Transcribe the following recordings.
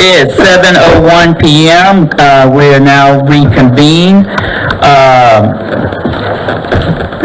is 7:01 p.m. We are now reconvened.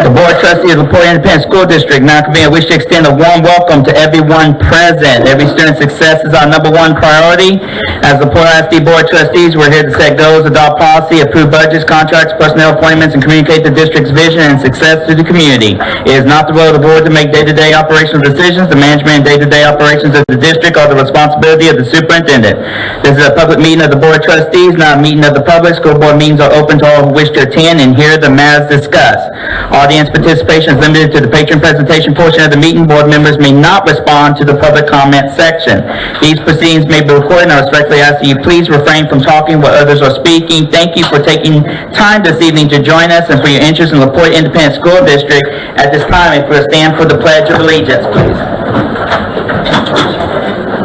The Board of Trustees of the Porte Independent School District now convene. I wish to extend a warm welcome to everyone present. Every student's success is our number one priority. As the Porte ISD Board of Trustees, we're here to set goals, adopt policy, approve budgets, contracts, personnel appointments, and communicate the district's vision and success to the community. It is not the role of the board to make day-to-day operational decisions. The management and day-to-day operations of the district are the responsibility of the superintendent. This is a public meeting of the Board of Trustees, not a meeting of the public. School board meetings are open to all who wish to attend and hear the matters discussed. Audience participation is limited to the patron presentation portion of the meeting. Board members may not respond to the public comment section. These proceedings may be recorded, and I respectfully ask that you please refrain from talking while others are speaking. Thank you for taking time this evening to join us and for your interest in the Porte Independent School District. At this time, if we'll stand for the Pledge of Allegiance, please.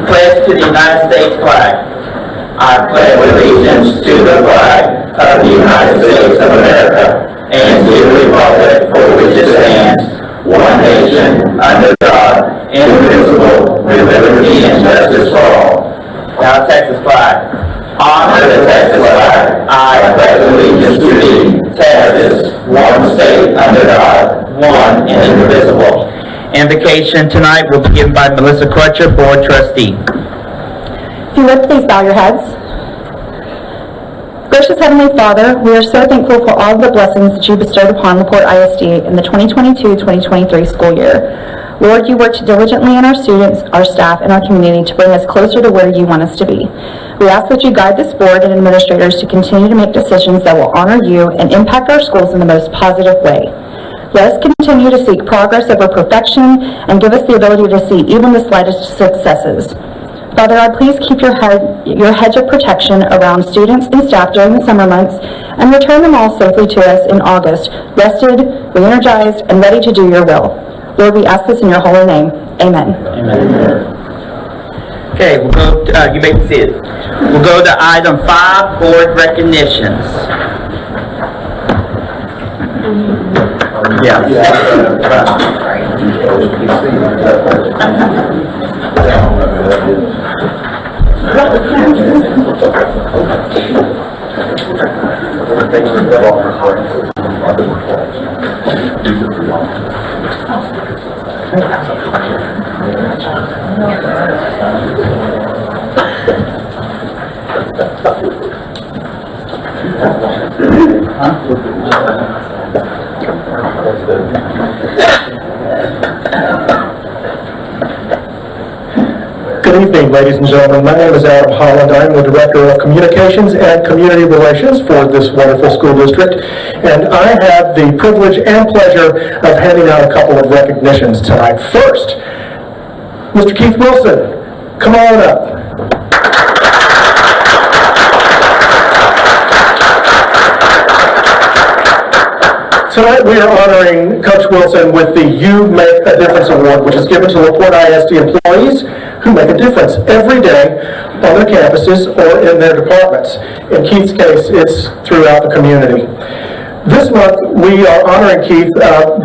Pledge to the United States flag. I pledge allegiance to the flag of the United States of America and to the republic for which it stands, one nation, under God, indivisible, with liberty and justice for all. Now Texas flag. Honor the Texas flag. I pledge allegiance to thee, Texas, one state under God, one and indivisible. Invocation tonight will be given by Melissa Crutcher, Board Trustee. If you would, please bow your heads. Gracious Heavenly Father, we are so thankful for all the blessings that you bestowed upon the Porte ISD in the 2022-2023 school year. Lord, you worked diligently in our students, our staff, and our community to bring us closer to where you want us to be. We ask that you guide this board and administrators to continue to make decisions that will honor you and impact our schools in the most positive way. Let us continue to seek progress over perfection and give us the ability to see even the slightest successes. Father God, please keep your hedge of protection around students and staff during the summer months and return them all safely to us in August, rested, re-energized, and ready to do your will. Lord, we ask this in your holy name. Amen. Amen. Okay, we'll go to, you may be seated. We'll go to item 5, board recognitions. Good evening, ladies and gentlemen. My name is Adam Holland. I'm the Director of Communications and Community Relations for this wonderful school district, and I have the privilege and pleasure of handing out a couple of recognitions tonight. First, Mr. Keith Wilson, come on up. Tonight we are honoring Coach Wilson with the You Make a Difference Award, which is given to Porte ISD employees who make a difference every day on their campuses or in their departments. In Keith's case, it's throughout the community. This month, we are honoring Keith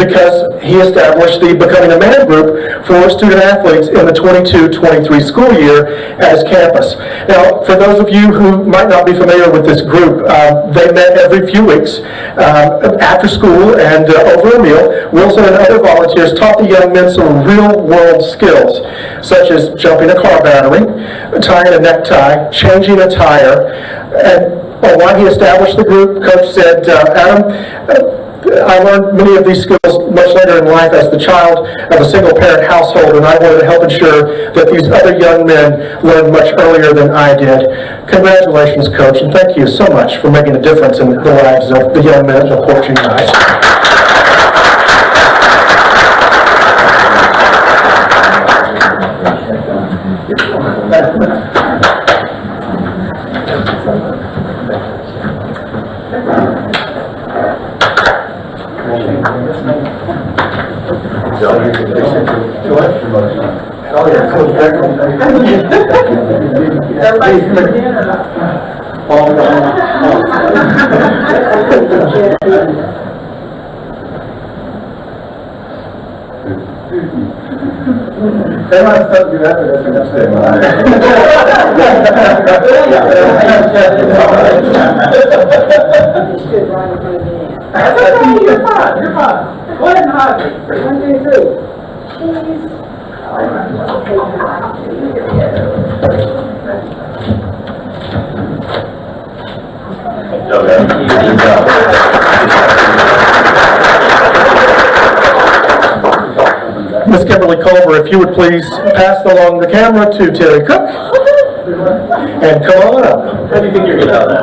because he established the Becoming a Man group for student athletes in the 22-23 school year at his campus. Now, for those of you who might not be familiar with this group, they met every few weeks after school and over a meal. Wilson and other volunteers taught the young men some real-world skills, such as jumping a car battery, tying a necktie, changing a tire, and why he established the group, Coach said, Adam, I learned many of these skills much later in life as the child of a single-parent household, and I wanted to help ensure that these other young men learned much earlier than I did. Congratulations, Coach, and thank you so much for making a difference in the lives of the young men of Porte United. They might have to do that, but that's it. That's okay, you're fine, you're fine. Go ahead and hug me. 1, 2, 3. Miss Kimberly Culver, if you would please pass along the camera to Terry Cook. And come on up. How do you think you're getting out of that?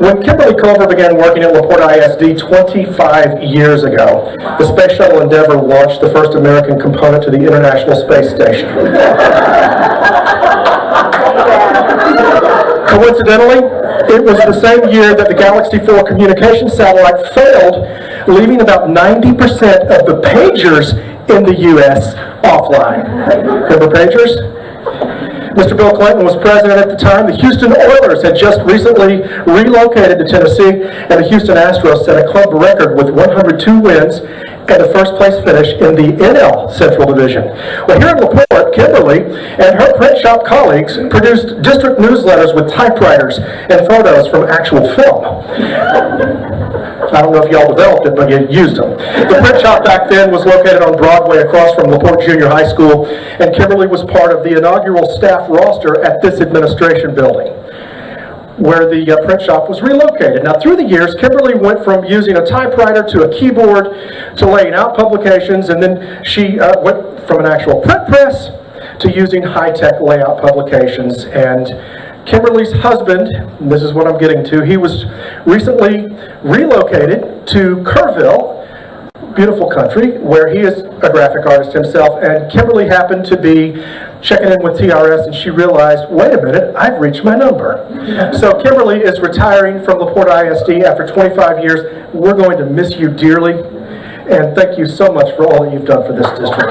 When Kimberly Culver began working at Porte ISD 25 years ago, the Space Shuttle Endeavour launched the first American component to the International Space Station. Coincidentally, it was the same year that the Galaxy 4 communication satellite failed, leaving about 90% of the pagers in the U.S. offline. Remember pagers? Mr. Bill Clinton was president at the time. The Houston Oilers had just recently relocated to Tennessee, and the Houston Astros set a club record with 102 wins and a first-place finish in the NL Central Division. Well, here in LaPorte, Kimberly and her print shop colleagues produced district newsletters with typewriters and photos from actual film. I don't know if y'all developed it, but you used them. The print shop back then was located on Broadway across from LaPorte Junior High School, and Kimberly was part of the inaugural staff roster at this administration building, where the print shop was relocated. Now, through the years, Kimberly went from using a typewriter to a keyboard to laying out publications, and then she went from an actual print press to using high-tech layout publications. And Kimberly's husband, and this is what I'm getting to, he was recently relocated to Kerrville, beautiful country, where he is a graphic artist himself, and Kimberly happened to be checking in with TRS, and she realized, wait a minute, I've reached my number. So Kimberly is retiring from LaPorte ISD after 25 years. We're going to miss you dearly, and thank you so much for all that you've done for this district.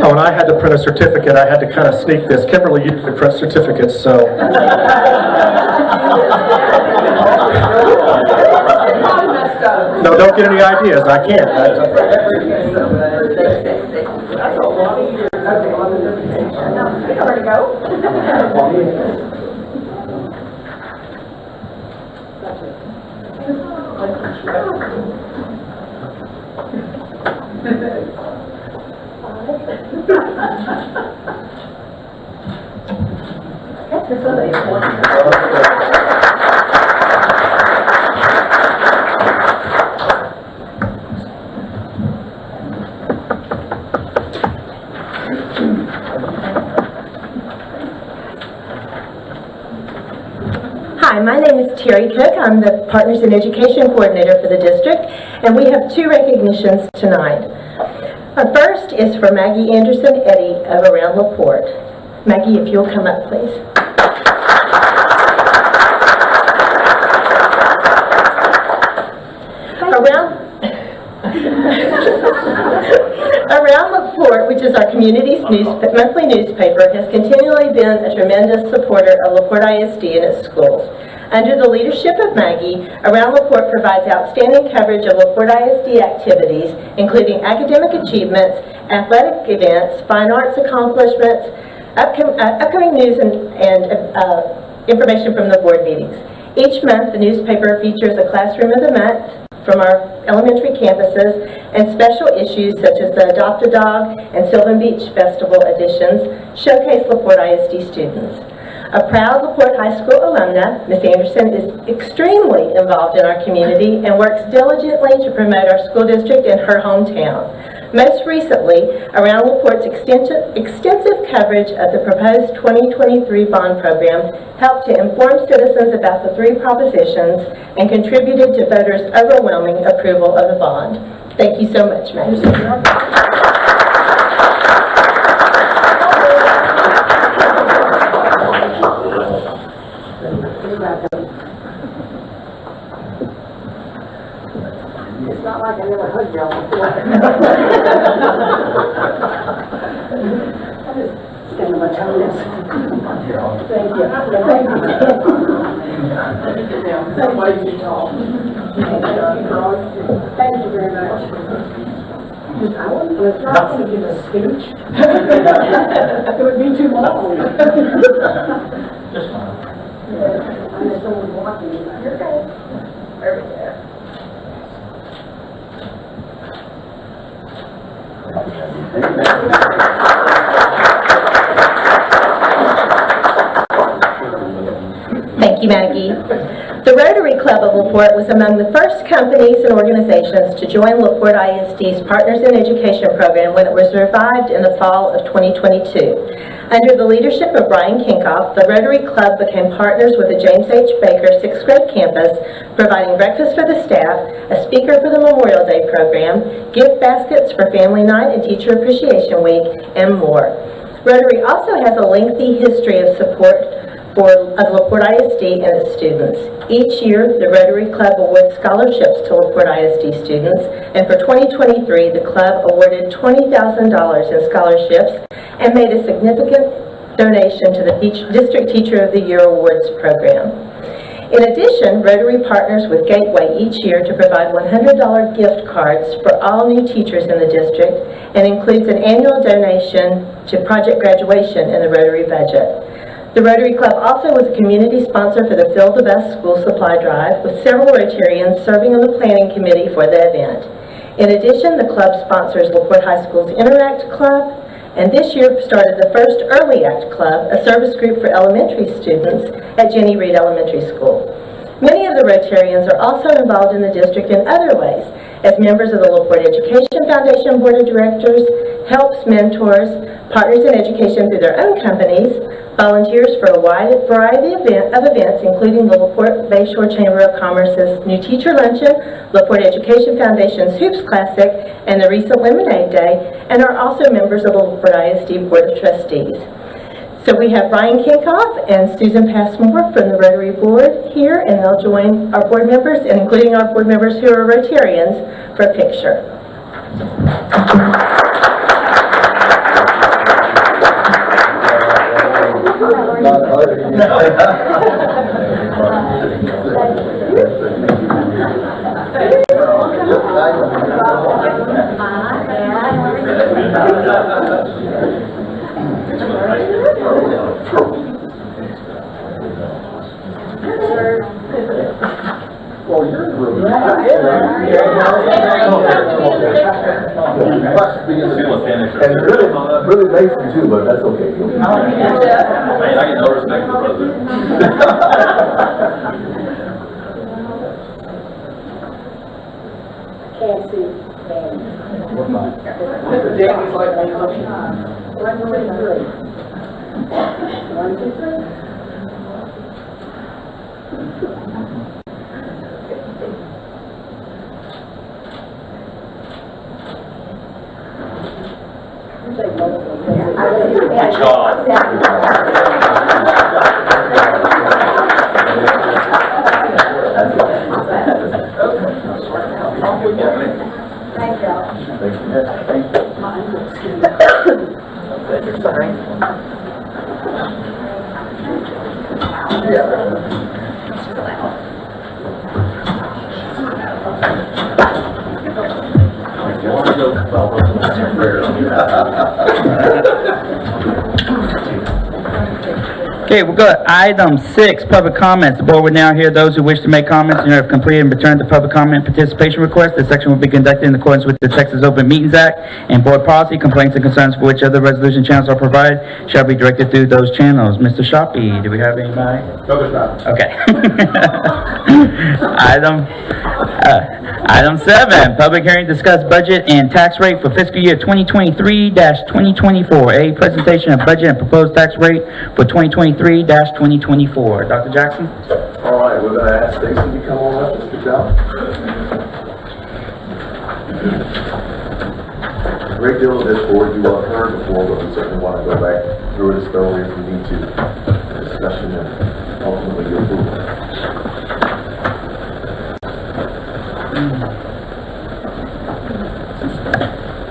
Oh, and I had to print a certificate. I had to kind of sneak this. Kimberly usually prints certificates, so. No, don't get any ideas. I can't. Hi, my name is Terry Cook. I'm the Partners in Education Coordinator for the district, and we have 2 recognitions tonight. First is for Maggie Anderson Eddy of Around LaPorte. Maggie, if you'll come up, please. Around LaPorte, which is our community's monthly newspaper, has continually been a tremendous supporter of LaPorte ISD and its schools. Under the leadership of Maggie, Around LaPorte provides outstanding coverage of LaPorte ISD activities, including academic achievements, athletic events, fine arts accomplishments, upcoming news, and information from the board meetings. Each month, the newspaper features a classroom of the month from our elementary campuses and special issues such as the Adopt a Dog and Sylvan Beach Festival editions showcase LaPorte ISD students. A proud LaPorte High School alumna, Ms. Anderson is extremely involved in our community and works diligently to promote our school district in her hometown. Most recently, Around LaPorte's extensive coverage of the proposed 2023 bond program helped to inform citizens about the 3 propositions and contributed to voters' overwhelming approval of the bond. Thank you so much, Madam. It's not like I never hugged y'all before. I just stand of my toes. Thank you. Thank you. That's why you talk. Thank you very much. I wasn't going to try to give a speech. It would be too long. I just don't want walking. You're okay. Over there. Thank you, Maggie. The Rotary Club of LaPorte was among the first companies and organizations to join LaPorte ISD's Partners in Education program when it was revived in the fall of 2022. Under the leadership of Brian Kinkoff, the Rotary Club became partners with the James H. Baker 6th grade campus, providing breakfast for the staff, a speaker for the Memorial Day program, gift baskets for Family Night and Teacher Appreciation Week, and more. Rotary also has a lengthy history of support of LaPorte ISD and its students. Each year, the Rotary Club awards scholarships to LaPorte ISD students, and for 2023, the club awarded $20,000 in scholarships and made a significant donation to the District Teacher of the Year Awards program. In addition, Rotary partners with Gateway each year to provide $100 gift cards for all new teachers in the district and includes an annual donation to project graduation in the Rotary budget. The Rotary Club also was a community sponsor for the Fill the Best School Supply Drive, with several Rotarians serving on the planning committee for the event. In addition, the club sponsors LaPorte High School's Interact Club, and this year started the first Early Act Club, a service group for elementary students at Jenny Reed Elementary School. Many of the Rotarians are also involved in the district in other ways, as members of the LaPorte Education Foundation Board of Directors, helps, mentors, partners in education through their own companies, volunteers for a wide variety of events, including the LaPorte Bayshore Chamber of Commerce's New Teacher Luncheon, LaPorte Education Foundation's Hoops Classic, and the recent Lemonade Day, and are also members of the LaPorte ISD Board of Trustees. So we have Brian Kinkoff and Susan Passmore from the Rotary Board here, and they'll join our board members, and including our board members who are Rotarians, for a picture. And really basic too, but that's okay. Man, I get no respect for the Can't see. Jamie's like, 1, 2, 3. 1, 2, 3. Good job. Thank y'all. Sorry. Okay, we'll go to item 6, public comments. The board will now hear those who wish to make comments and have completed and returned the public comment participation request. This section will be conducted in accordance with the Texas Open Meetings Act and board policy. Complaints and concerns for which other resolution channels are provided shall be directed through those channels. Mr. Shoppy, do we have anybody? No, there's not. Okay. Item 7, public hearing to discuss budget and tax rate for fiscal year 2023-2024. A presentation of budget and proposed tax rate for 2023-2024. Dr. Jackson? All right, we're gonna ask Stacy to come on up and speak out. A great deal of this board you all heard before, but we certainly want to go back through it as thoroughly as we need to. Discussion and ultimately your approval.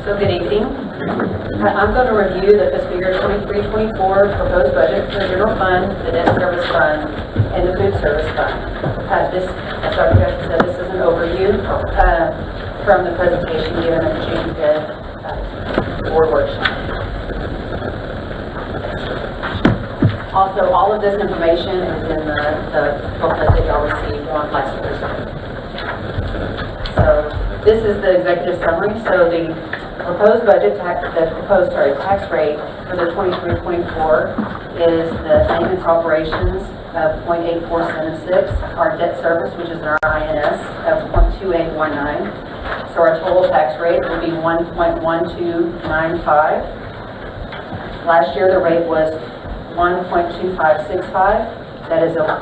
So good evening. I'm going to review the fiscal year 23-24 proposed budget for the general fund, the debt service fund, and the food service fund. This, as Dr. Jefferson said, this is an overview from the presentation given at the June 5th board workshop. Also, all of this information is in the booklet that y'all received on last Thursday. So this is the executive summary. So the proposed tax rate for the 23-24 is the maintenance operations of 0.8476, our debt service, which is our INS, of 0.2819. So our total tax rate will be 1.1295. Last year the rate was 1.2565. That is a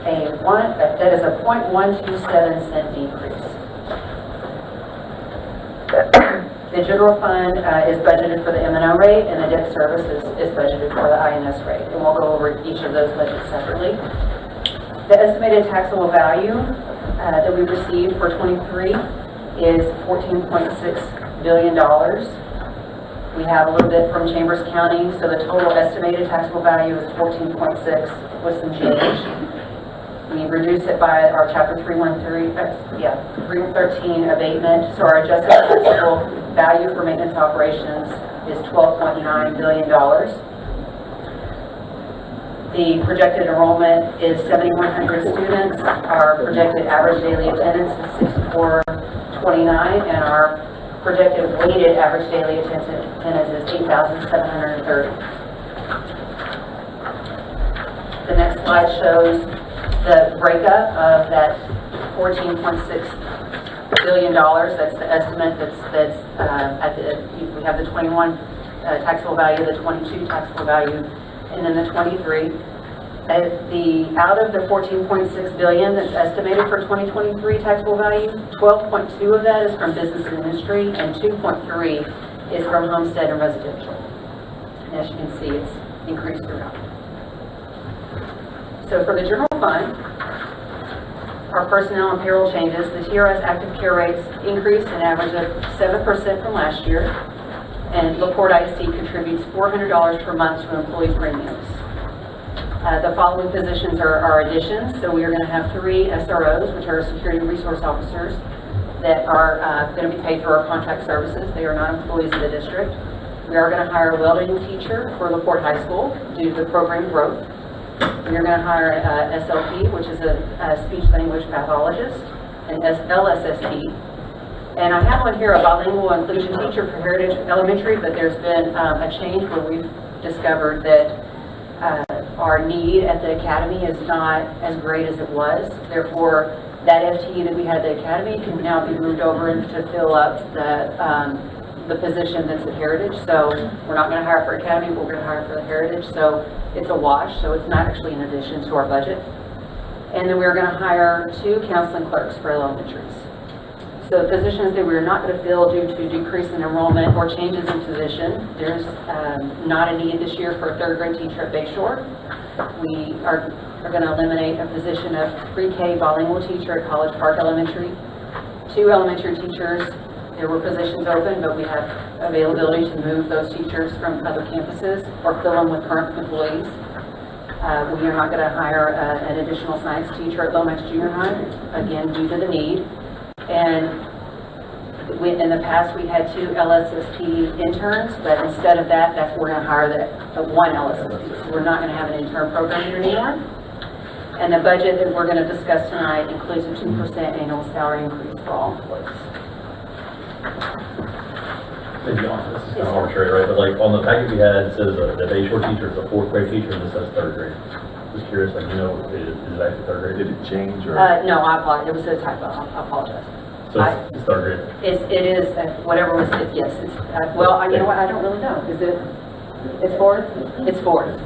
0.127 cent decrease. The general fund is budgeted for the M&O rate, and the debt service is budgeted for the INS rate. And we'll go over each of those budgets separately. The estimated taxable value that we received for 23 is $14.6 billion. We have a little bit from Chambers County, so the total estimated taxable value is 14.6 with some change. We reduce it by our chapter 313 abatement, so our adjusted taxable value for maintenance operations is $12.9 billion. The projected enrollment is 7,100 students. Our projected average daily attendance is 6,429, and our projected weighted average daily attendance is 8,730. The next slide shows the breakup of that $14.6 billion. That's the estimate that's at the, we have the 21 taxable value, the 22 taxable value, and then the 23. Out of the $14.6 billion that's estimated for 2023 taxable value, 12.2 of that is from business and industry, and 2.3 is from homestead and residential. And as you can see, it's increased throughout. So for the general fund, our personnel and payroll changes, the TRS active care rates increased an average of 7% from last year, and LaPorte ISD contributes $400 per month to employee premiums. The following positions are additions. So we are going to have 3 SROs, which are security resource officers, that are going to be paid through our contract services. They are not employees of the district. We are going to hire a welding teacher for LaPorte High School due to the program growth. We are going to hire a SLP, which is a speech-language pathologist, an LSSP. And I have on here a bilingual inclusion teacher for Heritage Elementary, but there's been a change where we've discovered that our need at the academy is not as great as it was. Therefore, that FTE that we had at the academy can now be moved over to fill up the position that's at Heritage. So we're not going to hire for Academy, but we're going to hire for the Heritage. So it's a wash, so it's not actually in addition to our budget. And then we're going to hire 2 counseling clerks for elementaries. So positions that we're not going to fill due to decrease in enrollment or changes in position. There's not a need this year for a 3rd grade teacher at Bayshore. We are going to eliminate a position of pre-K bilingual teacher at College Park Elementary. 2 elementary teachers. There were positions open, but we have availability to move those teachers from other campuses or fill them with current employees. We are not going to hire an additional science teacher at Lomax Junior High, again, due to the need. And in the past, we had 2 LSSP interns, but instead of that, that's we're going to hire the 1 LSSP. So we're not going to have an intern program here anymore. And the budget that we're going to discuss tonight includes a 2% annual salary increase for all employees. To be honest, this is kind of arbitrary, right? But like on the package we had, it says the Bayshore teacher is a 4th grade teacher, and this says 3rd grade. Just curious, like, is it actually 3rd grade? Did it change or? No, I apologize. It was a typo. I apologize. So it's 3rd grade. It is whatever was it. Yes. It's well. You know what? I don't really know. Is it? It's 4th. It's 4th.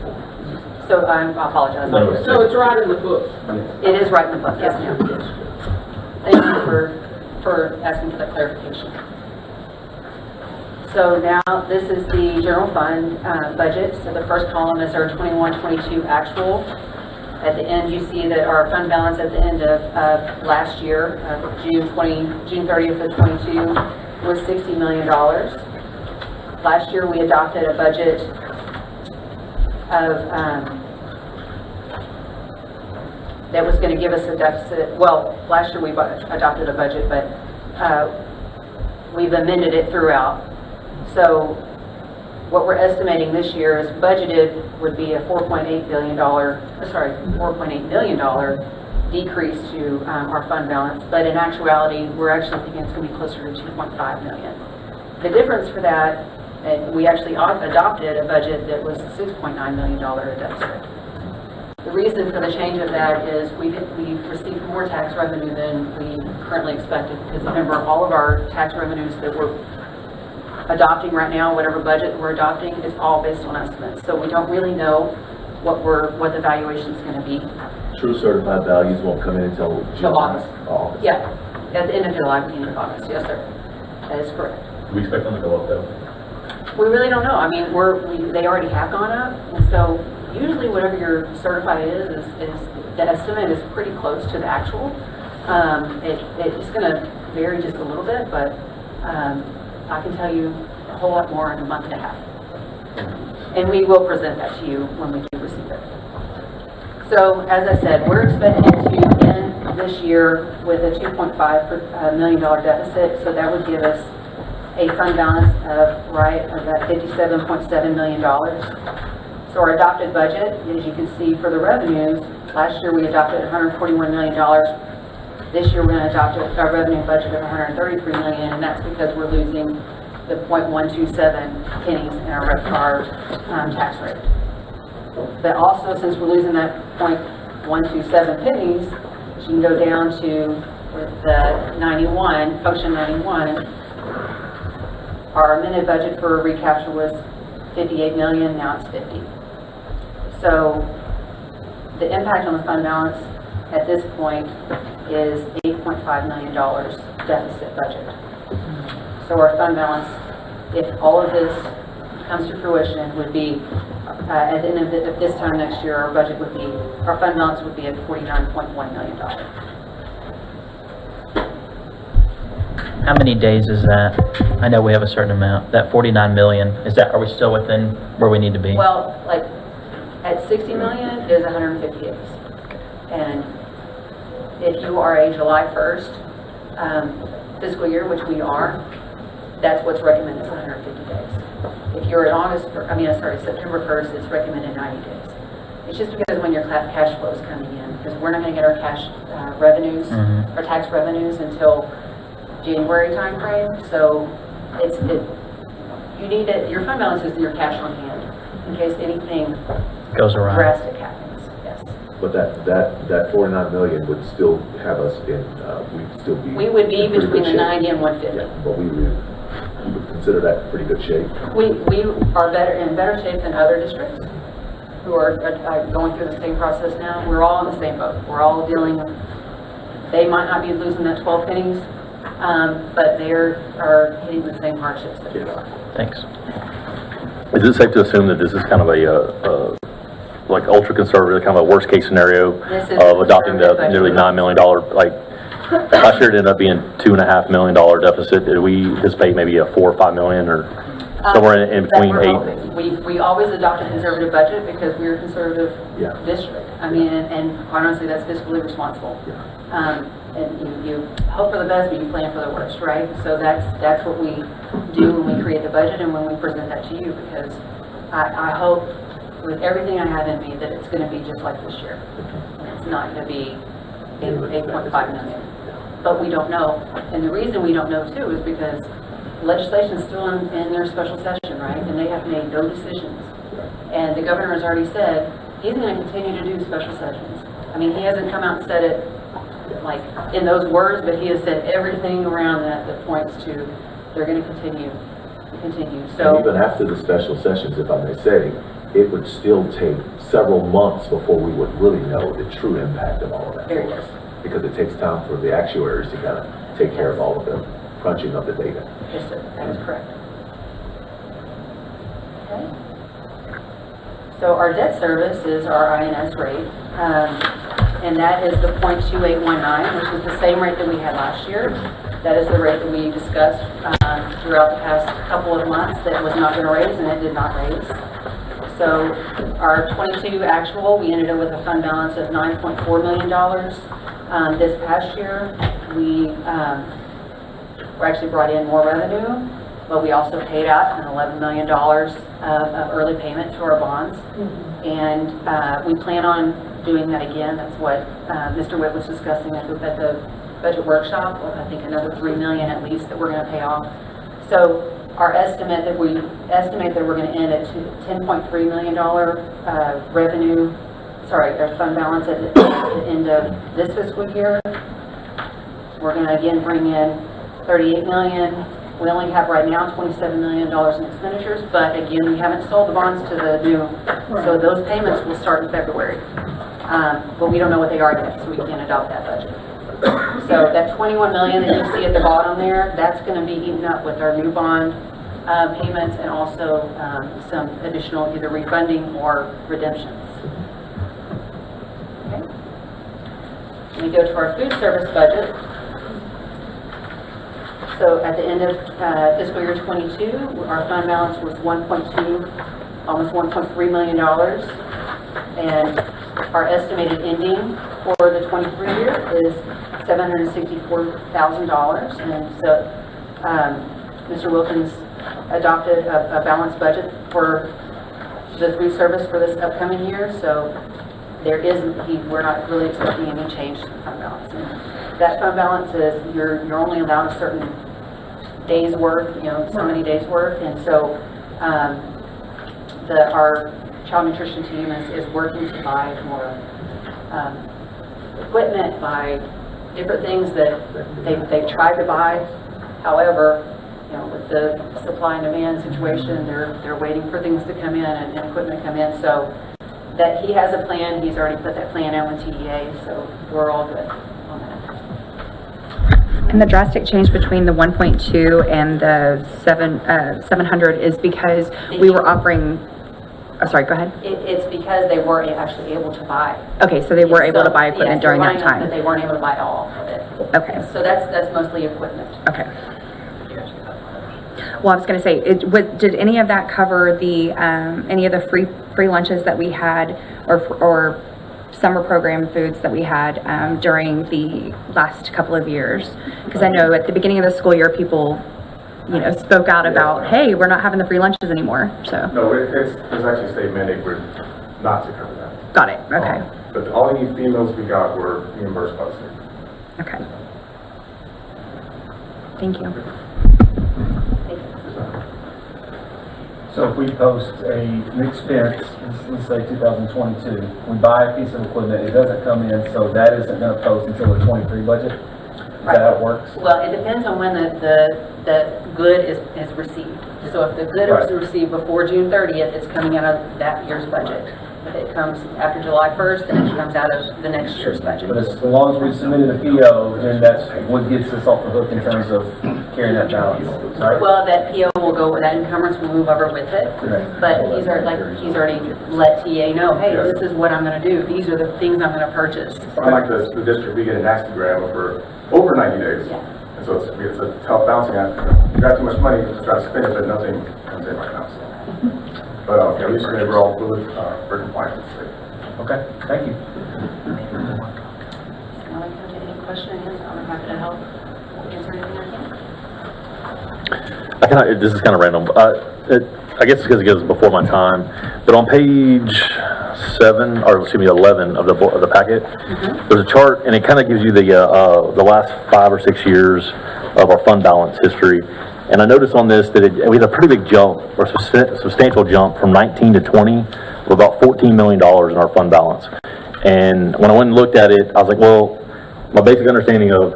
So I apologize. No, So it's right in the book. It is right in the book. Yes, ma'am. Thank you for asking for that clarification. So now this is the general fund budget. So the first column is our 21-22 actual. At the end, you see that our fund balance at the end of last year, June 30th of 22, was $60 million. last year we adopted a budget of, that was going to give us a deficit. Well, last year we adopted a budget, but we've amended it throughout. So what we're estimating this year is budgeted would be a $4.8 million decrease to our fund balance. But in actuality, we're actually thinking it's going to be closer to $2.5 million. The difference for that, and we actually adopted a budget that was $6.9 million deficit. The reason for the change of that is we've received more tax revenue than we currently expected, because remember, all of our tax revenues that we're adopting right now, whatever budget we're adopting, is all based on estimates. So we don't really know what the valuation is going to be. True certified values won't come in until Till August. August. Yeah, at the end of July, beginning of August. Yes, sir. That is correct. Do we expect them to go up though? We really don't know. I mean, they already have gone up, and so usually whatever your certified is the estimate is pretty close to the actual. It's going to vary just a little bit, but I can tell you a whole lot more in a month and a half. And we will present that to you when we do receive it. So, as I said, we're expecting to end this year with a $2.5 million deficit, so that would give us a fund balance of that $57.7 million. So our adopted budget, as you can see for the revenues, last year we adopted $141 million. This year we're going to adopt a revenue budget of $133 million, and that's because we're losing the 0.127 pennies in our tax rate. But also, since we're losing that 0.127 pennies, you can go down to the 91, function 91, our amended budget for recapture was $58 million, now it's $50. So the impact on the fund balance at this point is $8.5 million deficit budget. So our fund balance, if all of this comes to fruition, would be at the end of this time next year, our fund balance would be at $49.1 million. How many days is that? I know we have a certain amount. That 49 million, are we still within where we need to be? Well, like at 60 million is 150 days. And if you are a July 1st fiscal year, which we are, that's what's recommended is 150 days. If you're at September 1st, it's recommended 90 days. It's just because when your cash flow is coming in, because we're not going to get our cash revenues, our tax revenues until January timeframe. So your fund balance is your cash on hand in case anything Goes around. drastic happens. Yes. But that 49 million would still have us in, We would be in pretty between good the shape. 90 and 150. Yeah, but we would consider that pretty good shape. We are in better shape than other districts who are going through the same process now. We're all in the same boat. We're all dealing with, they might not be losing that 12 pennies, but they are hitting the same hardships that we are. Thanks. Is it safe to assume that this is kind of a like ultra conservative, kind of a worst case scenario of adopting the nearly $9 million, like last year it ended up being $2.5 million deficit. Did we anticipate maybe a $4 or $5 million or somewhere in between We always adopt a conservative budget because we're a conservative district. I mean, and quite honestly, that's fiscally responsible. And you hope for the best, but you plan for the worst, right? So that's what we do when we create the budget and when we present that to you, because I hope with everything I have in me that it's going to be just like this year. And it's not going to be 8.5 million. But we don't know. And the reason we don't know too is because legislation is still in their special session, right? And they have made no decisions. And the governor has already said he's going to continue to do special sessions. I mean, he hasn't come out and said it like in those words, but he has said everything around that points to they're going to continue. So And even after the special sessions, if I may say, it would still take several months before we would really know the true impact of all of that. Very for us. Because it takes time for the actuaries to kind of take care of all of the crunching of the data. yes, sir, that is correct. Okay. So our debt service is our INS rate, and that is the 0.2819, which is the same rate that we had last year. That is the rate that we discussed throughout the past couple of months that was not going to raise, and it did not raise. So our 22 actual, we ended up with a fund balance of $9.4 million. This past year, we actually brought in more revenue, but we also paid out an $11 million of early payment to our bonds. And we plan on doing that again. That's what Mr. Witt was discussing at the budget workshop. I think another $3 million at least that we're going to pay off. So our estimate that we estimate that we're going to end at $10.3 million revenue. Sorry, our fund balance at the end of this fiscal year. We're going to again bring in $38 million. We only have right now $27 million in expenditures, but again, we haven't sold the bonds to the new, so those payments will start in February. But we don't know what they are yet, so we can't adopt that budget. So that $21 million that you see at the bottom there, that's going to be eaten up with our new bond payments and also some additional either refunding or redemptions. Okay. We go to our food service budget. So at the end of fiscal year 22, our fund balance was almost $1.3 million. And our estimated ending for the 23 year is $764,000. And so Mr. Wilkins adopted a balanced budget for the food service for this upcoming year. So we're not really expecting any change to the fund balance. And that fund balance is you're only allowed a certain days worth, so many days worth, and so our child nutrition team is working to buy more equipment, buy different things that they've tried to buy. However, with the supply and demand situation, they're waiting for things to come in and equipment come in. So that he has a plan. He's already put that plan out with TDA, so we're all good on that. And the drastic change between the 1.2 and the 700 is because we were offering, oh, sorry, go ahead. It's because they weren't actually able to buy. Okay, so they were able to buy equipment during that time. But they weren't able to buy all of it. Okay. So that's mostly equipment. Okay. Well, I was going to say, did any of that cover the any of the free lunches that we had, or summer program foods that we had during the last couple of years? Because I know at the beginning of the school year, people, spoke out about, hey, we're not having the free lunches anymore. So No, there's actually a state mandate for not to cover that. got it. Okay. But all the females we got were reimbursed by the state. Okay. Thank you. So if we post an expense, let's say 2022, we buy a piece of equipment, it doesn't come in, so that isn't going to post until the 23 budget? Is that how it works? Well, it depends on when the good is received. So if the good is received before June 30th, it's coming out of that year's budget. If it comes after July 1st, then it comes out of the next year's budget. But as long as we submitted a PO, then that's what gets us off the hook in terms of carrying that balance, right? Well, that PO will go, that encumbrance will move over with it. Correct. But he's already let TA know, hey, this is what I'm going to do. These are the things I'm going to purchase. Unlike the district, we get a nasty grab for over 90 days. Yeah. And so it's a tough balancing act. You got too much money to try to spend it, but nothing comes in right now. So. But at least we're all fluid for compliance. Okay, thank you. Any questions? I'm happy to help answer anything I can. This is kind of random. I guess it's because it goes before my time, but on page 11 of the packet, there's a chart, and it kind of gives you the last 5 or 6 years of our fund balance history. And I noticed on this that we had a pretty big jump, or substantial jump from 19 to 20, of about $14 million in our fund balance. And when I went and looked at it, I was like, well, my basic understanding of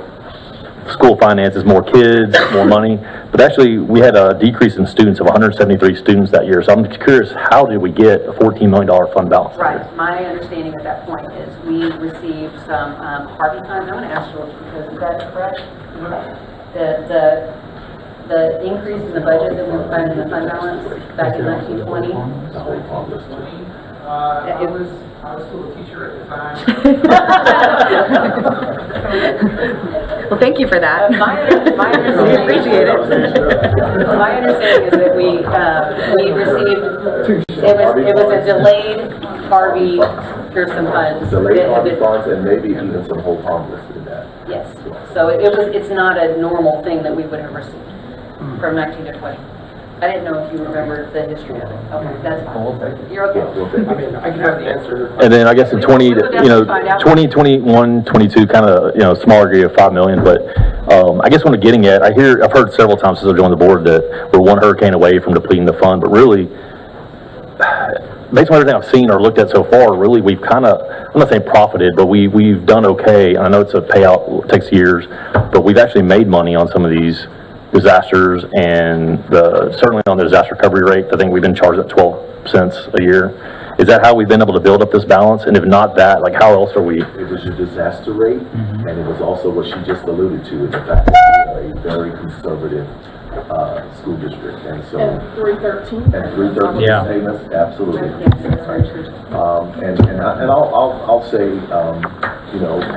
school finance is more kids, more money. But actually, we had a decrease in students of 173 students that year. So I'm curious, how did we get a $14 million fund balance? Right. My understanding at that point is we received some Harvey funds. I'm going to ask you, because is that correct? The increase in the budget that we found in the fund balance back in 1920. I was still a teacher at the time. Well, thank you for that. My We understanding, appreciate it. my understanding is that we received, it was a delayed Harvey Pearson funds. Delayed that have Harvey been- funds and maybe even some whole farm listed in that. Yes, so it's not a normal thing that we would have received from 19 to 20. I didn't know if you remembered the history of it. Okay, that's fine. You're okay. I can have the answer. And then I guess in 20, We would definitely find out. 2021, 22, kind of, smaller degree of 5 million, but, I guess what I'm getting at, I've heard several times since I joined the board that we're one hurricane away from depleting the fund, but really, based on everything I've seen or looked at so far, really, we've kind of, I'm not saying profited, but we've done okay. I know it's a payout, it takes years, but we've actually made money on some of these disasters, and certainly on the disaster recovery rate, I think we've been charged at 12 cents a year. Is that how we've been able to build up this balance? And if not that, like how else are we? It was your disaster rate, and it was also what she just alluded to, is the fact that we are a very conservative, school district, and so. And 313. And 313 Yeah. payments, absolutely. Yes, that's very true. And I'll say,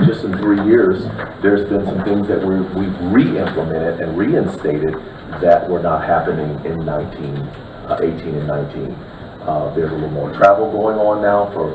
just in 3 years, there's been some things that we've re-implemented and reinstated that were not happening in 18 and 19. There's a little more travel going on now for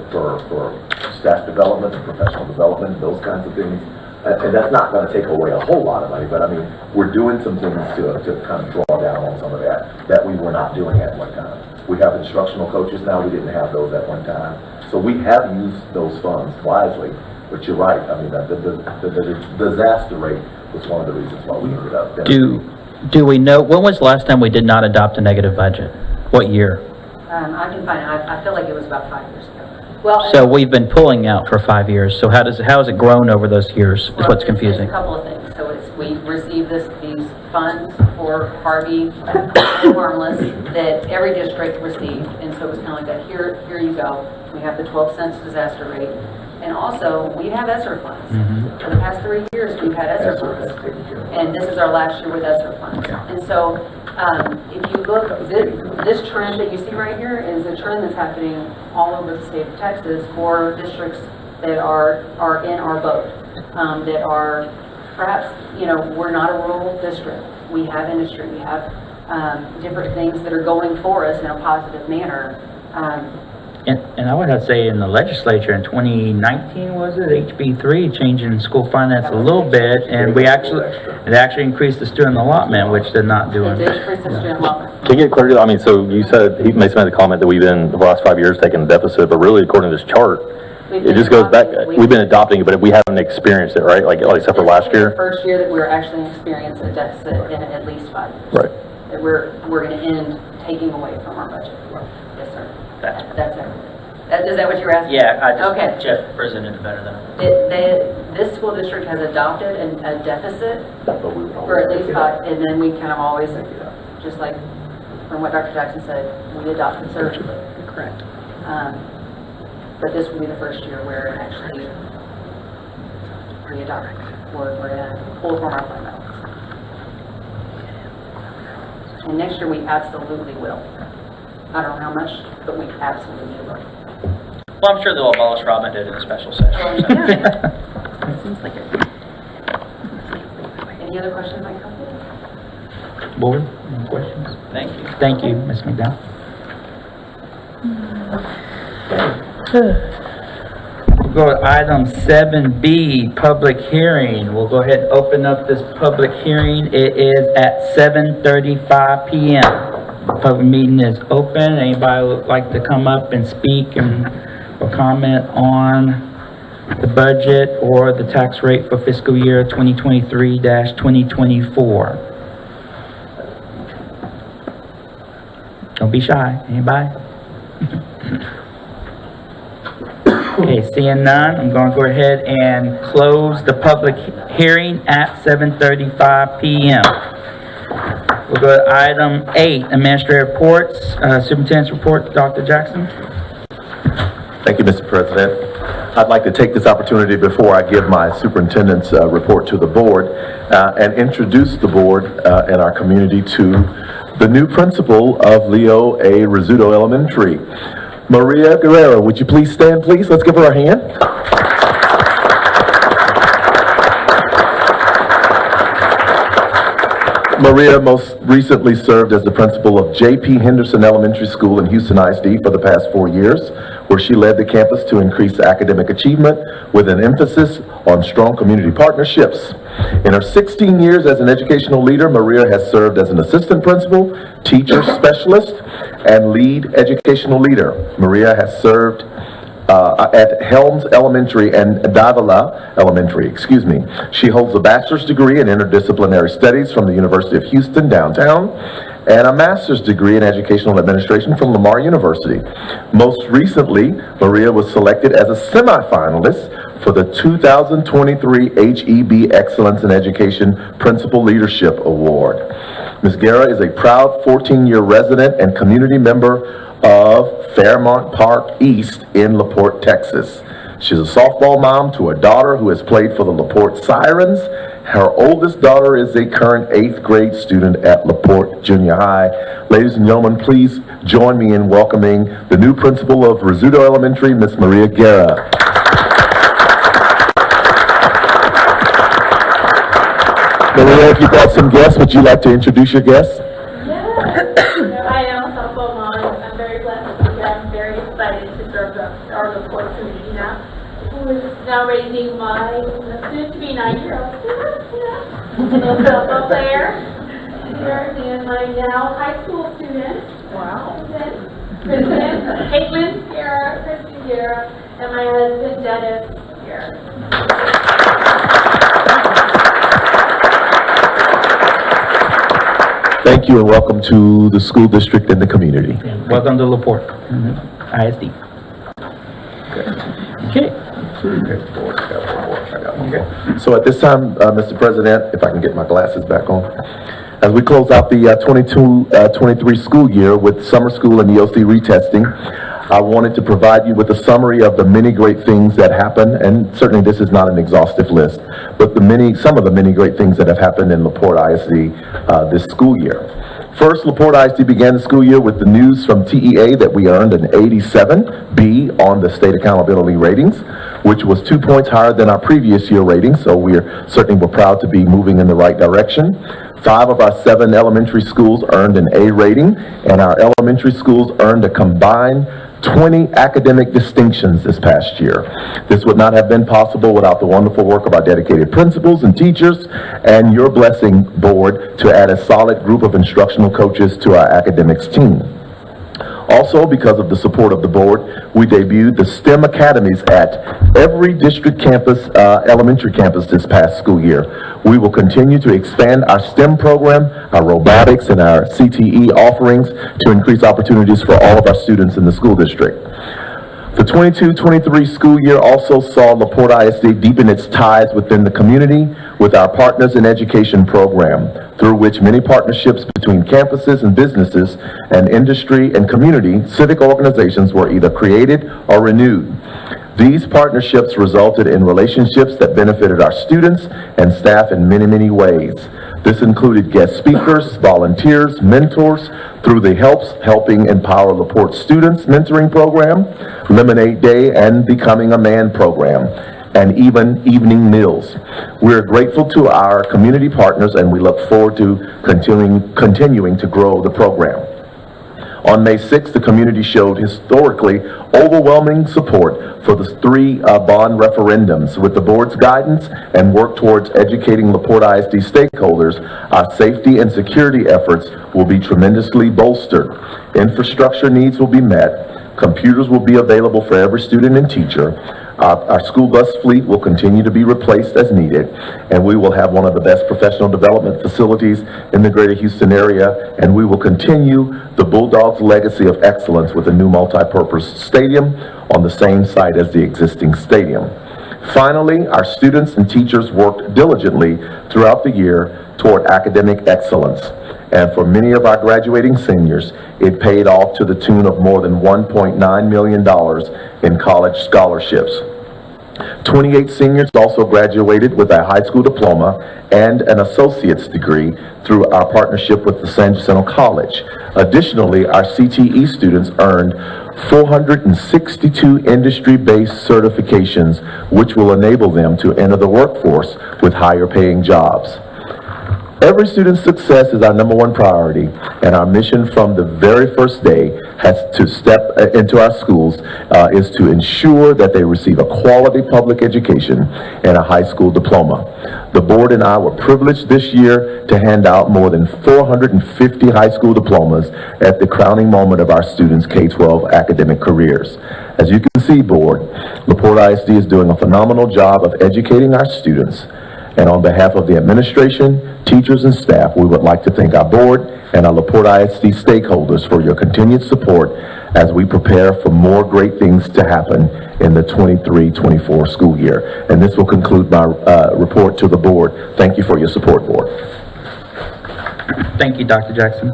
staff development and professional development, those kinds of things. And that's not gonna take away a whole lot of money, but I mean, we're doing some things to kind of draw down on some of that we were not doing at one time. We have instructional coaches now, we didn't have those at one time. So we have used those funds wisely, but you're right, I mean, the disaster rate was one of the reasons why we ended up. Do we know, when was the last time we did not adopt a negative budget? What year? I can find it. I feel like it was about 5 years ago. Well, So we've been pulling out for 5 years, so how has it grown over those years, is well, what's it's confusing. a couple of things. So we received these funds for Harvey and harmless that every district received, and so it was kind of like that, here you go. We have the 12 cents disaster rate. And also, we have ESSER funds. For the past 3 years, we've had ESSER funds. And this is our last year with ESSER funds. And so, if you look, this trend that you see right here is a trend that's happening all over the state of Texas for districts that are in our boat, that are perhaps, we're not a rural district. We have industry, we have different things that are going for us in a positive manner. And I would have to say in the legislature in 2019, was it, HB3, changing school finance a little bit, and it actually increased the student allotment, which they're not It doing. did increase the student loan. Can you get clarity? I mean, so you said, he made the comment that we've been, the last 5 years, taking a deficit, but really, according to this chart, it just goes back, we've been adopting it, but we haven't experienced it, right? Like except for last This will be year? the first year that we're actually experiencing a deficit in at least 5 years. Right. That we're going to end taking away from our budget. Yes, sir. That's everything. Is that what you were asking? Yeah, Okay. Jeff presented it better than I. This school district has adopted a deficit But we would for at always least take it 5, and then we kind of always, just like from what Dr. Jackson said, we adopt conservatively. Correct. But this will be the first year where it actually re-adopt. We're going to pull from our fund balance. And next year, we absolutely will. I don't know how much, but we absolutely will. Well, I'm sure they'll abolish Robin Hood in a special session. Any other questions, Mike? Board, any questions? Thank you, Ms. McDowell. We'll go to item 7B, public hearing. We'll go ahead and open up this public hearing. It is at 7:35 p.m. Public meeting is open. Anybody would like to come up and speak or comment on the budget or the tax rate for fiscal year 2023-2024? Don't be shy. Anybody? Okay, seeing none, I'm going to go ahead and close the public hearing at 7:35 p.m. We'll go to item 8, administrative reports, superintendent's report, Dr. Jackson. Thank you, Mr. President. I'd like to take this opportunity before I give my superintendent's report to the board and introduce the board and our community to the new principal of Leo A. Rizzuto Elementary. Maria Guerrero, would you please stand, please? Let's give her a hand. Maria most recently served as the principal of J.P. Henderson Elementary School in Houston ISD for the past 4 years, where she led the campus to increase academic achievement with an emphasis on strong community partnerships. In her 16 years as an educational leader, Maria has served as an assistant principal, teacher specialist, and lead educational leader. Maria has served at Helms Elementary and Davila Elementary, She holds a bachelor's degree in interdisciplinary studies from the University of Houston downtown and a master's degree in educational administration from Lamar University. Most recently, Maria was selected as a semifinalist for the 2023 HEB Excellence in Education Principal Leadership Award. Ms. Guerra is a proud 14-year resident and community member of Fairmont Park East in LaPorte, Texas. She's a softball mom to a daughter who has played for the LaPorte Sirens. Her oldest daughter is a current 8th grade student at LaPorte Junior High. Ladies and gentlemen, please join me in welcoming the new principal of Rizzuto Elementary, Miss Maria Guerra. Maria, if you got some guests, would you like to introduce your guests? I am a softball mom. I'm very blessed to be here. I'm very excited to serve our LaPorte community now. Who is now raising my soon-to-be 9-year-old little softball player. And my now high school student. Wow. Kristen, Caitlin Guerra, Kristen Guerra, and my husband Dennis Guerra. Thank you and welcome to the school district and the community. Welcome to LaPorte ISD. Okay. So at this time, Mr. President, if I can get my glasses back on, as we close out the 22-23 school year with summer school and EOC retesting, I wanted to provide you with a summary of the many great things that happened, and certainly this is not an exhaustive list, but some of the many great things that have happened in LaPorte ISD this school year. First, LaPorte ISD began the school year with the news from TEA that we earned an 87B on the state accountability ratings, which was 2 points higher than our previous year rating, so we're proud to be moving in the right direction. 5 of our 7 elementary schools earned an A rating, and our elementary schools earned a combined 20 academic distinctions this past year. This would not have been possible without the wonderful work of our dedicated principals and teachers and your blessing, board, to add a solid group of instructional coaches to our academics team. Also, because of the support of the board, we debuted the STEM academies at every district campus, elementary campus this past school year. We will continue to expand our STEM program, our robotics, and our CTE offerings to increase opportunities for all of our students in the school district. The 22-23 school year also saw LaPorte ISD deepen its ties within the community with our Partners in Education program, through which many partnerships between campuses and businesses and industry and community civic organizations were either created or renewed. These partnerships resulted in relationships that benefited our students and staff in many, many ways. This included guest speakers, volunteers, mentors through the Helping Empower LaPorte Students mentoring program, Lemonade Day, and Becoming a Man program, and even evening meals. We're grateful to our community partners, and we look forward to continuing to grow the program. On May 6th, the community showed historically overwhelming support for the 3 bond referendums. With the board's guidance and work towards educating LaPorte ISD stakeholders, our safety and security efforts will be tremendously bolstered. Infrastructure needs will be met. Computers will be available for every student and teacher. Our school bus fleet will continue to be replaced as needed, and we will have one of the best professional development facilities in the greater Houston area, and we will continue the Bulldogs' legacy of excellence with a new multi-purpose stadium on the same site as the existing stadium. Finally, our students and teachers worked diligently throughout the year toward academic excellence. And for many of our graduating seniors, it paid off to the tune of more than $1.9 million in college scholarships. 28 seniors also graduated with a high school diploma and an associate's degree through our partnership with the San Jacinto College. Additionally, our CTE students earned 462 industry-based certifications, which will enable them to enter the workforce with higher paying jobs. Every student's success is our number one priority, and our mission from the very first day has to step into our schools is to ensure that they receive a quality public education and a high school diploma. The board and I were privileged this year to hand out more than 450 high school diplomas at the crowning moment of our students' K-12 academic careers. As you can see, board, LaPorte ISD is doing a phenomenal job of educating our students. And on behalf of the administration, teachers, and staff, we would like to thank our board and our LaPorte ISD stakeholders for your continued support as we prepare for more great things to happen in the 23-24 school year. And this will conclude my report to the board. Thank you for your support, board. Thank you, Dr. Jackson.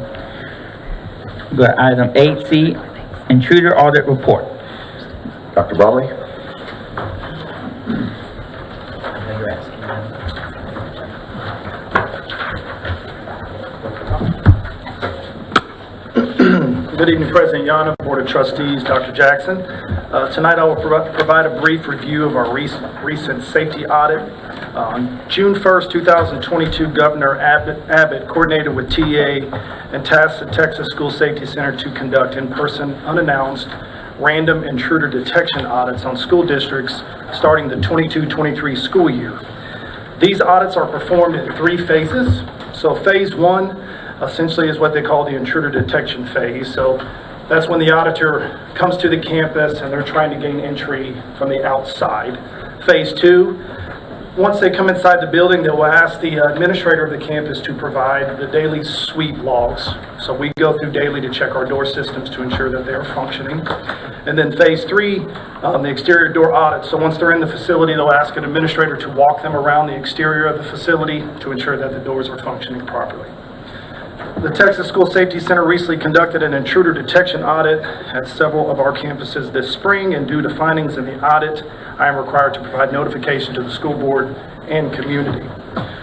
We got item 8C, intruder audit report. Dr. Bromley? Good evening, President Yana, Board of Trustees, Dr. Jackson. Tonight I will provide a brief review of our recent safety audit. On June 1st, 2022, Governor Abbott coordinated with TA and tasked the Texas School Safety Center to conduct in-person, unannounced, random intruder detection audits on school districts starting the 22-23 school year. These audits are performed in 3 phases. So phase 1 essentially is what they call the intruder detection phase. So that's when the auditor comes to the campus and they're trying to gain entry from the outside. Phase 2, once they come inside the building, they will ask the administrator of the campus to provide the daily sweep logs. So we go through daily to check our door systems to ensure that they are functioning. And then phase 3, the exterior door audit. So once they're in the facility, they'll ask an administrator to walk them around the exterior of the facility to ensure that the doors are functioning properly. The Texas School Safety Center recently conducted an intruder detection audit at several of our campuses this spring, and due to findings in the audit, I am required to provide notification to the school board and community.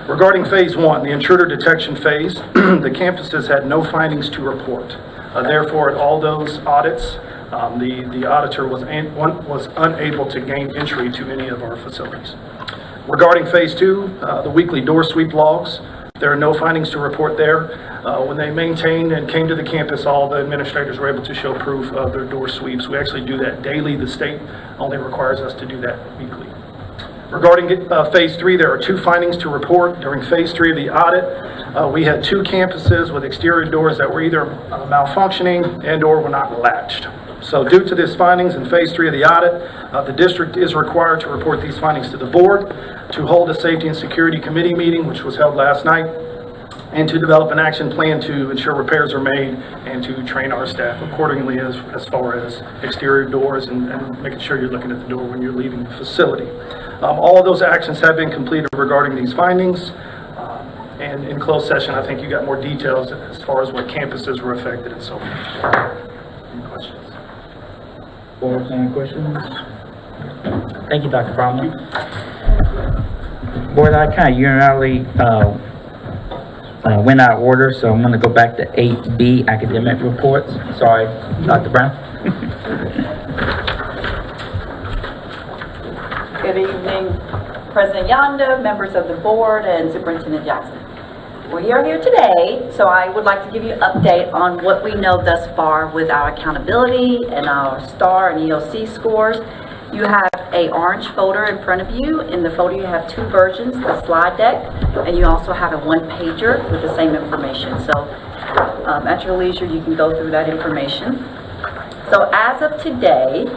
Regarding phase 1, the intruder detection phase, the campuses had no findings to report. Therefore, at all those audits, the auditor was unable to gain entry to any of our facilities. Regarding phase 2, the weekly door sweep logs, there are no findings to report there. When they maintained and came to the campus, all the administrators were able to show proof of their door sweeps. We actually do that daily. The state only requires us to do that weekly. Regarding phase 3, there are 2 findings to report. During phase 3 of the audit, we had 2 campuses with exterior doors that were either malfunctioning and or were not latched. So due to these findings in phase 3 of the audit, the district is required to report these findings to the board, to hold a safety and security committee meeting, which was held last night, and to develop an action plan to ensure repairs are made and to train our staff accordingly as far as exterior doors and making sure you're looking at the door when you're leaving the facility. All of those actions have been completed regarding these findings. And in closed session, I think you got more details as far as what campuses were affected and so forth. Any questions? Board, any questions? Thank you, Dr. Bromley. Board, I kind of unilaterally went out of order, so I'm going to go back to 8B, academic reports. Sorry, Dr. Brown. Good evening, President Yonda, members of the board, and Superintendent Jackson. We are here today, so I would like to give you an update on what we know thus far with our accountability and our STAR and ELC scores. You have an orange folder in front of you. In the folder you have 2 versions, the slide deck, and you also have a 1-pager with the same information. So at your leisure, you can go through that information. So as of today,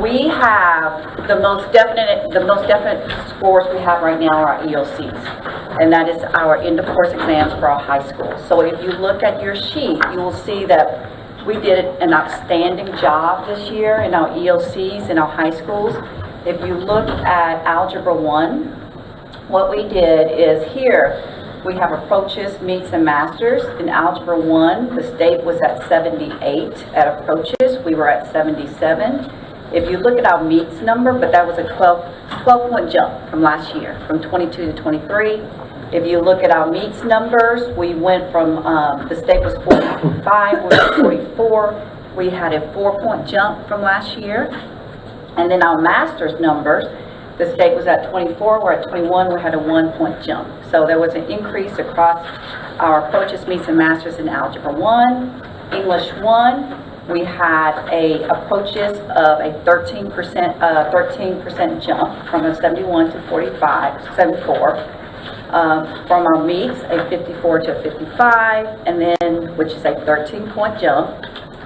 we have the most definite scores we have right now are our ELCs, and that is our end of course exams for our high school. So if you look at your sheet, you will see that we did an outstanding job this year in our ELCs in our high schools. If you look at Algebra 1, what we did is here we have approaches, meets, and masters. In Algebra 1, the state was at 78 at approaches. We were at 77. If you look at our meets number, but that was a 12-point jump from last year, from 22 to 23. If you look at our meets numbers, we went from, the state was 45, we were 44. We had a 4-point jump from last year. And then our masters numbers, The state was at 24, we're at 21, we had a 1-point jump. So there was an increase across our approaches, meets, and masters in Algebra 1. English 1, we had a approaches of a 13% jump from a 71 to 74. From our meets, a 54 to a 55, and then, which is a 13-point jump.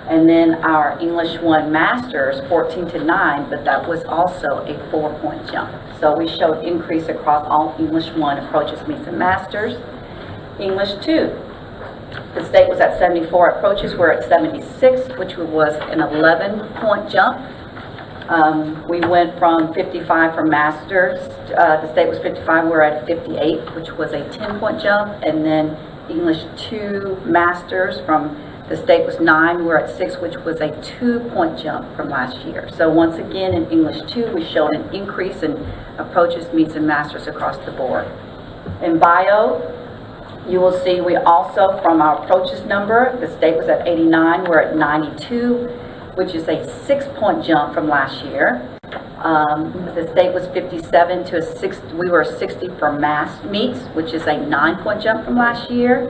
And then our English 1 Masters, 14 to 9, but that was also a 4-point jump. So we showed increase across all English 1 approaches, meets, and masters. English 2, the state was at 74 approaches, we're at 76, which was an 11-point jump. We went from 55 for masters, the state was 55, we're at 58, which was a 10-point jump. And then English 2 Masters from the state was 9, we're at 6, which was a 2-point jump from last year. So once again, in English 2, we showed an increase in approaches, meets, and masters across the board. In bio, you will see we also, from our approaches number, the state was at 89, we're at 92, which is a 6-point jump from last year. The state was 57 to a 6, we were 60 for mass meets, which is a 9-point jump from last year.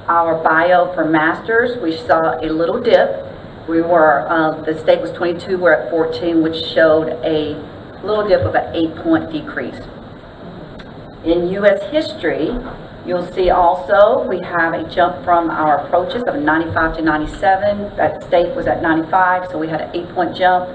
Our bio for masters, we saw a little dip. We were, the state was 22, we're at 14, which showed a little dip of an 8-point decrease. In U.S. history, you'll see also we have a jump from our approaches of 95 to 97. That state was at 95, so we had an 8-point jump.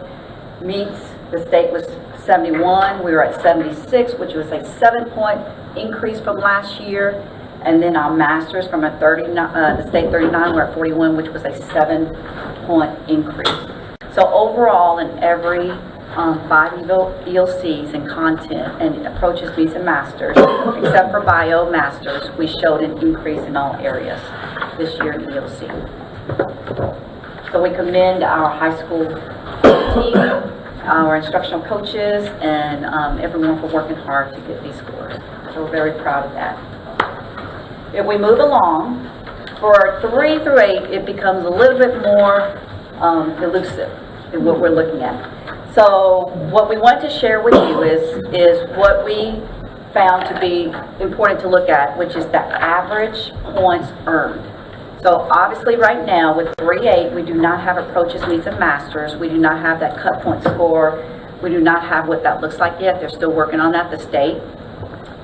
Meets, the state was 71, we were at 76, which was a 7-point increase from last year. And then our masters from a 39, the state 39, we're at 41, which was a 7-point increase. So overall, in every 5 ELCs and content and approaches, meets, and masters, except for bio masters, we showed an increase in all areas this year in ELC. So we commend our high school team, our instructional coaches, and everyone for working hard to get these scores. So we're very proud of that. If we move along, for 3 through 8, it becomes a little bit more elusive in what we're looking at. So what we want to share with you is what we found to be important to look at, which is the average points earned. So obviously right now with 3-8, we do not have approaches, meets, and masters. We do not have that cut point score. We do not have what that looks like yet. They're still working on that, the state.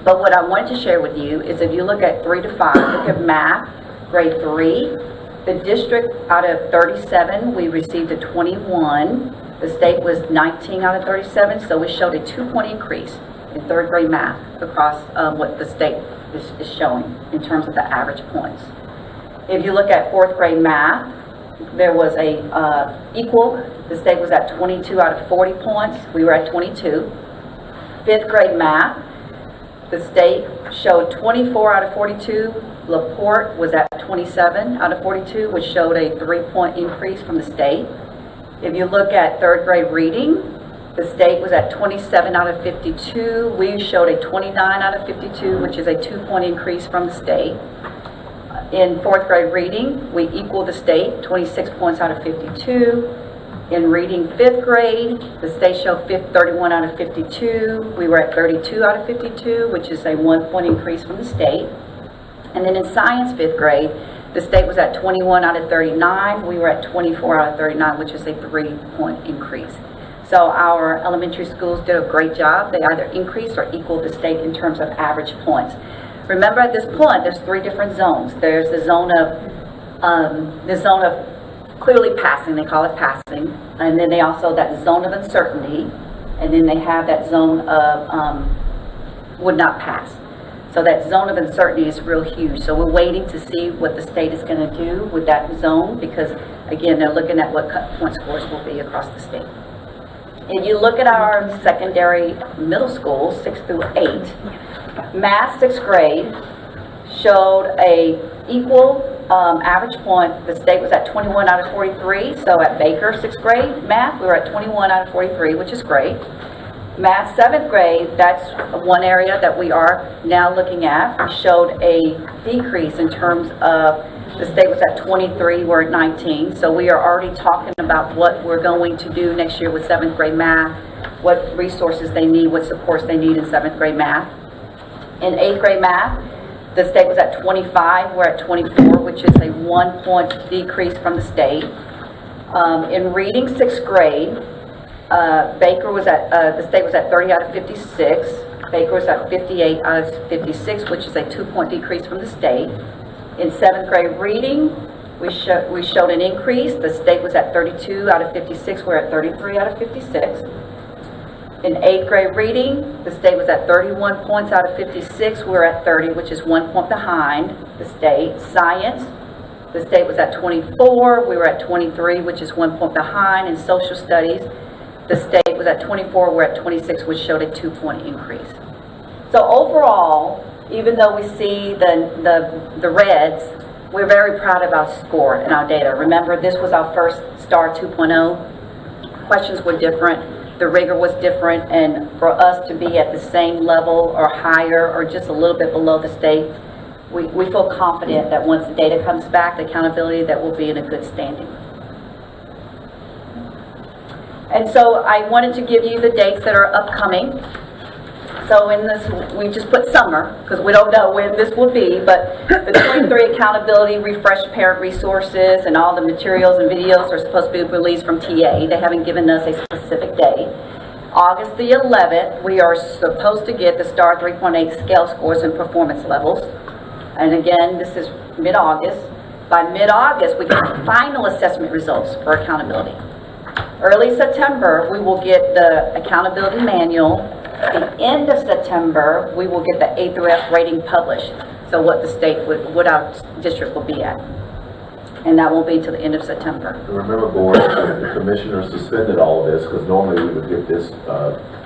But what I wanted to share with you is if you look at 3 to 5, look at math, grade 3, the district out of 37, we received a 21. The state was 19 out of 37, so we showed a 2-point increase in 3rd grade math across what the state is showing in terms of the average points. If you look at 4th grade math, there was a equal. The state was at 22 out of 40 points. We were at 22. 5th grade math, the state showed 24 out of 42. LaPorte was at 27 out of 42, which showed a 3-point increase from the state. If you look at 3rd grade reading, the state was at 27 out of 52. We showed a 29 out of 52, which is a 2-point increase from the state. In 4th grade reading, we equal the state, 26 points out of 52. In reading 5th grade, the state showed 31 out of 52. We were at 32 out of 52, which is a 1-point increase from the state. And then in science 5th grade, the state was at 21 out of 39. We were at 24 out of 39, which is a 3-point increase. So our elementary schools did a great job. They either increased or equaled the state in terms of average points. Remember at this point, there's 3 different zones. There's the zone of clearly passing, they call it passing, and then they also that zone of uncertainty, and then they have that zone of would not pass. So that zone of uncertainty is real huge. So we're waiting to see what the state is going to do with that zone because, again, they're looking at what cut point scores will be across the state. If you look at our secondary middle schools, 6 through 8, math 6th grade showed a equal average point. The state was at 21 out of 43. So at Baker 6th grade math, we were at 21 out of 43, which is great. Math 7th grade, that's one area that we are now looking at. We showed a decrease in terms of The state was at 23, we're at 19. So we are already talking about what we're going to do next year with 7th grade math, what resources they need, what supports they need in 7th grade math. In 8th grade math, the state was at 25, we're at 24, which is a 1 point decrease from the state. In reading 6th grade, Baker was at, the state was at 30 out of 56. Baker was at 58 out of 56, which is a 2 point decrease from the state. In 7th grade reading, we showed an increase. The state was at 32 out of 56, we're at 33 out of 56. In 8th grade reading, the state was at 31 points out of 56, we're at 30, which is 1 point behind the state. Science, the state was at 24, we were at 23, which is 1 point behind. In social studies, the state was at 24, we're at 26, which showed a 2 point increase. So overall, even though we see the reds, we're very proud of our score and our data. Remember, this was our first STAR 2.0. Questions were different, the rigor was different, and for us to be at the same level or higher or just a little bit below the state, we feel confident that once the data comes back, the accountability, that we'll be in a good standing. And so I wanted to give you the dates that are upcoming. So in this, we just put summer, because we don't know when this will be, but the 23 accountability refresh parent resources and all the materials and videos are supposed to be released from TA. They haven't given us a specific day. August the 11th, we are supposed to get the STAR 3.8 scale scores and performance levels. And again, this is mid-August. By mid-August, we get the final assessment results for accountability. Early September, we will get the accountability manual. At the end of September, we will get the A through F rating published. So what the state would, what our district will be at. And that won't be until the end of September. Remember, board, the commissioner suspended all of this because normally we would get this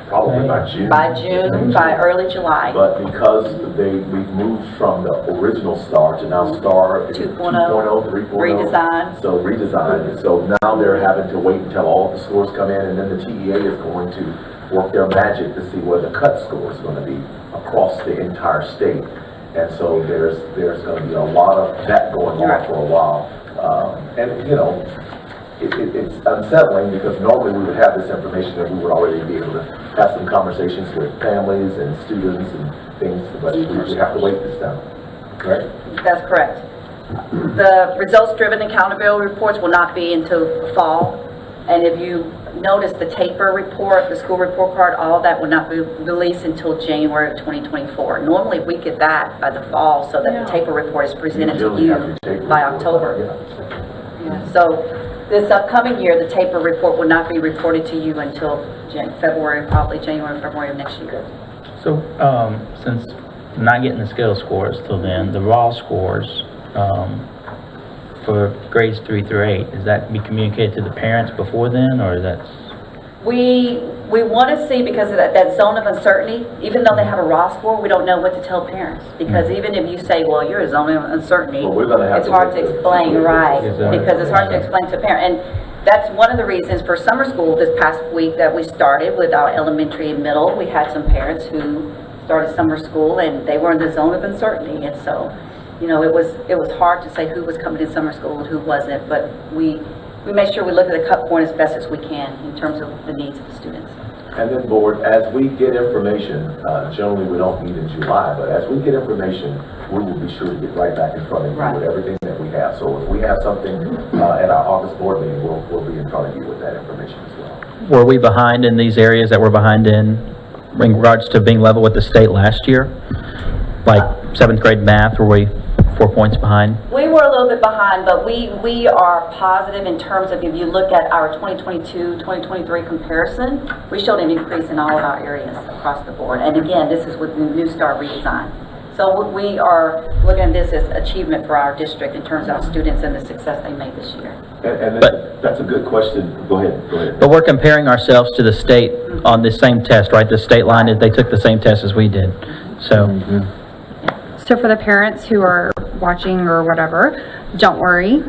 probably by June. By June, by early July. But because we've moved from the original STAR to now STAR 2.0, 3.0. Redesign. So redesigned. So now they're having to wait until all of the scores come in, and then the TEA is going to work their magic to see where the cut score is going to be across the entire state. And so there's going to be a lot of that going on for a while. And you know, it's unsettling because normally we would have this information and we would already be able to have some conversations with families and students and things, but we have to wait this time, right? That's correct. The results-driven accountability reports will not be until fall. And if you notice the taper report, the school report card, all of that will not be released until January of 2024. Normally we get that by the fall so that the taper report is presented to you by October. So this upcoming year, the taper report will not be reported to you until February, probably January, February of next year. So, since not getting the scale scores till then, the raw scores, for grades 3 through 8, is that be communicated to the parents before then, or is that? We want to see, because of that zone of uncertainty, even though they have a raw score, we don't know what to tell parents. Because even if you say, well, you're a zone of uncertainty, it's hard to explain, right? Because it's hard to explain to a parent. And that's one of the reasons for summer school this past week that we started with our elementary and middle. We had some parents who started summer school and they were in the zone of uncertainty. And so, you know, it was hard to say who was coming to summer school and who wasn't, but we make sure we look at the cut point as best as we can in terms of the needs of the students. And then, board, as we get information, generally we don't meet in July, but as we get information, we will be sure to get right back in front of you with everything that we have. So if we have something at our August board meeting, we'll be in front of you with that information as well. Were we behind in these areas that we're behind in regards to being level with the state last year? Like 7th grade math, were we 4 points behind? We were a little bit behind, but we are positive in terms of, if you look at our 2022-2023 comparison, we showed an increase in all of our areas across the board. And again, this is with the New Star redesign. So we are looking at this as achievement for our district in terms of our students and the success they made this year. And that's a good question. Go ahead. But we're comparing ourselves to the state on the same test, right? The state line is they took the same test as we did. So. So for the parents who are watching or whatever, don't worry.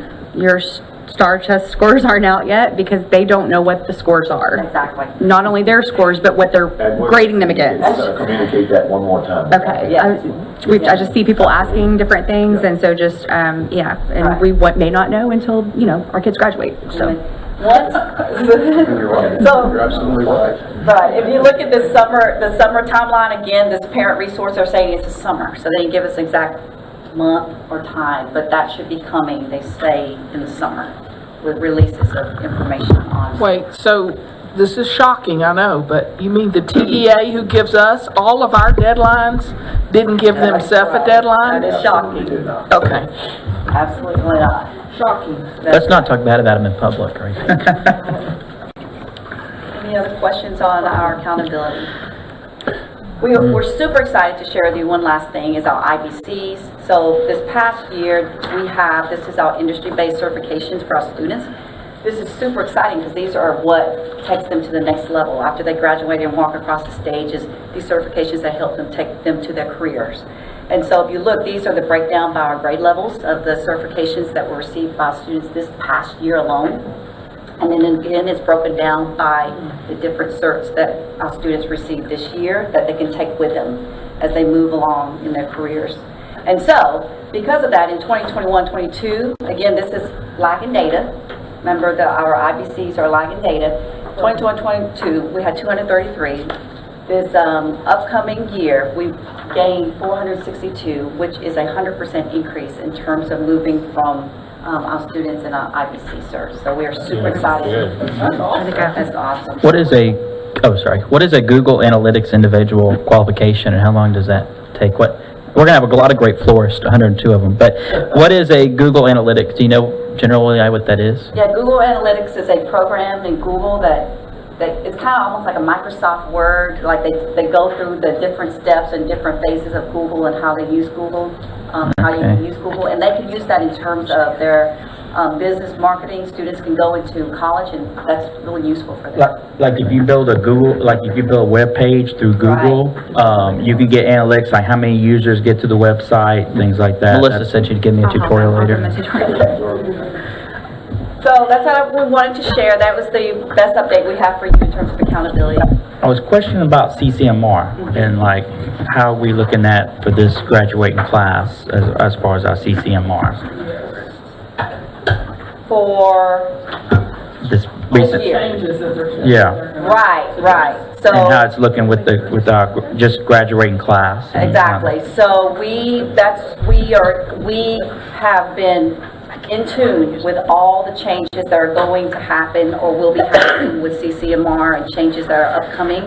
STAR test scores aren't out yet because they don't know what the scores are. Exactly. Not only their scores, but what they're grading them against. Communicate that one more time. Okay. I just see people asking different things, and so just, yeah, and we may not know until, you know, our kids graduate, so. Once, You're absolutely right. right, if you look at the summer timeline, again, this parent resource, they're saying it's the summer, so they didn't give us exact month or time, but that should be coming, they say, in the summer, with releases of information on. Wait, so this is shocking, I know, but you mean the TEA who gives us all of our deadlines didn't give themselves a deadline? That is shocking. Okay. Absolutely not. Shocking. Let's not talk bad about them in public, right? Any other questions on our accountability? We're super excited to share with you one last thing is our IBCs. So this past year, this is our industry-based certifications for our students. This is super exciting because these are what takes them to the next level. After they graduate and walk across the stages, these certifications that help them take them to their careers. And so if you look, these are the breakdown by our grade levels of the certifications that were received by students this past year alone. And then again, it's broken down by the different certs that our students received this year that they can take with them as they move along in their careers. And so, because of that, in 2021-22, again, this is lagging data. Remember that our IBCs are lagging data. 21-22, we had 233. This upcoming year, we gained 462, which is a 100% increase in terms of moving from our students in our IBC certs. So we are super excited. That's awesome. What is a Google Analytics individual qualification, and how long does that take? We're gonna have a lot of great florists, 102 of them, but what is a Google Analytics? Do you know generally what that is? Yeah, Google Analytics is a program in Google that it's kind of almost like a Microsoft Word. Like they go through the different steps and different phases of Google and how they use Google, how you can use Google, and they can use that in terms of their business marketing. Students can go into college, and that's really useful for them. Like if you build a web page through Google, you can get analytics like how many users get to the website, things like that. Melissa said she'd give me a tutorial later. So that's what we wanted to share. That was the best update we have for you in terms of accountability. I was questioning about CCMR and like how we looking at for this graduating class as far as our CCMRs. For This recent, yeah, right. So and how it's looking with our just graduating class. exactly. So we have been in tune with all the changes that are going to happen or will be happening with CCMR and changes that are upcoming.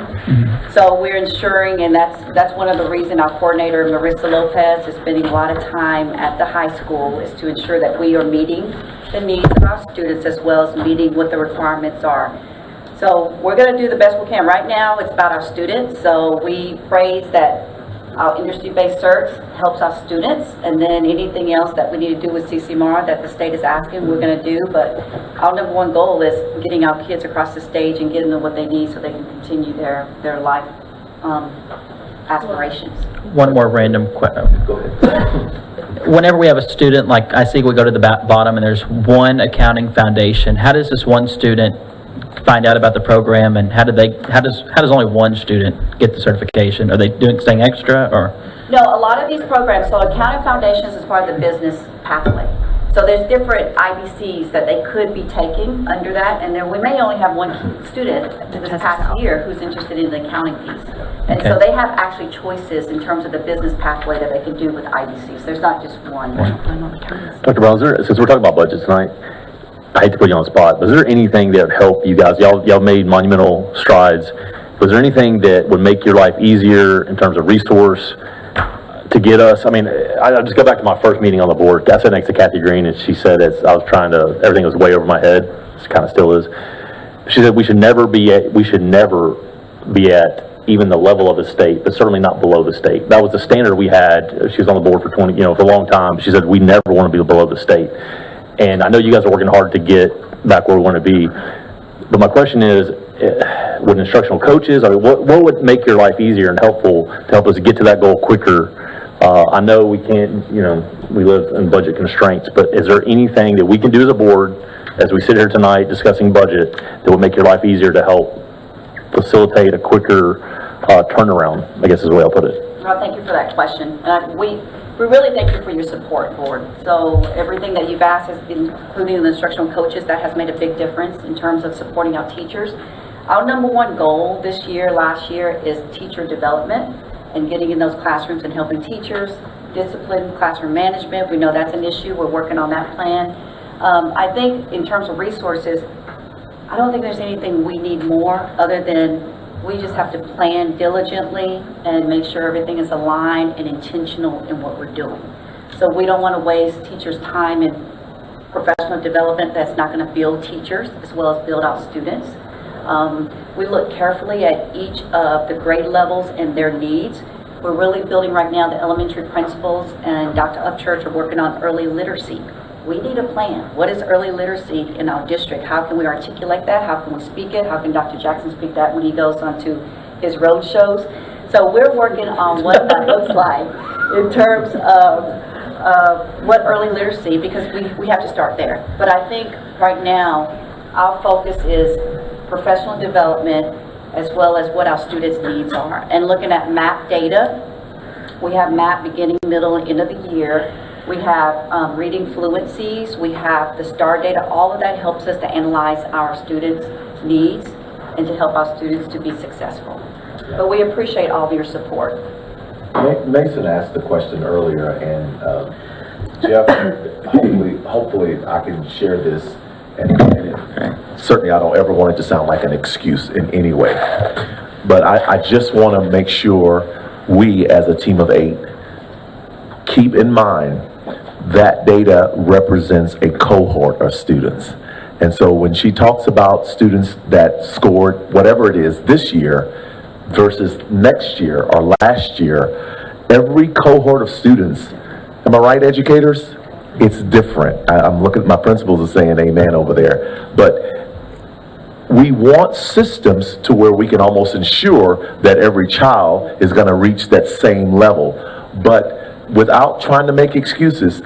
So we're ensuring, and that's one of the reasons our coordinator, Marissa Lopez, is spending a lot of time at the high school, is to ensure that we are meeting the needs of our students as well as meeting what the requirements are. So we're going to do the best we can. Right now, it's about our students. So we praise that our industry-based certs helps our students, and then anything else that we need to do with CCMR that the state is asking, we're going to do. But our number one goal is getting our kids across the stage and getting them what they need so they can continue their life aspirations. One more random question. Whenever we have a student, like I see we go to the bottom and there's one accounting foundation, how does this one student find out about the program, and how does only one student get the certification? Are they staying extra, or? No, a lot of these programs, so Accounting Foundations is part of the business pathway. So there's different IBCs that they could be taking under that, and then we may only have one student this past year who's interested in the accounting piece. And so they have actually choices in terms of the business pathway that they can do with IBCs. There's not just one. Dr. Brown, since we're talking about budgets tonight, I hate to put you on the spot, but is there anything that would help you guys? Y'all made monumental strides. Was there anything that would make your life easier in terms of resource to get us? I mean, I just go back to my first meeting on the board. I sat next to Kathy Green, and she said everything was way over my head. It kind of still is. She said we should never be at even the level of the state, but certainly not below the state. That was the standard we had. She was on the board for for a long time. She said we never want to be below the state. And I know you guys are working hard to get back where we want to be. But my question is, with instructional coaches, I mean, what would make your life easier and helpful to help us get to that goal quicker? I know we can't, we live in budget constraints, but is there anything that we can do as a board as we sit here tonight discussing budget, that would make your life easier to help facilitate a quicker turnaround, I guess is the way I'll put it. Well, thank you for that question. We really thank you for your support, Board. So everything that you've asked, including the instructional coaches, that has made a big difference in terms of supporting our teachers. Our number one goal this year, last year, is teacher development and getting in those classrooms and helping teachers, discipline, classroom management. We know that's an issue. We're working on that plan. I think in terms of resources, I don't think there's anything we need more other than we just have to plan diligently and make sure everything is aligned and intentional in what we're doing. So we don't want to waste teachers' time in professional development that's not going to build teachers as well as build our students. We look carefully at each of the grade levels and their needs. We're really building right now the elementary principals, and Dr. Upchurch are working on early literacy. We need a plan. What is early literacy in our district? How can we articulate that? How can we speak it? How can Dr. Jackson speak that when he goes onto his road shows? So we're working on what that looks like in terms of what early literacy, because we have to start there. But I think right now our focus is professional development as well as what our students' needs are. And looking at MAP data, we have MAP beginning, middle, and end of the year. We have reading fluencies, we have the STAR data. All of that helps us to analyze our students' needs and to help our students to be successful. But we appreciate all of your support. Mason asked the question earlier, and Jeff, hopefully I can share this, and certainly I don't ever want it to sound like an excuse in any way, but I just want to make sure we as a team of 8 keep in mind that data represents a cohort of students. And so when she talks about students that scored whatever it is this year versus next year or last year, every cohort of students, am I right, educators? It's different. I'm looking at my principals and saying amen over there. But we want systems to where we can almost ensure that every child is going to reach that same level. But without trying to make excuses,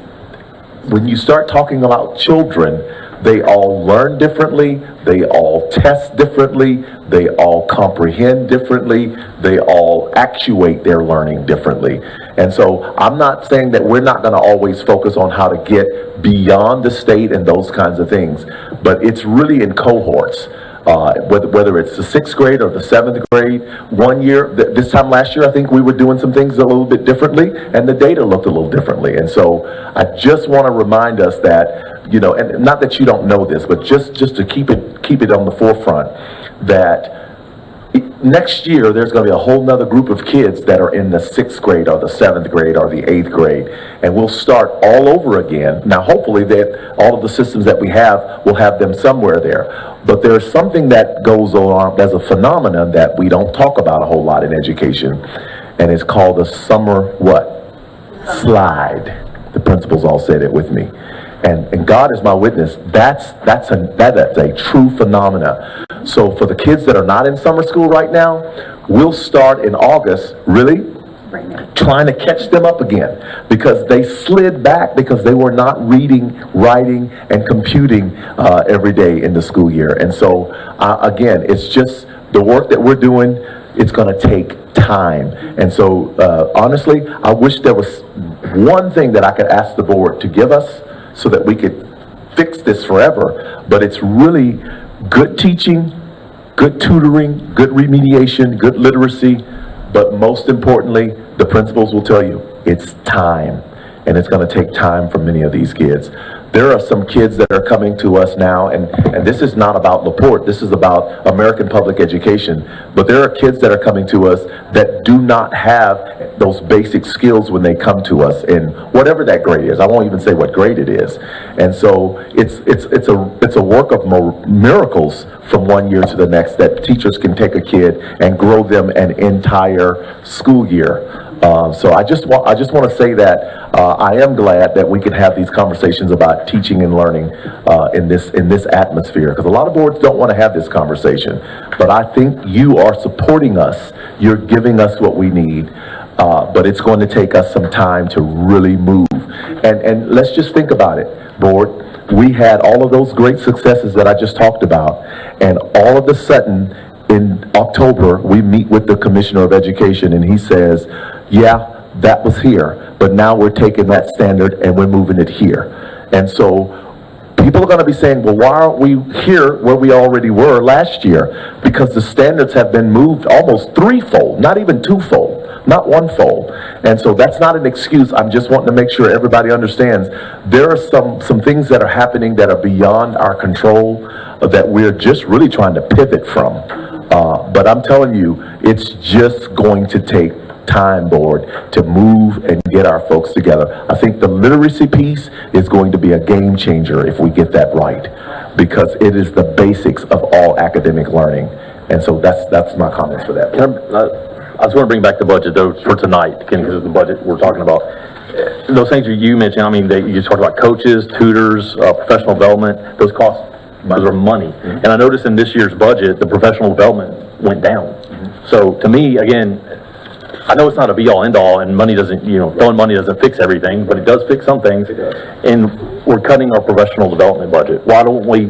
when you start talking about children, they all learn differently, they all test differently, they all comprehend differently, they all actuate their learning differently. And so I'm not saying that we're not going to always focus on how to get beyond the state and those kinds of things, but it's really in cohorts. Whether it's the 6th grade or the 7th grade, one year, this time last year, I think we were doing some things a little bit differently, and the data looked a little differently. And so I just want to remind us that, you know, and not that you don't know this, but just to keep it on the forefront, that next year there's going to be a whole nother group of kids that are in the 6th grade or the 7th grade or the 8th grade, and we'll start all over again. Now hopefully that all of the systems that we have will have them somewhere there, but there's something that goes on as a phenomenon that we don't talk about a whole lot in education, and it's called the summer slide. The principals all said it with me. And God is my witness, that's a true phenomena. So for the kids that are not in summer school right now, we'll start in August, really, trying to catch them up again, because they slid back because they were not reading, writing, and computing every day in the school year. And so, again, it's just the work that we're doing, it's going to take time. And so, honestly, I wish there was one thing that I could ask the board to give us so that we could fix this forever, but it's really good teaching, good tutoring, good remediation, good literacy, but most importantly, the principals will tell you, it's time, and it's going to take time for many of these kids. There are some kids that are coming to us now, and this is not about LaPorte, this is about American public education, but there are kids that are coming to us that do not have those basic skills when they come to us, in whatever that grade is. I won't even say what grade it is. And so it's a work of miracles from one year to the next, that teachers can take a kid and grow them an entire school year. So I just want to say that I am glad that we can have these conversations about teaching and learning in this atmosphere, because a lot of boards don't want to have this conversation. But I think you are supporting us. You're giving us what we need. But it's going to take us some time to really move. And let's just think about it, board. we had all of those great successes that I just talked about, and all of a sudden, in October, we meet with the Commissioner of Education, and he says, yeah, that was here, but now we're taking that standard and we're moving it here. And so, people are going to be saying, well, why aren't we here where we already were last year? Because the standards have been moved almost threefold, not even twofold, not onefold. And so that's not an excuse. I'm just wanting to make sure everybody understands there are some things that are happening that are beyond our control that we're just really trying to pivot from. But I'm telling you, it's just going to take time, board, to move and get our folks together. I think the literacy piece is going to be a game changer if we get that right, because it is the basics of all academic learning. And so that's my comments for that. I just want to bring back the budget though for tonight, because of the budget we're talking about. Those things you mentioned, I mean, you just talked about coaches, tutors, professional development, those costs, those are money. And I noticed in this year's budget, the professional development went down. So to me, again, I know it's not a be-all, end-all, and money doesn't, throwing money doesn't fix everything, but it does fix some things. And we're cutting our professional development budget. Why don't we,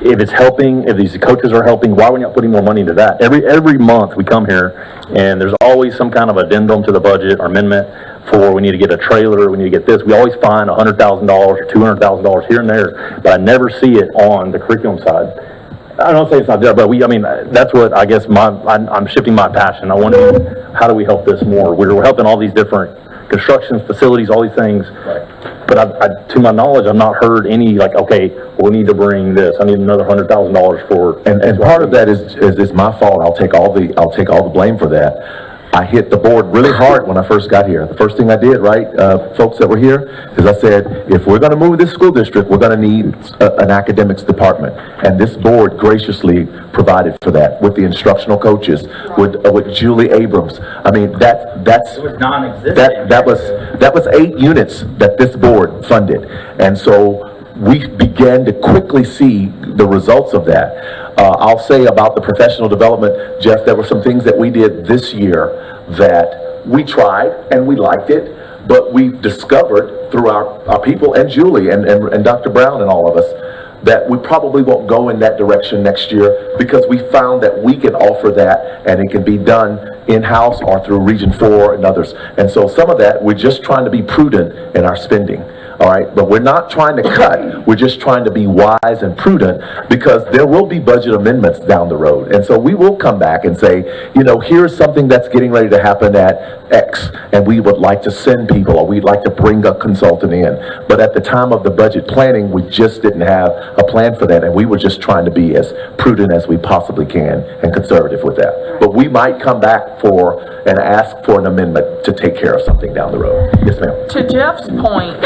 if it's helping, if these coaches are helping, why are we not putting more money into that? Every month we come here, and there's always some kind of addendum to the budget or amendment for we need to get a trailer, we need to get this. We always find $100,000 or $200,000 here and there, but I never see it on the curriculum side. I don't say it's not there, but that's what I guess I'm shifting my passion. I wonder, how do we help this more? We're helping all these different constructions, facilities, all these things. But to my knowledge, I've not heard any okay, we need to bring this. I need another $100,000 for. And part of that is my fault. I'll take all the blame for that. I hit the board really hard when I first got here. The first thing I did, folks that were here, is I said, if we're going to move this school district, we're going to need an academics department. And this board graciously provided for that with the instructional coaches, with Julie Abrams. I mean, that's It was non-existent. that was 8 units that this board funded. And so we began to quickly see the results of that. I'll say about the professional development, Jeff, there were some things that we did this year that we tried and we liked it, but we discovered through our people and Julie and Dr. Brown and all of us that we probably won't go in that direction next year, because we found that we can offer that and it can be done in-house or through Region 4 and others. And so some of that, we're just trying to be prudent in our spending. All right, but we're not trying to cut. We're just trying to be wise and prudent, because there will be budget amendments down the road. And so we will come back and say, here's something that's getting ready to happen at X, and we would like to send people, or we'd like to bring a consultant in. But at the time of the budget planning, we just didn't have a plan for that, and we were just trying to be as prudent as we possibly can and conservative with that. But we might come back and ask for an amendment to take care of something down the road. Yes, ma'am. To Jeff's point,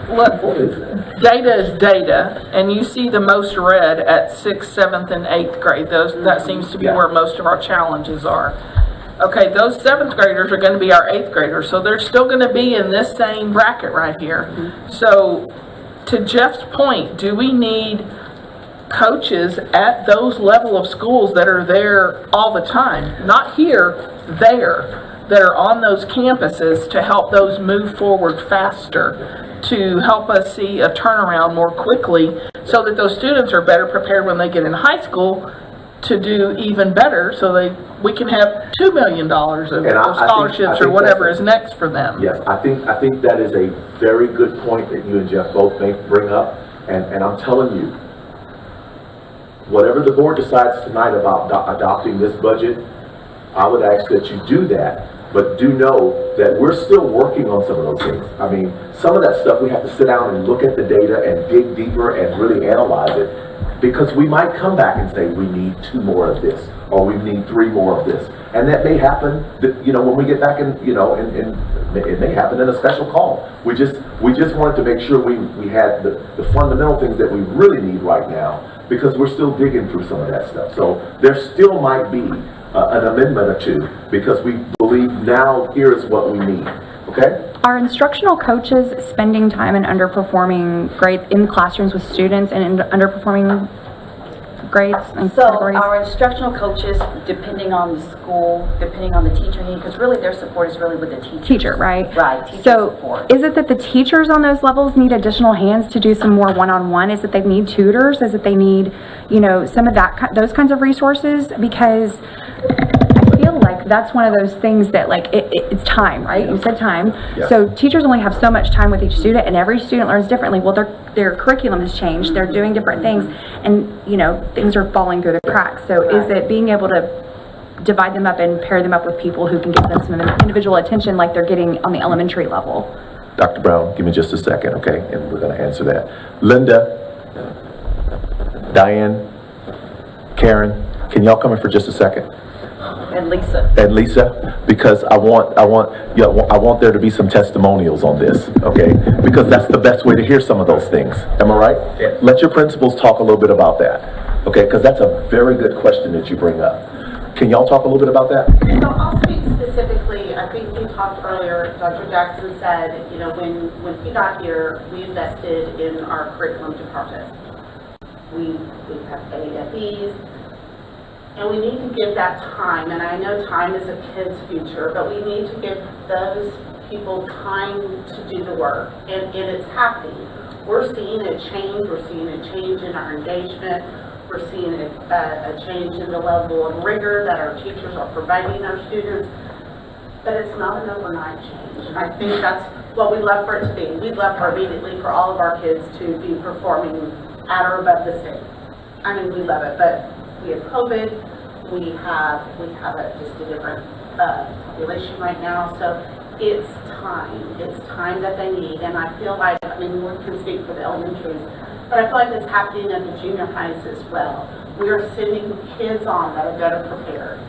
look, data is data, and you see the most read at 6th, 7th, and 8th grade. That seems to be where most of our challenges are. Okay, those 7th graders are going to be our 8th graders, so they're still going to be in this same bracket right here. So, to Jeff's point, do we need coaches at those level of schools that are there all the time? Not here, there. That are on those campuses to help those move forward faster, to help us see a turnaround more quickly, so that those students are better prepared when they get in high school to do even better, so we can have $2 million of scholarships or whatever is next for them. Yes, I think that is a very good point that you and Jeff both bring up, and I'm telling you, whatever the board decides tonight about adopting this budget, I would ask that you do that. But do know that we're still working on some of those things. I mean, some of that stuff we have to sit down and look at the data and dig deeper and really analyze it, because we might come back and say we need 2 more of this, or we need 3 more of this. And that may happen, when we get back in, it may happen in a special call. We just wanted to make sure we had the fundamental things that we really need right now, because we're still digging through some of that stuff. So there still might be an amendment or 2, because we believe now here is what we need. Okay? Are instructional coaches spending time in underperforming grades in classrooms with students and in underperforming grades and So categories? our instructional coaches, depending on the school, depending on the teacher need, because really their support is really with the teacher. Teacher, right? Right, teacher So support. is it that the teachers on those levels need additional hands to do some more one-on-one? Is it they need tutors? Is it they need, you know, some of that, those kinds of resources? Because I feel like that's one of those things that like, it's time, right? You said time. Yeah. So teachers only have so much time with each student and every student learns differently. Well, their curriculum has changed. They're doing different things and, you know, things are falling through the cracks. So is it being able to divide them up and pair them up with people who can give them some individual attention like they're getting on the elementary level? Dr. Brown, give me just a second, okay? And we're gonna answer that. Linda, Diane, Karen, can y'all come in for just a second? And Lisa. And Lisa, because I want there to be some testimonials on this, okay? Because that's the best way to hear some of those things. Am I right? Yeah. Let your principals talk a little bit about that, okay? Because that's a very good question that you bring up. Can y'all talk a little bit about that? So I'll speak specifically, I think we talked earlier, Dr. Jackson said, you know, when he got here, we invested in our curriculum department. We have AFEs, and we need to give that time, and I know time is a kid's future, but we need to give those people time to do the work, and it's happening. We're seeing a change, we're seeing a change in our engagement, we're seeing a change in the level of rigor that our teachers are providing our students, but it's not an overnight change, and I think that's what we'd love for it to be. We'd love for immediately for all of our kids to be performing at or above the state. I mean, we love it, but we have COVID, we have just a different population right now, so it's time that they need, and I feel like, I mean, we can speak for the elementaries, but I feel like it's happening at the junior highs as well. We are sending kids on that are better prepared.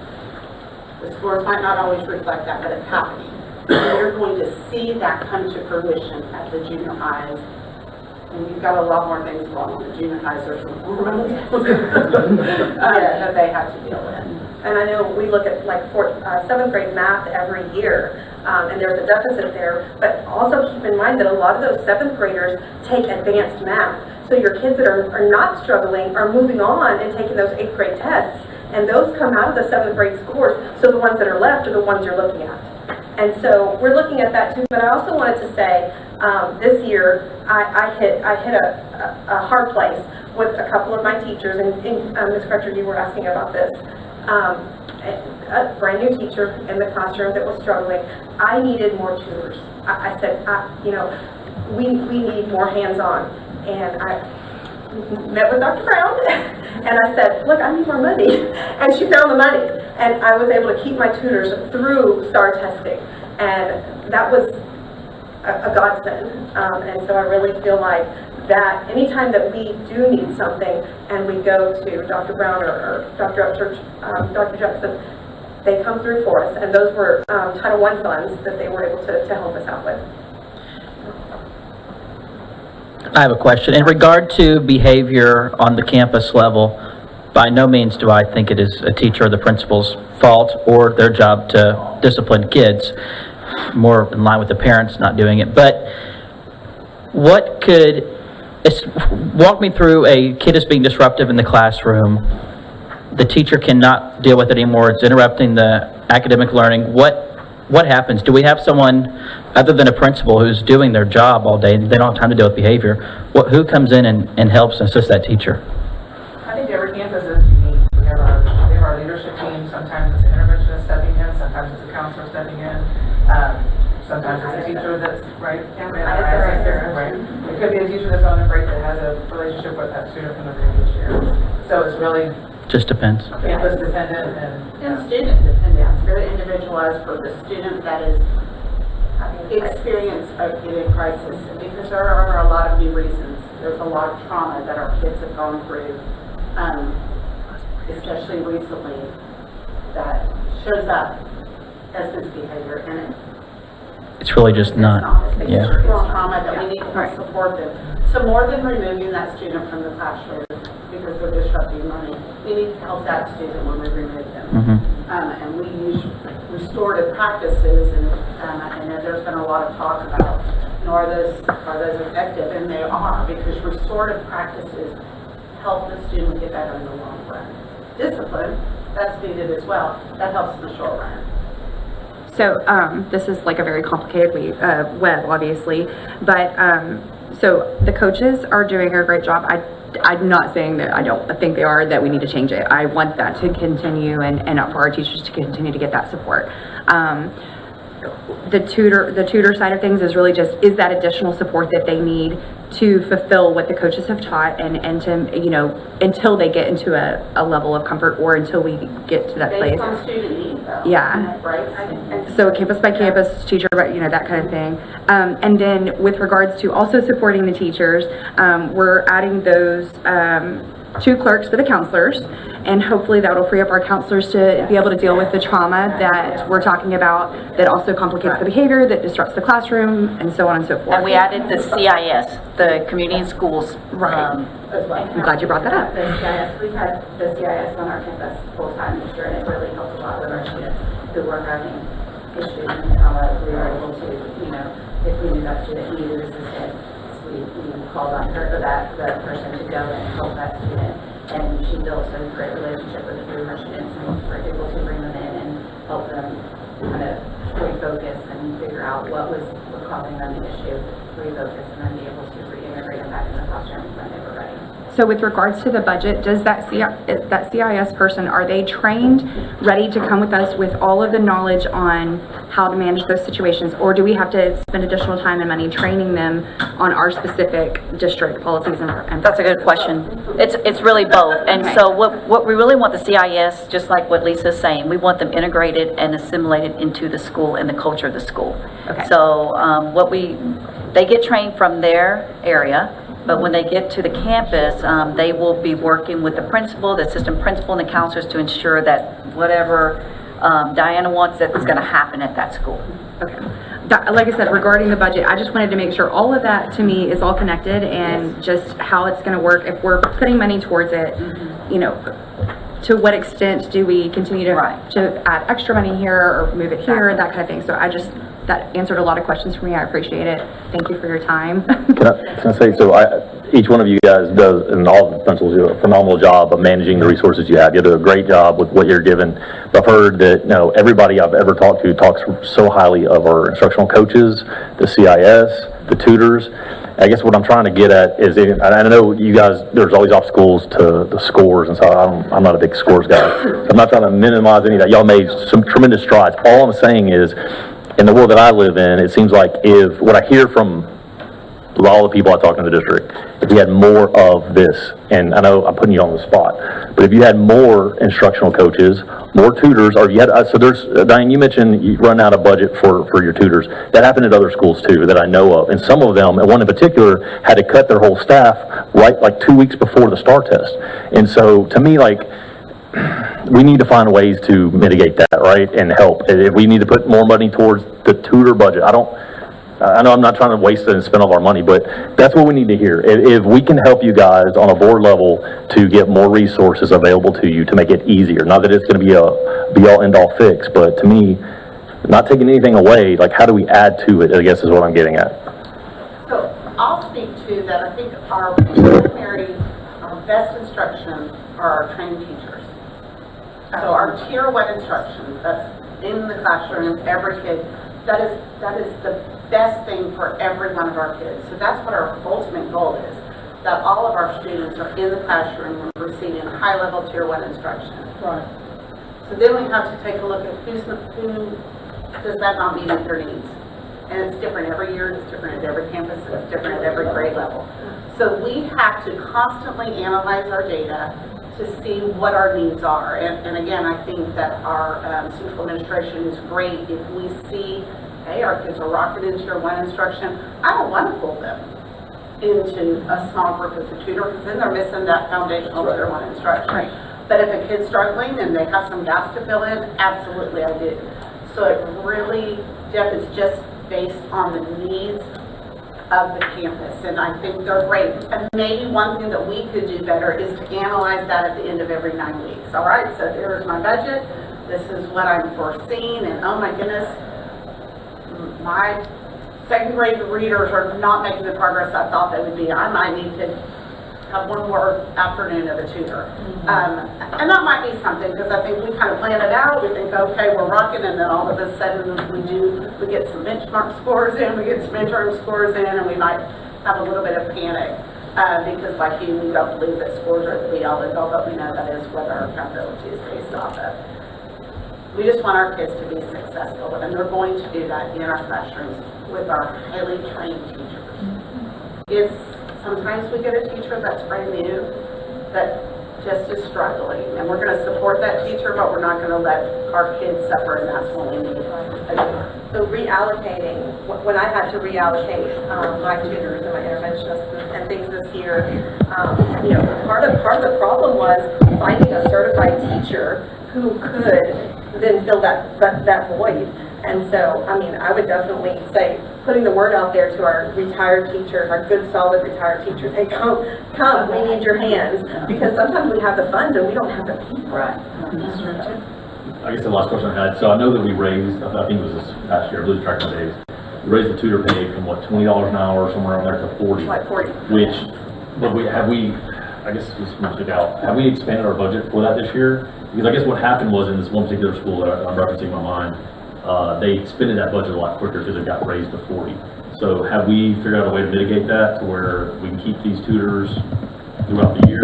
The scores might not always reflect that, but it's happening. We're going to see that come to fruition at the junior highs. And you've got a lot more things going on in the junior highs. There's some hormones that they have to deal with. And I know we look at like 7th grade math every year, and there's a deficit there, but also keep in mind that a lot of those 7th graders take advanced math. So your kids that are not struggling are moving on and taking those 8th grade tests, and those come out of the 7th grade scores, so the ones that are left are the ones you're looking at. And so we're looking at that too, but I also wanted to say, this year, I hit a hard place with a couple of my teachers, and Ms. Crutcher, you were asking about this. A brand new teacher in the classroom that was struggling. I needed more tutors. I said, you know, we need more hands-on. And I met with Dr. Brown, and I said, look, I need more money. And she found the money. And I was able to keep my tutors through STAR testing. And that was a godsend. And so I really feel like that anytime that we do need something and we go to Dr. Brown or Dr. Upchurch, Dr. Jackson, they come through for us. And those were Title I funds that they were able to help us out with. I have a question. In regard to behavior on the campus level, by no means do I think it is a teacher or the principal's fault or their job to discipline kids. More in line with the parents not doing it. But what walk me through a kid is being disruptive in the classroom. The teacher cannot deal with it anymore. It's interrupting the academic learning. What happens? Do we have someone other than a principal who's doing their job all day and they don't have time to deal with behavior? Who comes in and helps and assists that teacher? I think every campus is unique. We have our leadership team. Sometimes it's an interventionist stepping in. Sometimes it's a counselor stepping in. Sometimes it's a teacher that's right. Right. It could be a teacher that's on the break that has a relationship with that student from the previous year. So it's really Just depends. campus dependent And student dependent. It's very individualized for the student that is having experience of getting crisis. Because there are a lot of new reasons. There's a lot of trauma that our kids have gone through, especially recently, that shows up as misbehavior, and It's really just not. it's Yeah. trauma that we need to support them. So more than removing that student from the classroom because they're disrupting learning, we need to help that student when we remove them. And we use restorative practices, and there's been a lot of talk about, are those effective? And they are, because restorative practices help the student get better in the long run. Discipline, that's needed as well, that helps in the short run. So, this is like a very complicated web, obviously, but, so the coaches are doing a great job. I'm not saying that I don't think they are, that we need to change it. I want that to continue and for our teachers to continue to get that support. The tutor side of things is really just, is that additional support that they need to fulfill what the coaches have taught and to, you know, until they get into a level of comfort or until we get to that place. Based on student need, though. Yeah. Right? So campus by campus, teacher, you know, that kind of thing. And then with regards to also supporting the teachers, we're adding those 2 clerks for the counselors, and hopefully that will free up our counselors to be able to deal with the trauma that we're talking about that also complicates the behavior, that disrupts the classroom, and so on and so forth. And we added the CIS, the Community and Schools. Right. I'm glad you brought that up. The CIS, we've had the CIS on our campus full-time this year, and it really helped a lot with our students who were having issues and trauma. We were able to, you know, if we knew that student needed assistance, we called on her, or that person to go and help that student. And she built a great relationship with a few of her students, and we're able to bring them in and help them kind of refocus and figure out what was causing them the issue, refocus, and then be able to reintegrate them back in the classroom when they were ready. So with regards to the budget, does that CIS person, are they trained, ready to come with us with all of the knowledge on how to manage those situations? Or do we have to spend additional time and money training them on our specific district policies and That's a good question. It's really both. And Okay. so what we really want the CIS, just like what Lisa's saying, we want them integrated and assimilated into the school and the culture of the school. Okay. So they get trained from their area, but when they get to the campus, they will be working with the principal, the assistant principal, and the counselors to ensure that whatever Diana wants that is going to happen at that school. Okay. Like I said, regarding the budget, I just wanted to make sure all of that to me is all connected and just how it's going to work. If we're putting money towards it, you know, to what extent do we continue to add extra money here or move it here, that kind of thing. So that answered a lot of questions for me. I appreciate it. Thank you for your time. Can I say, so each one of you guys does, and all the principals do a phenomenal job of managing the resources you have. You do a great job with what you're given. I've heard that, you know, everybody I've ever talked to talks so highly of our instructional coaches, the CIS, the tutors. I guess what I'm trying to get at is, and I know you guys, there's always obstacles to the scores, and so I'm not a big scores guy. So I'm not trying to minimize any of that. Y'all made some tremendous strides. All I'm saying is, in the world that I live in, it seems like if what I hear from all the people I talk in the district, if we had more of this, and I know I'm putting you on the spot, but if you had more instructional coaches, more tutors, or you had, so there's, Diane, you mentioned you run out of budget for your tutors. That happened at other schools too, that I know of, and some of them, and one in particular, had to cut their whole staff right like 2 weeks before the STAR test. And so, to me, like, we need to find ways to mitigate that, right, and help. If we need to put more money towards the tutor budget, I know I'm not trying to waste it and spend all our money, but that's what we need to hear. If we can help you guys on a board level to get more resources available to you to make it easier, not that it's going to be a be-all, end-all fix, but to me, not taking anything away, like how do we add to it, I guess is what I'm getting at. So I'll speak to that. I think our primary, our best instruction are our trained teachers. So our tier 1 instruction, that's in the classroom, every kid, that is the best thing for every one of our kids. So that's what our ultimate goal is, that all of our students are in the classroom receiving high-level tier 1 instruction. Right. So then we have to take a look at who does that not meet their needs. And it's different every year, it's different at every campus, and it's different at every grade level. So we have to constantly analyze our data to see what our needs are. And again, I think that our central administration is great if we see, hey, our kids are rocking into tier 1 instruction. I don't want to pull them into a small group as a tutor, because then they're missing that foundational tier 1 instruction. Right. But if a kid's struggling and they have some gaps to fill in, absolutely I do. So it really, Jeff, is just based on the needs of the campus, and I think they're great. And maybe one thing that we could do better is to analyze that at the end of every 9 weeks. All right, so here's my budget, this is what I'm foreseeing, and oh my goodness, my second grade readers are not making the progress I thought they would be. I might need to have one more afternoon of a tutor. And that might be something, because I think we kind of plan it out, we think, okay, we're rocking, and then all of a sudden we get some benchmark scores in, we get some interim scores in, and we might have a little bit of panic. Because like you, we don't believe that scores are the be-all and all, but we know that is what our accountability is based off of. We just want our kids to be successful, and they're going to do that in our classrooms with our highly trained teachers. Sometimes we get a teacher that's brand new that just is struggling, and we're going to support that teacher, but we're not going to let our kids suffer, and that's when we need a tutor. So reallocating, when I had to reallocate my tutors and my interventionists and things this year, you know, part of the problem was finding a certified teacher who could then fill that void. And so, I mean, I would definitely say, putting the word out there to our retired teachers, our good, solid retired teachers, hey, come, we need your hands. Because sometimes we have the funds and we don't have the people. Right. I guess the last question I had, so I know that we raised, I think it was this past year, I lose track of the days, we raised the tutor pay from what, $20 an hour, somewhere around there to 40. Like 40. Which, but I guess this one stood out, have we expanded our budget for that this year? Because I guess what happened was in this one particular school that I'm referencing in my mind, they expended that budget a lot quicker because it got raised to 40. So have we figured out a way to mitigate that to where we can keep these tutors throughout the year?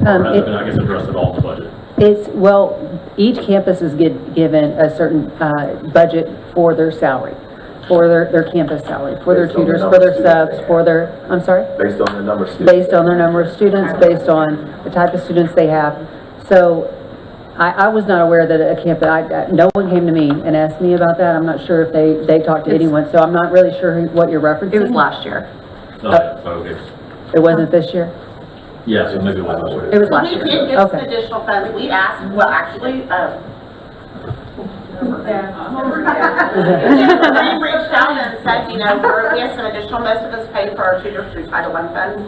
Or has it been, I guess, addressed at all in the budget? Well, each campus is given a certain budget for their salary, for their campus salary, for their tutors, for their subs, for their, I'm sorry? Based on the number of students. Based on their number of students, based on the type of students they have. So I was not aware that a campus, no one came to me and asked me about that. I'm not sure if they talked to anyone, so I'm not really sure what you're referencing. It was last year. Okay. It wasn't this year? Yeah, so maybe it was last year. It was last We year. did get some Okay. additional funds. We asked, well, actually, we reached out and said, you know, we have some additional, most of us pay for our tutors through Title I funds.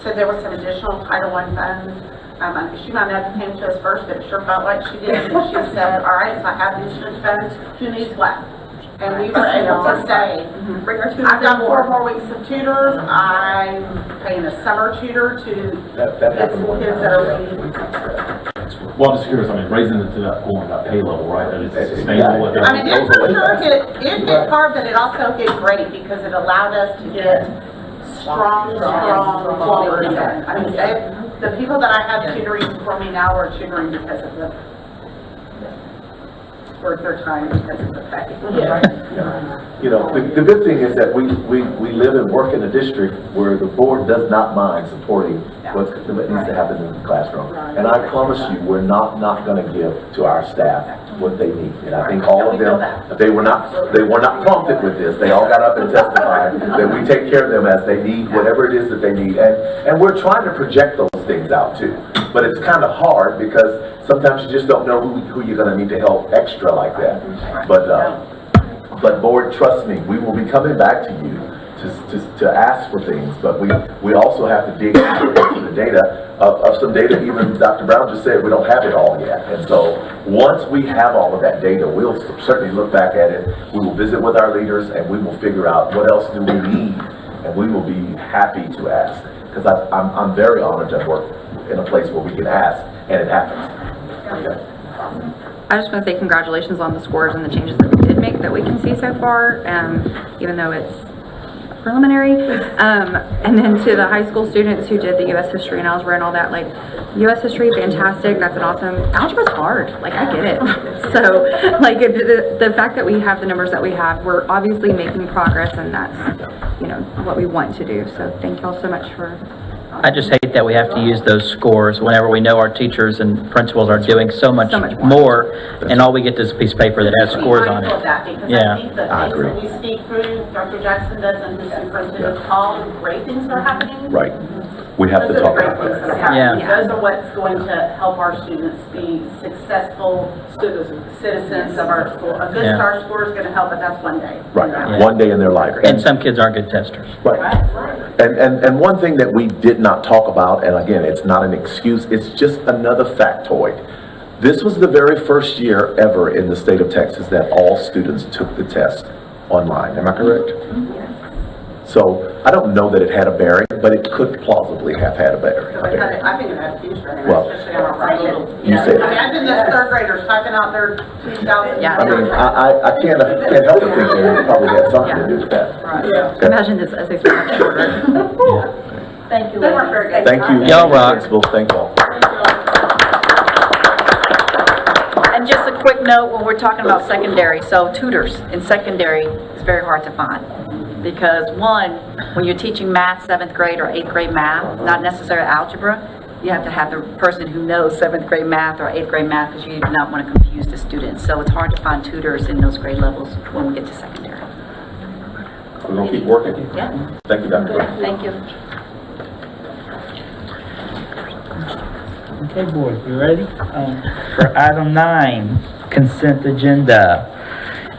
So there was some additional Title I funds. She might not have came to us first, but it sure felt like she did. And she said, all right, so I have these funds, who needs what? And we were able to say, I've got 4 more weeks of tutors, I'm paying a summer tutor to get some kids that are ready. Well, I'm just curious, I mean, raising it to that point, that pay level, right, that it's sustainable. I mean, it for sure hit hard, but it also hit great because it allowed us to get strong quality. I mean, the people that I have tutoring for me now are tutoring because of the worth their time because of the pay. You know, the good thing is that we live and work in a district where the board does not mind supporting what needs to happen in the classroom. And I promise you, we're not going to give to our staff what they need. And I think all of them, they were not prompted with this. They all got up and testified that we take care of them as they need, whatever it is that they need. And we're trying to project those things out too. But it's kind of hard because sometimes you just don't know who you're going to need to help extra like that. But board, trust me, we will be coming back to you to ask for things, but we also have to dig into the data of some data. Even Dr. Brown just said we don't have it all yet, and so once we have all of that data, we'll certainly look back at it. We will visit with our leaders, and we will figure out what else do we need, and we will be happy to ask, because I'm very honored to work in a place where we can ask and it happens. Okay. I just want to say congratulations on the scores and the changes that we did make that we can see so far, even though it's preliminary. And then to the high school students who did the U.S. history and algebra and all that, like, U.S. history, fantastic, that's an awesome, algebra's hard, like, I get it. So, like, the fact that we have the numbers that we have, we're obviously making progress, and that's, you know, what we want to do. So thank you all so much for... I just hate that we have to use those scores whenever we know our teachers and principals are doing so much more, and all we get is a piece of paper that has scores on it. Yeah, I think the things that we speak through, Dr. Jackson does, and his superintendent, all the great things that are happening. Right. We have to talk about that. Yeah. Those are what's going to help our students be successful citizens of our school. A good STAR score is going to help, but that's one day. Right. Yeah. One day in their life. And some kids aren't good testers. Right. And one thing that we did not talk about, and again, it's not an excuse, it's just another factoid. This was the very first year ever in the state of Texas that all students took the test online. Am I correct? Yes. So I don't know that it had a bearing, but it could plausibly have had a bearing. I think it had a huge bearing, Well, especially on our writing. you said- I mean, I've been those third graders typing out their 2,000. Yeah. I mean, I can't help but think that it probably had something to do with that. Yeah. Imagine this as a shorter. Thank you. They weren't very good. Thank you. Y'all rock. Principals, thank you all. And just a quick note, when we're talking about secondary, so tutors in secondary is very hard to find. Because one, when you're teaching math, 7th grade or 8th grade math, not necessarily algebra, you have to have the person who knows 7th grade math or 8th grade math, because you do not want to confuse the students. So it's hard to find tutors in those grade levels when we get to secondary. We're gonna keep working. Yeah, Thank you, Dr. Brooks. thank you. Okay, boys, you ready? For item 9, consent agenda.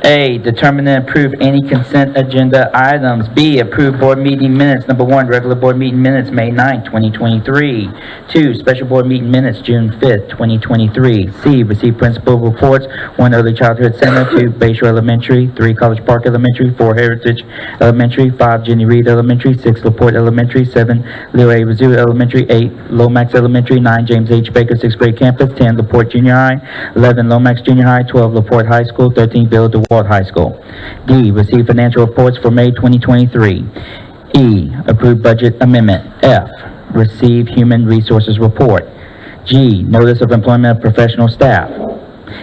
A, determine and approve any consent agenda items. B, approve board meeting minutes. Number 1, regular board meeting minutes, May 9, 2023. 2, special board meeting minutes, June 5th, 2023. C, receive principal reports. 1, Early Childhood Center. 2, Bayshore Elementary. 3, College Park Elementary. 4, Heritage Elementary. 5, Jenny Reed Elementary. 6, LaPorte Elementary. 7, Leo A. Rizzo Elementary. 8, Lomax Elementary. 9, James H. Baker 6th grade campus. 10, LaPorte Junior High. 11, Lomax Junior High. 12, LaPorte High School. 13, Bill DeWalt High School. D, receive financial reports for May 2023. E, approve budget amendment. F, receive human resources report. G, notice of employment of professional staff.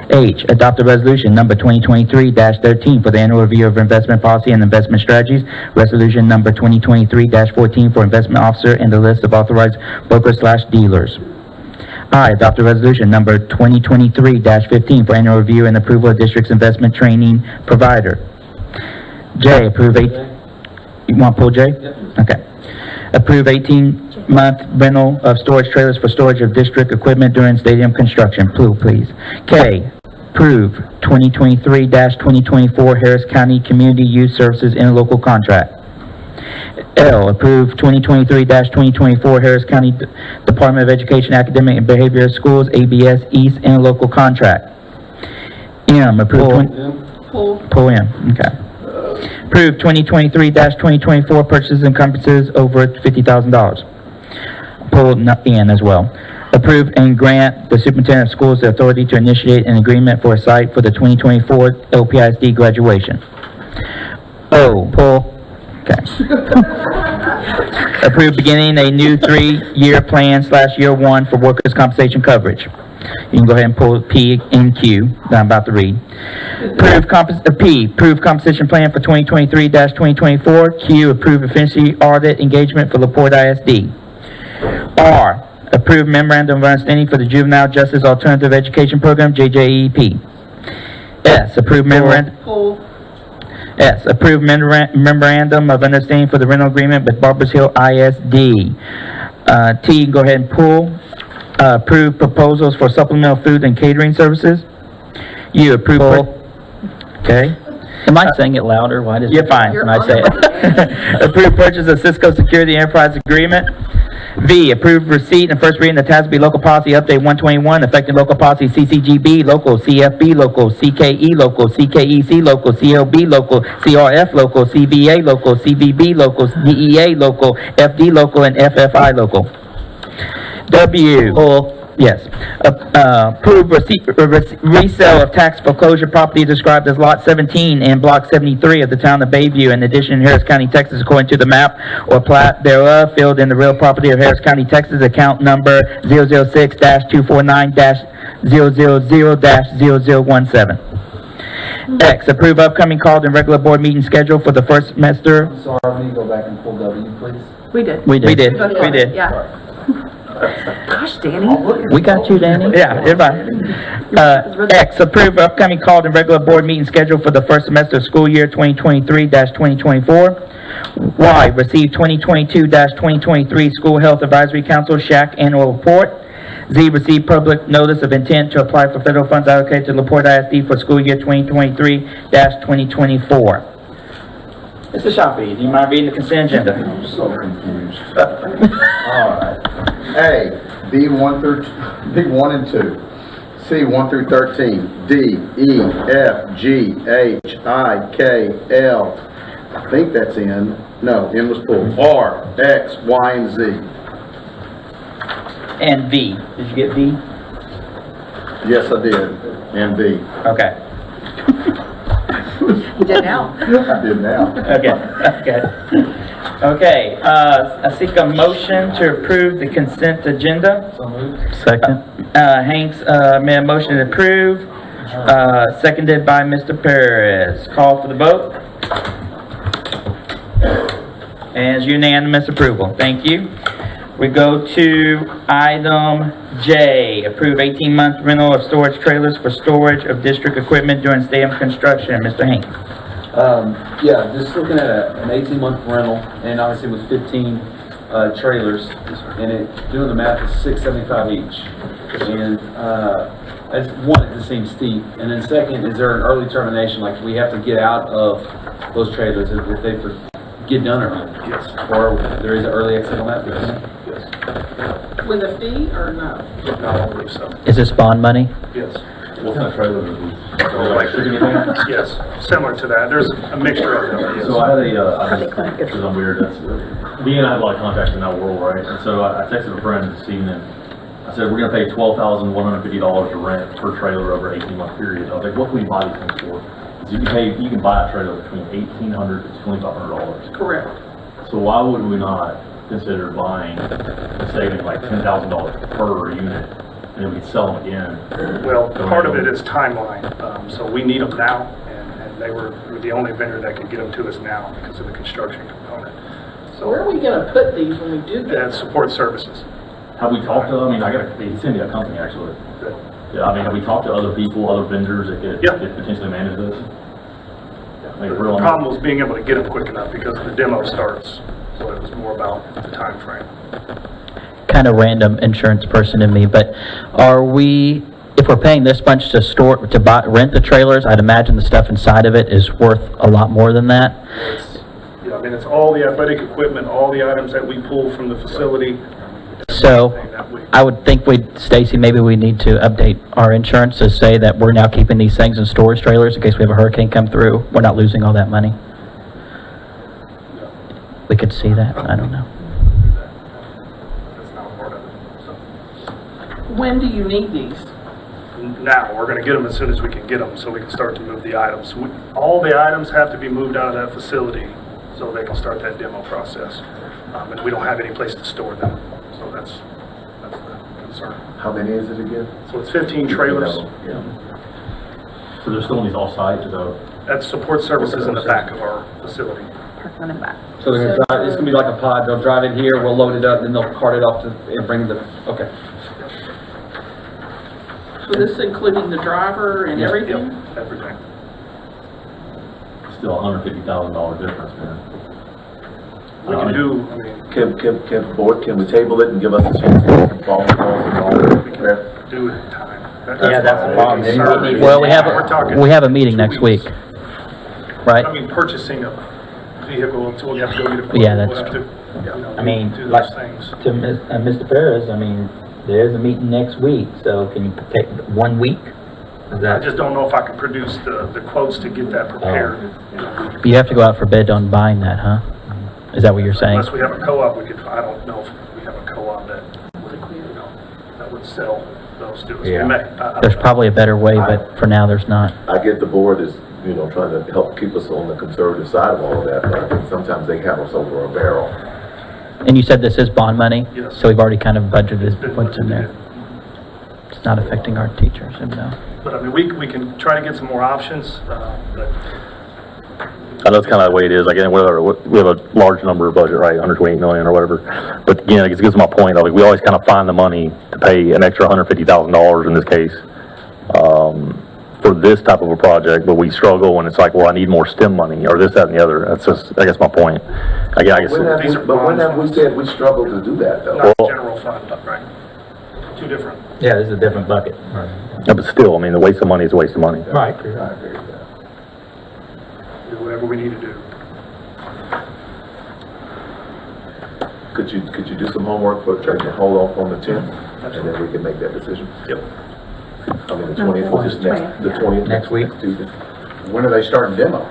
H, adopt a resolution number 2023-13 for the annual review of investment policy and investment strategies. Resolution number 2023-14 for investment officer and the list of authorized brokers/dealers. I, adopt a resolution number 2023-15 for annual review and approval of district's investment training provider. J, approve you want to pull J? Okay. Approve 18-month rental of storage trailers for storage of district equipment during stadium construction. Pull, please. K, approve 2023-2024 Harris County Community Youth Services interlocal contract. L, approve 2023-2024 Harris County Department of Education Academic and Behavioral Schools, ABS East interlocal contract. M, approve pull M, okay. Approve 2023-2024 purchases encumbrances over $50,000. Pull N as well. Approve and grant the superintendent of schools the authority to initiate an agreement for a site for the 2024 LPISD graduation. O, pull. Okay. Approve beginning a new 3-year plan/year 1 for workers' compensation coverage. You can go ahead and pull P and Q that I'm about to read. P, approve compensation plan for 2023-2024. Q, approve efficiency audit engagement for LaPorte ISD. R, approve memorandum of understanding for the Juvenile Justice Alternative Education Program, JJEP. S, approve memorandum. S, approve memorandum of understanding for the rental agreement with Barbers Hill ISD. T, go ahead and pull. Approve proposals for supplemental food and catering services. U, approve. Okay. Am I saying it louder? Why does You're fine when I say it. Approve purchase of Cisco Security Enterprise Agreement. V, approve receipt and first reading of TASB Local Policy Update 121, affecting local policy CCGB, local CFB, local CKE, local CKEC, local CLB, local CRF, local CVA, local CVB, local DEA, local FD, local, and FFI, local. W, yes, approve resale of tax foreclosure property described as Lot 17 in Block 73 of the town of Bayview, in addition, Harris County, Texas, according to the map or plat thereof, filled in the real property of Harris County, Texas, account number 006-249-000-0017. X, approve upcoming called and regular board meeting schedule for the first semester. I'm sorry, we need to go back and pull W, please. We did. We did. Yeah. Gosh, Danny. We got you, Danny. Yeah, everybody. X, approve upcoming called and regular board meeting schedule for the first semester of school year 2023-2024. Y, receive 2022-2023 School Health Advisory Council SHAC annual report. Z, receive public notice of intent to apply for federal funds allocated to LaPorte ISD for school year 2023-2024. Mr. Shafi, do you mind reading the consent agenda? I'm so confused. All right. A, B1 and 2. C, 1 through 13. D, E, F, G, H, I, K, L. I think that's N. No, N was pulled. R, X, Y, and Z. And V. Did you get V? Yes, I did. And V. Okay. You did now. I did now. Okay, I seek a motion to approve the consent agenda. Second. Hanks, made a motion to approve, seconded by Mr. Perez. Call for the vote. And it's unanimous approval. Thank you. We go to item J, approve 18-month rental of storage trailers for storage of district equipment during stadium construction. Mr. Hanks. Yeah, just looking at an 18-month rental, and obviously with 15 trailers, and doing the math is $675 each. And that's one, it just seems steep. And then second, is there an early termination, like we have to get out of those trailers if they get done early? Yes. Or there is an early exit on that? Yes. With a fee or no? No, I don't believe so. Is this bond money? Yes. What kind of trailer is it? Yes, similar to that. There's a mixture of them, yes. So I had because I'm weird, me and I have a lot of contacts in that world, right? And so I texted a friend this evening. I said, we're gonna pay $12,150 to rent per trailer over an 18-month period. I was like, what can we buy these things for? Because you can buy a trailer between $1,800 to $2,500. Correct. So why would we not consider buying, saving like $10,000 per unit, and then we could sell them again? Well, part of it is timeline. So we need them now, and they were the only vendor that could get them to us now because of the construction component. So where are we gonna put these when we do that? And support services. Have we talked to, he sent me a company actually. Yeah, have we talked to other people, other vendors that could potentially manage this? The problem was being able to get them quick enough because the demo starts. So it was more about the time frame. Kind of random insurance person in me, but if we're paying this much to rent the trailers, I'd imagine the stuff inside of it is worth a lot more than that. It's all the athletic equipment, all the items that we pull from the facility. So I would think Stacy, maybe we need to update our insurance to say that we're now keeping these things in storage trailers in case we have a hurricane come through. We're not losing all that money. We could see that. I don't know. When do you need these? Now, we're going to get them as soon as we can get them so we can start to move the items. All the items have to be moved out of that facility so they can start that demo process. And we don't have any place to store them. So that's the concern. How many is it again? So it's 15 trailers. So they're storing these off-site, That's support services in the back of our facility. On the back. So they're gonna drive, it's gonna be like a pod, they'll drive in here, we'll load it up, then they'll cart it off and bring the, okay. So this is including the driver and everything? Yep, everything. still $150,000 difference, man. We can do, Can we table it and give us a chance to follow the calls and all that? do it in time. Yeah, that's the problem. Well, we have a meeting 2 next weeks. week, right? I mean, purchasing a vehicle until you have to go get a quote. Yeah, that's we'll have true. to, I mean, do like, those things. to Mr. Perez, I mean, there's a meeting next week, so can you take 1 week? Is I that? just don't know if I can produce the quotes to get that prepared. You have to go out for bid on buying that, huh? Is that what you're saying? Unless we have a co-op, I don't know if we have a co-op that would sell those to us. We Yeah. may. There's probably a better way, but for now, there's not. I get the board is, trying to help keep us on the conservative side of all of that, but I think sometimes they have us over a barrel. And you said this is bond money? Yes. So we've already kind of budgeted what's in there. It's not affecting our teachers, no. But I mean, we can try to get some more options, but I know it's kind of the way it is, like, we have a large number of budget, right, 128 million or whatever. But again, it gives my point, like, we always kind of find the money to pay an extra $150,000 in this case, for this type of a project, but we struggle when it's like, well, I need more STEM money, or this, that, and the other. That's just, I guess, my point. I guess. When have we said we struggle to do that, though? not general fund, right? Two different. Yeah, this is a different bucket. Yeah, but still, I mean, the waste of money is a waste of money. Right. I agree with that. Do whatever we need to do. Could you do some homework for trying to hold off on the 10th, and then we can make that decision? Yep. I mean, the 20th, which is the 20th. Next week. Tuesday. When are they starting demo?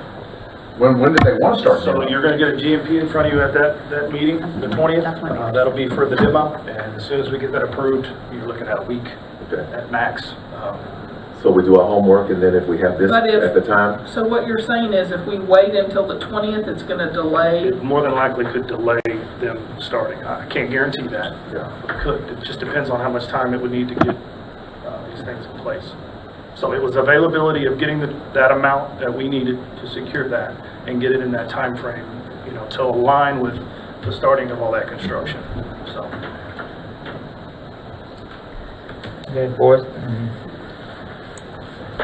When did they want to start? So you're gonna get a GMP in front of you at that meeting, the 20th. That'll be for the demo, and as soon as we get that approved, you're looking at a week at max. So we do our homework, and then if we have this But if- at the time, So what you're saying is if we wait until the 20th, it's gonna delay? It more than likely could delay them starting. I can't guarantee that. Yeah. It could. It just depends on how much time it would need to get these things in place. So it was availability of getting that amount that we needed to secure that and get it in that time frame, to align with the starting of all that construction. So. Okay, board.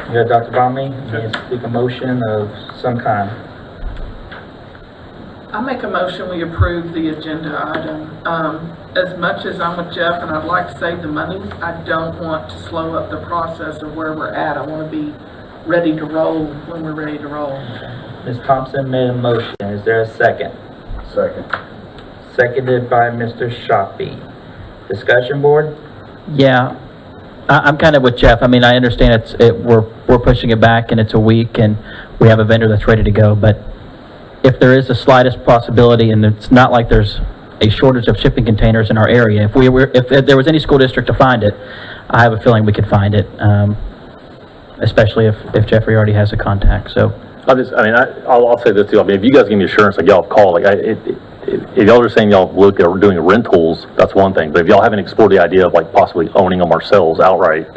You got Dr. Bomley, you speak a motion of some kind. I make a motion, we approve the agenda item. As much as I'm with Jeff and I'd like to save the money, I don't want to slow up the process of where we're at. I want to be ready to roll when we're ready to roll. Ms. Thompson made a motion. Is there a second? Second. Seconded by Mr. Shoppy. Discussion board? Yeah, I'm kind of with Jeff. I mean, I understand we're pushing it back and it's a week and we have a vendor that's ready to go, but if there is the slightest possibility, and it's not like there's a shortage of shipping containers in our area, if there was any school district to find it, I have a feeling we could find it, especially if Jeffrey already has a contact, so. I'll say this too. I mean, if you guys give me assurance, like y'all have called, if y'all are saying y'all look at doing rentals, that's one thing. But if y'all haven't explored the idea of like possibly owning them ourselves outright,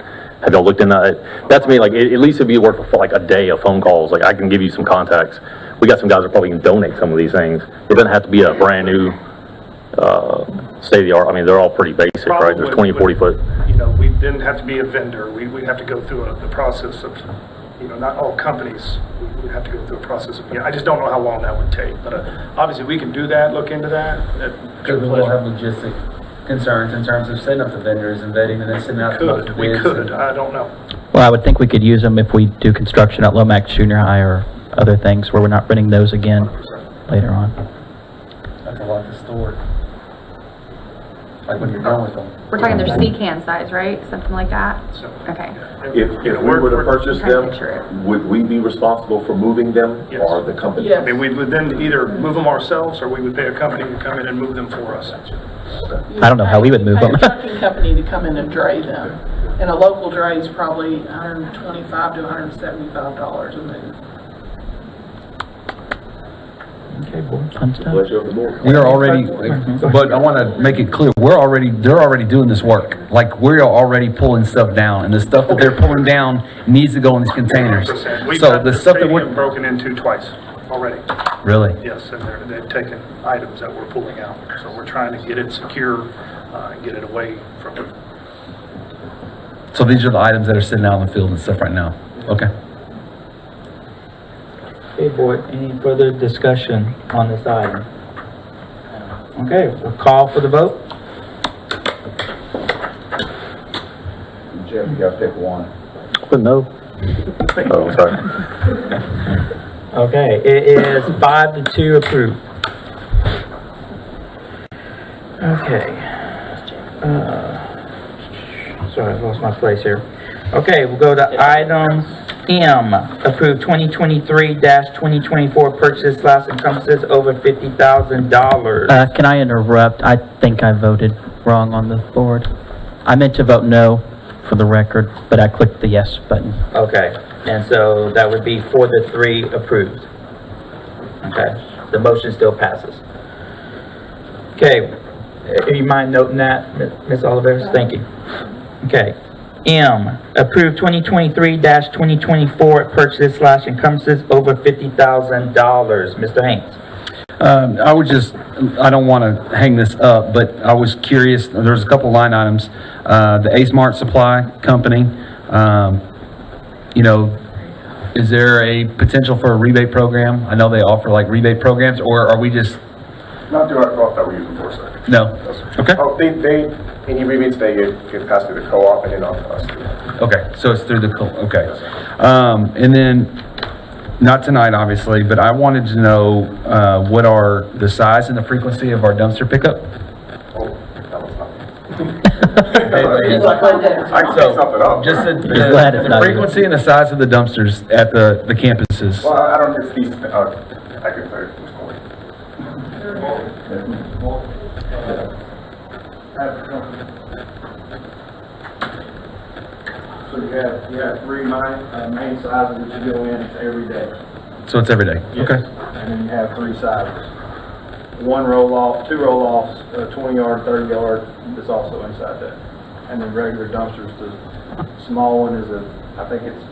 have y'all looked into that? That to me, like at least it'd be worth like a day of phone calls. Like I can give you some contacts. We got some guys that probably can donate some of these things. It doesn't have to be a brand new state of the art. I mean, they're all pretty basic, right? There's 20, 40 foot. We didn't have to be a vendor. We'd have to go through the process of, not all companies would have to go through a process of, I just don't know how long that would take. But obviously we can do that, look into that. Because we will have logistic concerns in terms of setting up the vendors and vetting and then sending out the We bids. could, I don't know. Well, I would think we could use them if we do construction at Lomax Junior High or other things where we're not renting those again later on. That's a lot to store. Like when you're done with them. We're talking their C-can size, right? Something like that? Okay. if we were to purchase trying to them, picture it. would we be responsible for moving them, Yes. or the company? Yes. I mean, we would then either move them ourselves or we would pay a company to come in and move them for us. I don't know how we would move Pay them. a trucking company to come in and dray them. And a local dray is probably $125 to $175 a move. Okay, board, fun stuff. Pleasure of the board. We are already, but I want to make it clear, they're already doing this work. Like, we are already pulling stuff down, and the stuff that they're pulling down needs to go in these containers. We've So got the the stuff that stadium we're, broken into twice already. really? Yes, and they've taken items that we're pulling out. So we're trying to get it secure and get it away from it. So these are the items that are sitting out in the field and stuff right now? Okay. Okay, board, any further discussion on this item? Okay, we'll call for the vote. Jeff, you gotta pick one. But no. Oh, sorry. Okay, it is 5-2 approved. Okay. Sorry, I lost my place here. Okay, we'll go to item M, approve 2023-2024 purchase / encompasses over $50,000. Can I interrupt? I think I voted wrong on the board. I meant to vote no for the record, but I clicked the yes button. Okay, and so that would be 4-3 approved. Okay, the motion still passes. Okay, you mind noting that, Ms. Oliveris? Thank you. Okay. M, approve 2023-2024 purchase / encompasses over $50,000. Mr. Haynes. I don't want to hang this up, but I was curious, there's a couple line items. The A-Smart Supply Company, is there a potential for a rebate program? I know they offer like rebate programs, or are we just, Not through our co-op that we're using for, sir. no? Okay. Oh, any rebates they get passed through the co-op and then on to us. Okay, so it's through the, okay. And then, not tonight, obviously, but I wanted to know, what are the size and the frequency of our dumpster pickup? Oh, that was not. I can set something up. Just glad it's the not frequency and the size of the dumpsters at the campuses. Well, I don't know if these I can tell you what's going So you have three main sizes that you go in, it's every day. So it's every day? Yes. Okay. And then you have three sizes. One roll-off, two roll-offs, 20-yard, 30-yard, that's also inside that. And then regular dumpsters, the small one is I think it's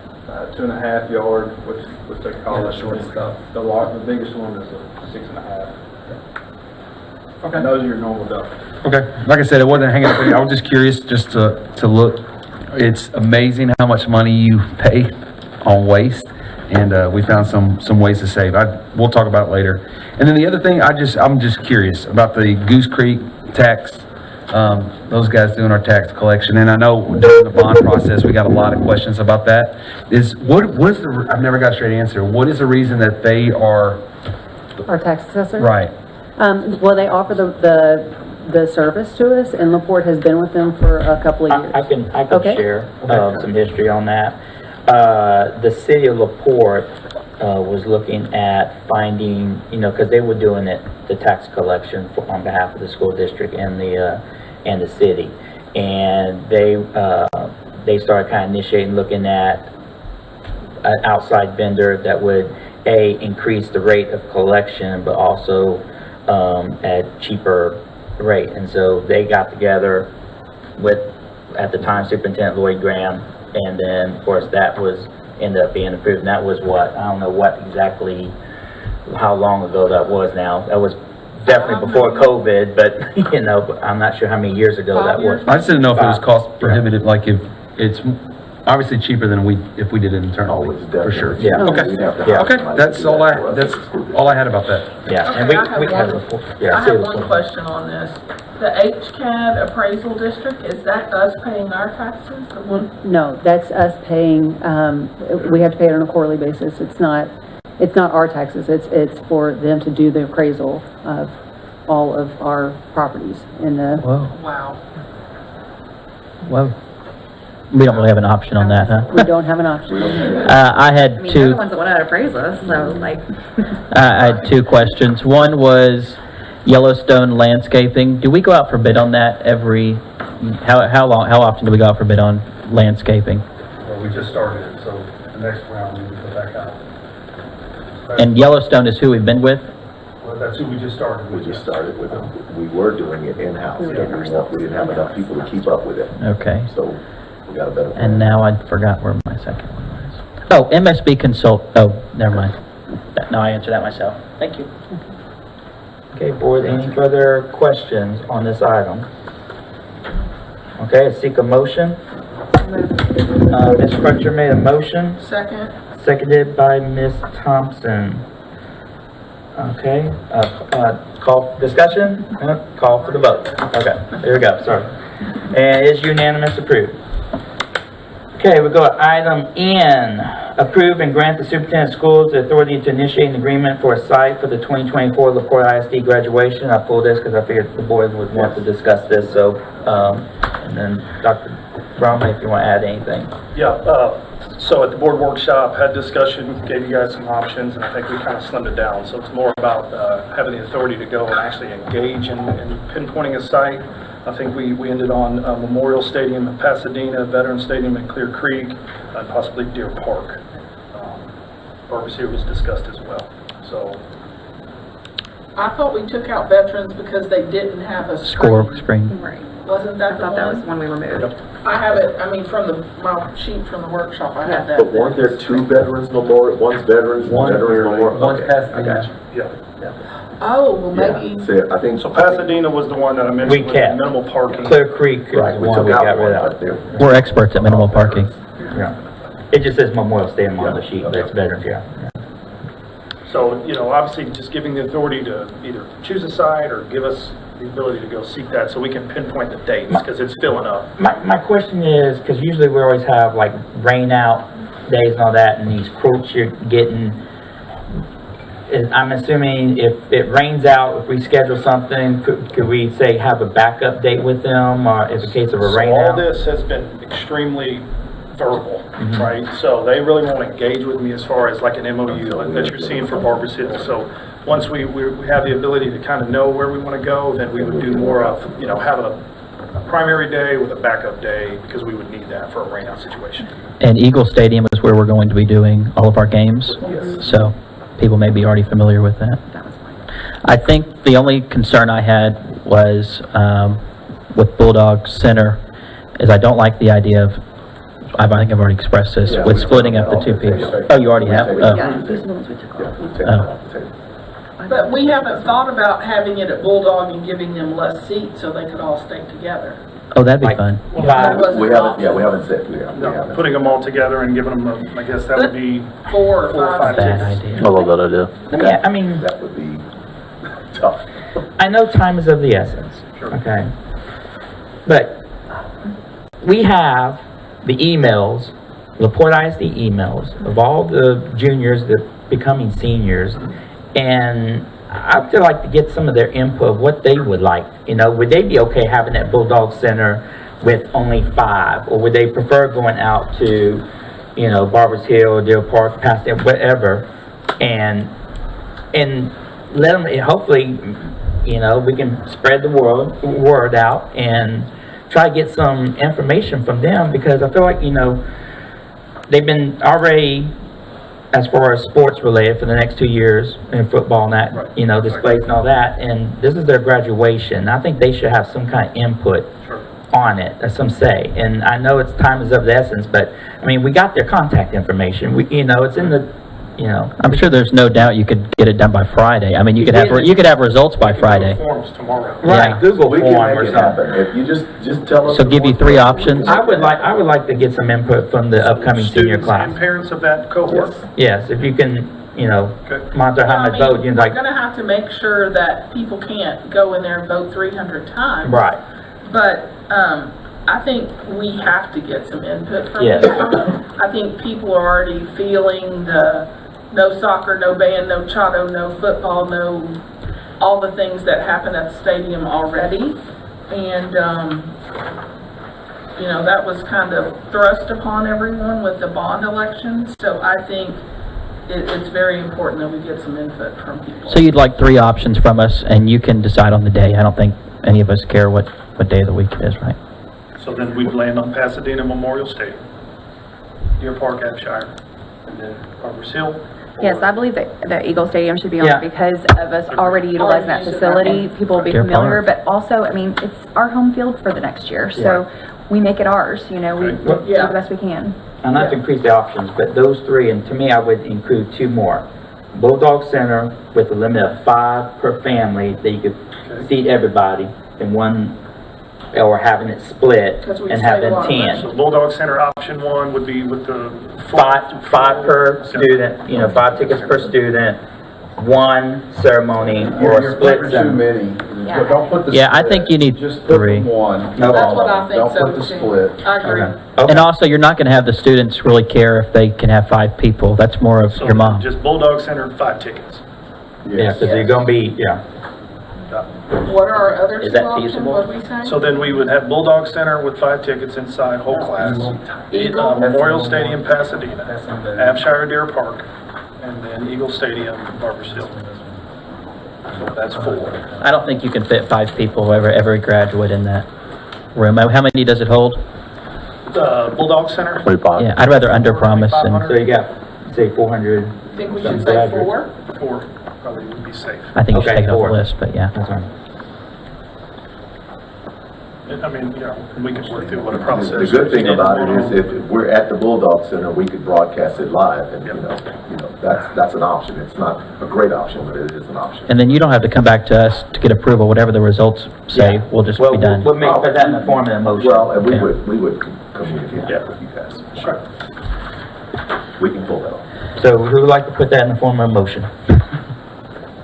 2.5 yard, which they call that short stuff. The biggest one is a 6.5. Okay. And those are your normal dumpsters. Okay, like I said, it wasn't hanging up, I was just curious just to look. It's amazing how much money you pay on waste, and we found some ways to save. We'll talk about it later. And then the other thing, I'm just curious about the Goose Creek tax, those guys doing our tax collection, and I know during the bond process, we got a lot of questions about that. I've never got a straight answer. What is the reason that they are? Our tax assessor? Right. Well, they offer the service to us, and LaPorte has been with them for a couple of years. I can Okay. share some history on that. The city of LaPorte was looking at finding, because they were doing the tax collection on behalf of the school district and the city, and they started kind of initiating looking at an outside vendor that would increase the rate of collection, but also at cheaper rate. And so they got together with, at the time, Superintendent Lloyd Graham, and then of course that ended up being approved. And that was I don't know what exactly, how long ago that was now. That was definitely before COVID, but I'm not sure how many years ago that was. I just didn't know if it was cost prohibitive, like if it's obviously cheaper than if we did it internally, for sure. Yeah. Okay. Yeah. Okay, that's all I had about that. Yeah, and Okay, I I have one question on this. The HCAD appraisal district, is that us paying our taxes? No, that's us paying, we have to pay it on a quarterly basis. It's not our taxes, it's for them to do the appraisal of all of our properties in the. Whoa, Wow. whoa. We don't really have an option on that, huh? We don't have an option. I had I mean, they're two. the ones that want to appraise us, so like. I had two questions. One was Yellowstone landscaping. Do we go out for bid on that how often do we go out for bid on landscaping? Well, we just started it, so the next round we will go back out. And Yellowstone is who we've been with? Well, that's who we just started with. We just started with them. We were doing it in-house, but we didn't have enough people to keep up with it. Okay. So we got a better. And now I forgot where my second one was. Oh, MSB Consult, never mind. No, I answered that myself. Thank you. Okay, board, any further questions on this item? Okay, I seek a motion. Ms. Crutcher made a motion, Second? seconded by Ms. Thompson. Okay, call, discussion? Call for the vote. Okay, here we go, sorry. And is unanimous approved. Okay, we go to item N. Approve and grant the superintendent of schools the authority to initiate an agreement for a site for the 2024 LaPorte ISD graduation. I pulled this because I figured the board would want to discuss this, so, and then Dr. Bromley, if you want to add anything. Yeah, so at the board workshop, had discussion, gave you guys some options, and I think we kind of slimmed it down. So it's more about having the authority to go and actually engage in pinpointing a site. I think we ended on Memorial Stadium in Pasadena, Veterans Stadium in Clear Creek, and possibly Deer Park. Barbecue was discussed as well. So I thought we took out veterans because they didn't have a Score screen. Right. Wasn't that I the thought that was one? one we removed. I have it, from my sheet from the workshop, I have that. But weren't there two veterans memorial, one's veterans, One- veterans memorial? one's Okay, Pasadena. I got you. yeah. Oh, well, maybe, Yeah, see, I think. So Pasadena was the one that I mentioned We with kept. minimal parking. Clear Creek is Right, the we one took we got out rid one, of. but there. We're experts at minimal parking. Yeah. It just says Memorial Stadium on the sheet, but it's veterans, yeah. So, obviously just giving the authority to either choose a site or give us the ability to go seek that so we can pinpoint the dates because it's filling up. My question is, because usually we always have like rain out days and all that, and these quotes you're getting, I'm assuming if it rains out, if we schedule something, could we say have a backup date with them, or if in case of a rain So all out? this has been extremely verbal, right? So they really want to engage with me as far as like an MOU that you're seeing for Barbers Hill. So once we have the ability to kind of know where we want to go, then we would do more of, have a primary day with a backup day, because we would need that for a rainout situation. And Eagle Stadium is where we're going to be doing all of our games. Yes. So people may be already familiar with that. I think the only concern I had was with Bulldog Center is I don't like the idea of, I think I've already expressed this, with splitting up the two people. Oh, you already have? Oh. But we haven't thought about having it at Bulldog and giving them less seats so they could all stay together. Oh, that'd be fun. That wasn't We haven't said, we haven't. Putting them all together and giving them, I guess that would be 4 or 5 Bad seats. idea. I love that idea. Yeah, I mean, That would be tough. I know time is of the essence, okay? But we have the emails, LaPorte ISD emails of all the juniors that becoming seniors, and I'd like to get some of their input of what they would like. Would they be okay having that Bulldog Center with only 5, or would they prefer going out to, Barbers Hill, Deer Park, Pasadena, whatever, and let them, hopefully, we can spread the word out and try to get some information from them, because I feel like, they've been already, as far as sports related, for the next 2 years in football and that, displays and all that, and this is their graduation. I think they should have some kind of input on it, or some say. And I know time is of the essence, but, I mean, we got their contact information. It's in the, I'm sure there's no doubt you could get it done by Friday. I mean, you could have results by Friday. Forms tomorrow. Right, Google We form can or make it something. happen. If you just tell us. So give you 3 options? I would like to get some input from the upcoming senior Students class. and parents of that cohort. Yes, if you can, monitor how much vote, We're gonna have to make sure that people can't go in there and vote 300 times. Right. But, I think we have to get some input from Yes. people. I think people are already feeling the no soccer, no band, no chotto, no football, no, all the things that happen at the stadium already. And, that was kind of thrust upon everyone with the bond election. So I think it's very important that we get some input from people. So you'd like 3 options from us, and you can decide on the day. I don't think any of us care what day of the week it is, right? So then we'd land on Pasadena Memorial Stadium, Deer Park, Abshire, and then Barbers Hill. Yes, I believe that the Eagle Stadium should be on Yeah. because of us already utilizing that facility. People will be Deer familiar, Park. but also, I mean, it's our home field for the next year, so we make it ours, we do the best we can. And not to increase the options, but those 3, and to me, I would include 2 more. Bulldog Center with a limit of 5 per family, that you could seat everybody in one, or having it split 'Cause we and save a having lot of 10. So Bulldog Center option 1 would be with the. 5 per student, 5 tickets per student, 1 ceremony, or a You're split putting too ceremony. many. Don't put the Yeah, I split. think you need Just put 3. the 1. No That's what I think Don't so put the too. split. I agree. And also, you're not gonna have the students really care if they can have 5 people. That's more of So your mom. just Bulldog Center, 5 tickets. Yeah, because you're gonna be, What are our other Is 2 that options, feasible? what we saying? So then we would have Bulldog Center with 5 tickets inside, whole class. Memorial Stadium, Pasadena, Abshire, Deer Park, and then Eagle Stadium, Barbers Hill. So that's 4. I don't think you can fit 5 people, every graduate in that room. How many does it hold? Bulldog Center? 25. Yeah, I'd rather under-promise, and so you got, say, 400. Think we should say 4? 4 probably would be safe. I think you should Okay, take it off 4. the list, but yeah. That's right. I mean, we could work through what a process. The good thing about it is if we're at the Bulldog Center, we could broadcast it live, and, that's an option. It's not a great option, but it is an option. And then you don't have to come back to us to get approval, whatever the results say, we'll just be done. We'll put that in the form of a motion. Well, and we would communicate that with you guys. Sure. We can pull that off. So who would like to put that in the form of a motion?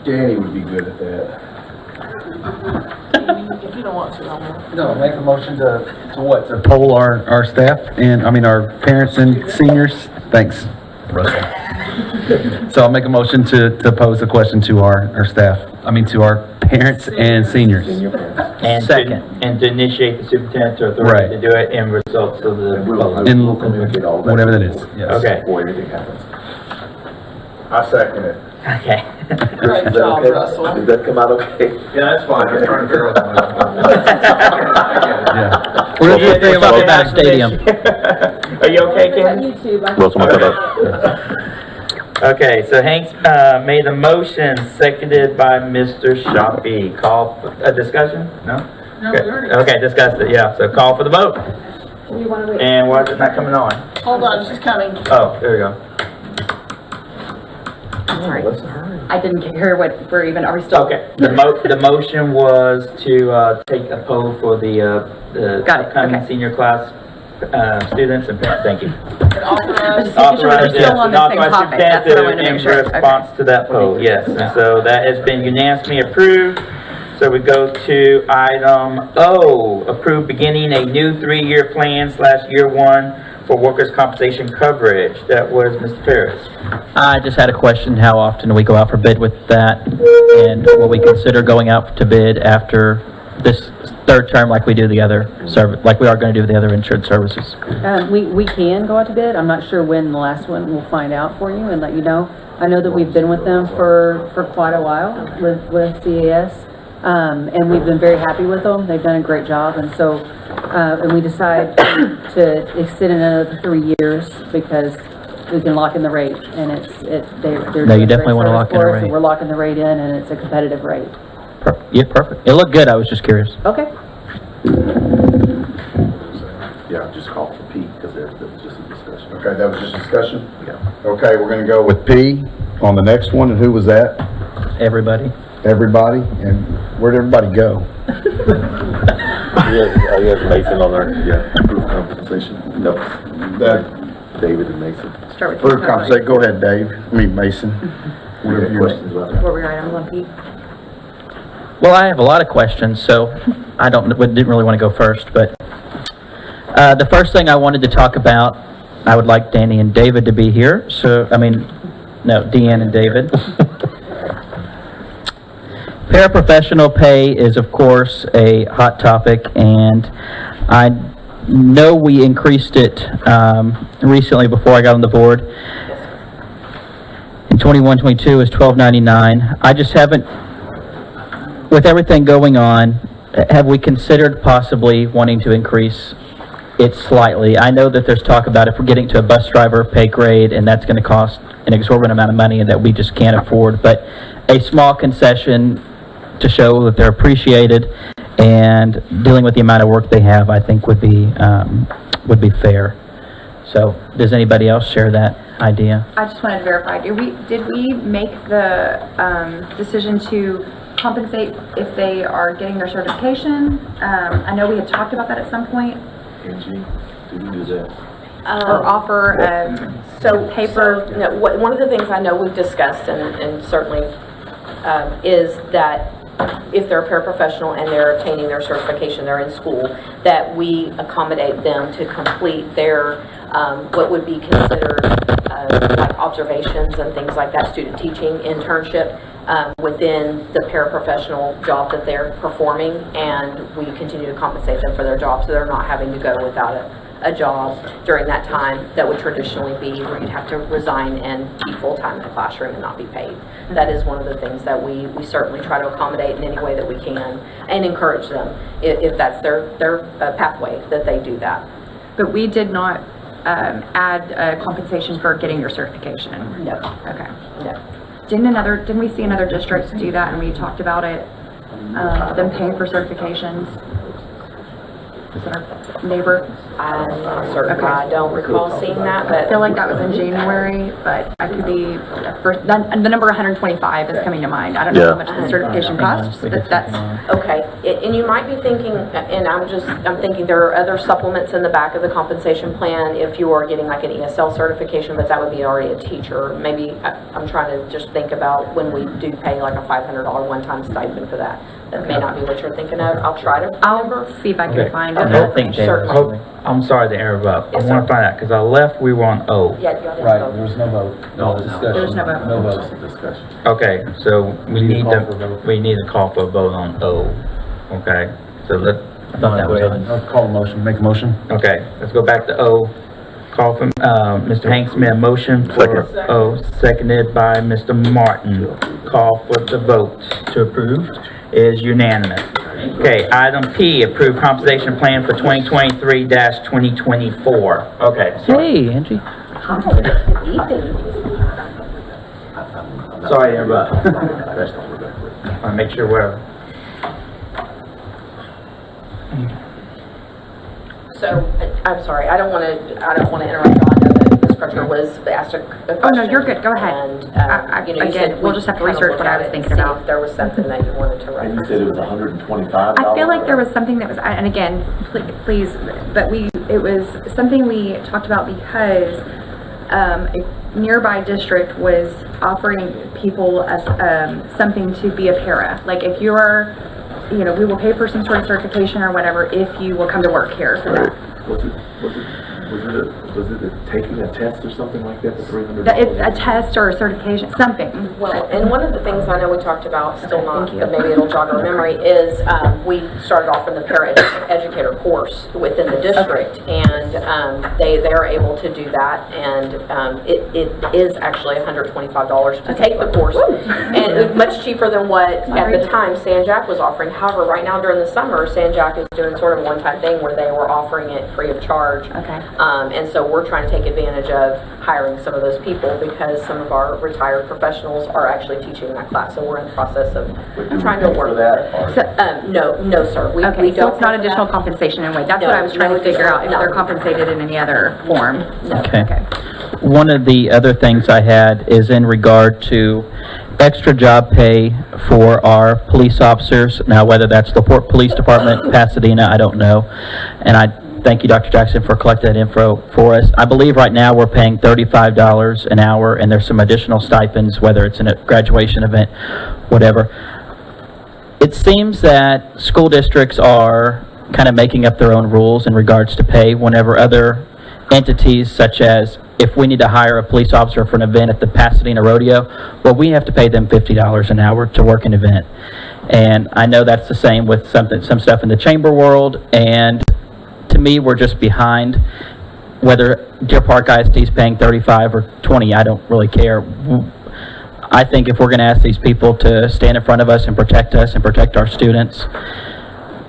Danny would be good at that. If you don't want to, I won't. No, make a motion to what? To Poll our staff and, our parents and seniors. Thanks, Russell. So I'll make a motion to pose a question to our staff, to our parents and seniors. Senior parents. And Second. And to initiate the superintendent or authority Right. to do it in results of the vote. In communicate all that. whatever that is, yes. Okay. Before anything happens. I second it. Okay. Great job, Russell. Did that come out okay? Yeah, that's fine, I'm trying to figure out. Yeah. We're just thinking about that stadium. Are you okay, Ken? Wilson, what's up? Okay, so Hank's, made a motion, seconded by Mr. Shoppy. Call, for a discussion? No? No, Okay. we already- Okay, discussed it, yeah, so call for the vote. You want to wait? And why is it not coming on? Hold on, she's coming. Oh, there we go. Sorry. I didn't hear what we're even, are we still? Okay, the motion was to, take a poll for the Got it, upcoming okay. senior class, students and parents, thank you. And authorize- Just making sure we're Authorize, yes, still on and the same authorize topic, that's what I wanted to superintendent make sure. in response to that poll, yes, and so that has been unanimously approved. So we go to item O, approve beginning a new 3-year plan / year 1 for workers' compensation coverage. That was Mr. Paris. I just had a question, how often do we go out for bid with that? And will we consider going out to bid after this third term like we do the other service, like we are going to do the other insurance services? We can go out to bid. I'm not sure when the last one. We'll find out for you and let you know. I know that we've been with them for quite a while with CAS. And we've been very happy with them. They've done a great job. And so, and we decided to extend another 3 years because we can lock in the rate and they're No, doing you a definitely great want to lock service in a for us, and rate. we're locking the rate in and it's a competitive rate. Yeah, perfect. It looked good, I was just curious. Okay. Yeah, just call for Pete, because there was just a discussion. Okay, that was just discussion? Yeah. Okay, we're gonna go with P on the next one, and who was that? Everybody. Everybody, and where'd everybody go? You have Mason on there. Yeah, approved compensation. No, That, David and Mason. Start with. for compensate, go ahead, Dave, Mason. We Whatever have you questions about that? What were your items on Pete? Well, I have a lot of questions, so I didn't really want to go first, but the first thing I wanted to talk about, I would like Danny and David to be here, Deanne and David. Paraprofessional pay is, of course, a hot topic, and I know we increased it recently before I got on the board. In 21-22 is $12.99. I just haven't, with everything going on, have we considered possibly wanting to increase it slightly? I know that there's talk about if we're getting to a bus driver pay grade, and that's going to cost an exorbitant amount of money and that we just can't afford, but a small concession to show that they're appreciated and dealing with the amount of work they have, I think would be fair. So, does anybody else share that idea? I just wanted to verify, did we make the, decision to compensate if they are getting their certification? I know we had talked about that at some point, Angie, did you do that? or offer, paper. One of the things I know we've discussed and certainly is that if they're a paraprofessional and they're obtaining their certification, they're in school, that we accommodate them to complete their, what would be considered like observations and things like that, student teaching internship within the paraprofessional job that they're performing, and we continue to compensate them for their job so they're not having to go without a job during that time that would traditionally be where you'd have to resign and be full-time in the classroom and not be paid. That is one of the things that we certainly try to accommodate in any way that we can and encourage them if that's their pathway that they do that. But we did not add compensation for getting your certification? No. Okay. No. Didn't we see another district do that and we talked about it, them paying for certifications? Is that our neighbor? I'm not certain. Okay. I don't recall seeing that, but I feel like that was in January, but I could be, the number 125 is coming to mind. I don't know how much the certification costs, but that's. Okay, and you might be thinking, and I'm thinking there are other supplements in the back of the compensation plan if you are getting like an ESL certification, but that would be already a teacher. Maybe I'm trying to just think about when we do pay like a $500 one-time stipend for that. That may not be what you're thinking of. I'll try to remember. I'll see if I can find it. I don't think Certainly. I'm sorry to interrupt. Yes, I want to find out, because I left, we were on O. Yeah, you got it. Right, there was no vote. No discussion. There was no vote. No vote. Discussion. Okay, so we need to need call for a to, vote. we need to call for a vote on O, okay? So let, I thought that was on. I'll call a motion, make a motion. Okay, let's go back to O. Call from, Mr. Hanks made a motion for O, seconded by Mr. Martin. Call for the vote to approve is unanimous. Okay, item P, approved compensation plan for 2023-2024. Okay. Hey, Angie. Sorry to interrupt. I want to make sure we're... So, I'm sorry, I don't want to interrupt you. I know that Ms. Crutcher was asked a question. Oh, no, you're good. Go ahead. And, you know, you Again, said we'll just have to kind of research look what I at was it thinking and see about. if there was something that you wanted to And you reference. said it was $125? I feel like there was something that was, and again, please, but it was something we talked about because a nearby district was offering people as something to be a para. Like if you're, you know, we will pay for some sort of certification or whatever if you will come to work here for that. Was it taking a test or something like that, the $300? It's a test or a certification, something. Well, and one of the things I know we talked about, still not, but maybe it'll jog our memory, is we started off in the para-educator course within the district, and they are able to do that, and it is actually $125 to take the course, and it's much cheaper than what, at the time, San Jac was offering. However, right now during the summer, San Jac is doing sort of a one-time thing where they were offering it free of charge. Okay. And so we're trying to take advantage of hiring some of those people because some of our retired professionals are actually teaching that class. So we're in the process of trying to work that. So, No, sir. We okay, so don't it's not have additional that. compensation in a way. That's No, what I was trying no to figure out, if additional- they're no. compensated in any other form. Okay. One of the other things I had is in regard to extra job pay for our police officers. Now, whether that's the Port Police Department, Pasadena, I don't know. And I thank you, Dr. Jackson, for collecting that info for us. I believe right now we're paying $35 an hour, and there's some additional stipends, whether it's in a graduation event, whatever. It seems that school districts are kind of making up their own rules in regards to pay whenever other entities, such as if we need to hire a police officer for an event at the Pasadena Rodeo, well, we have to pay them $50 an hour to work an event. And I know that's the same with some stuff in the chamber world, and to me, we're just behind. Whether Deer Park ISD is paying 35 or 20, I don't really care. I think if we're going to ask these people to stand in front of us and protect our students,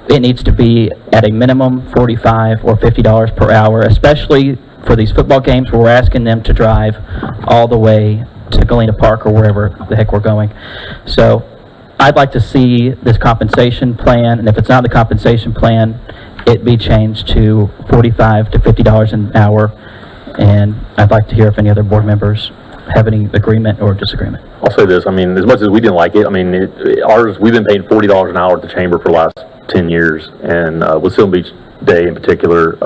it needs to be at a minimum $45 or $50 per hour, especially for these football games where we're asking them to drive all the way to Galena Park or wherever the heck we're going. So I'd like to see this compensation plan, and if it's not the compensation plan, it be changed to $45 to $50 an hour. And I'd like to hear if any other board members have any agreement or disagreement. I'll say this, I mean, as much as we didn't like it, I mean, we've been paying $40 an hour at the chamber for the last 10 years, and with Silver Beach Day in particular,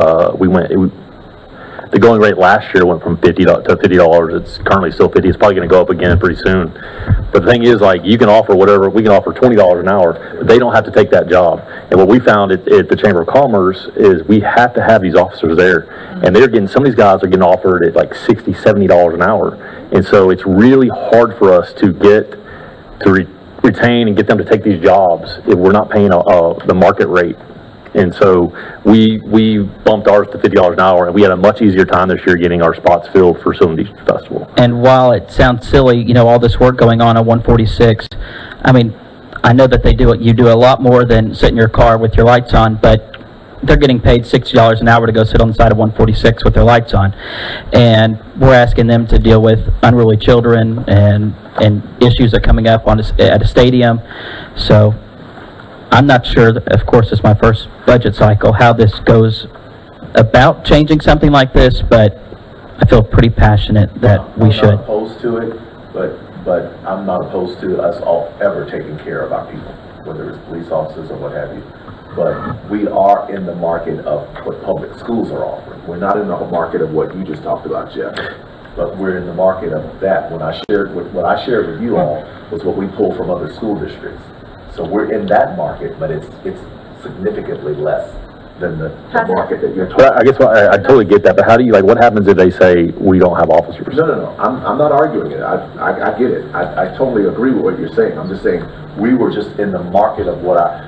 the going rate last year went from $50 to $50. It's currently still $50. It's probably going to go up again pretty soon. But the thing is, like, you can offer whatever, we can offer $20 an hour, but they don't have to take that job. And what we found at the Chamber of Commerce is we have to have these officers there. And they're getting, some of these guys are getting offered at like $60, $70 an hour. And so it's really hard for us to retain and get them to take these jobs if we're not paying the market rate. And so we bumped ours to $50 an hour, and we had a much easier time this year getting our spots filled for Silver Beach Festival. And while it sounds silly, you know, all this work going on 146, I mean, I know that you do a lot more than sit in your car with your lights on, but they're getting paid $60 an hour to go sit on the side of 146 with their lights on. And we're asking them to deal with unruly children and issues that are coming up at a stadium. So I'm not sure, of course, it's my first budget cycle, how this goes about changing something like this, but I feel pretty passionate that we should. I'm not opposed to it, but I'm not opposed to us all ever taking care of our people, whether it's police officers or what have you. But we are in the market of what public schools are offering. We're not in the market of what you just talked about, Jeff. But we're in the market of that. What I shared with you all was what we pull from other school districts. So we're in that market, but it's significantly less than the market that you're talking But about. I guess I totally get that, but how do you, like, what happens if they say we don't have officers? No, I'm not arguing it, I get it, I totally agree with what you're saying, I'm just saying, we were just in the market of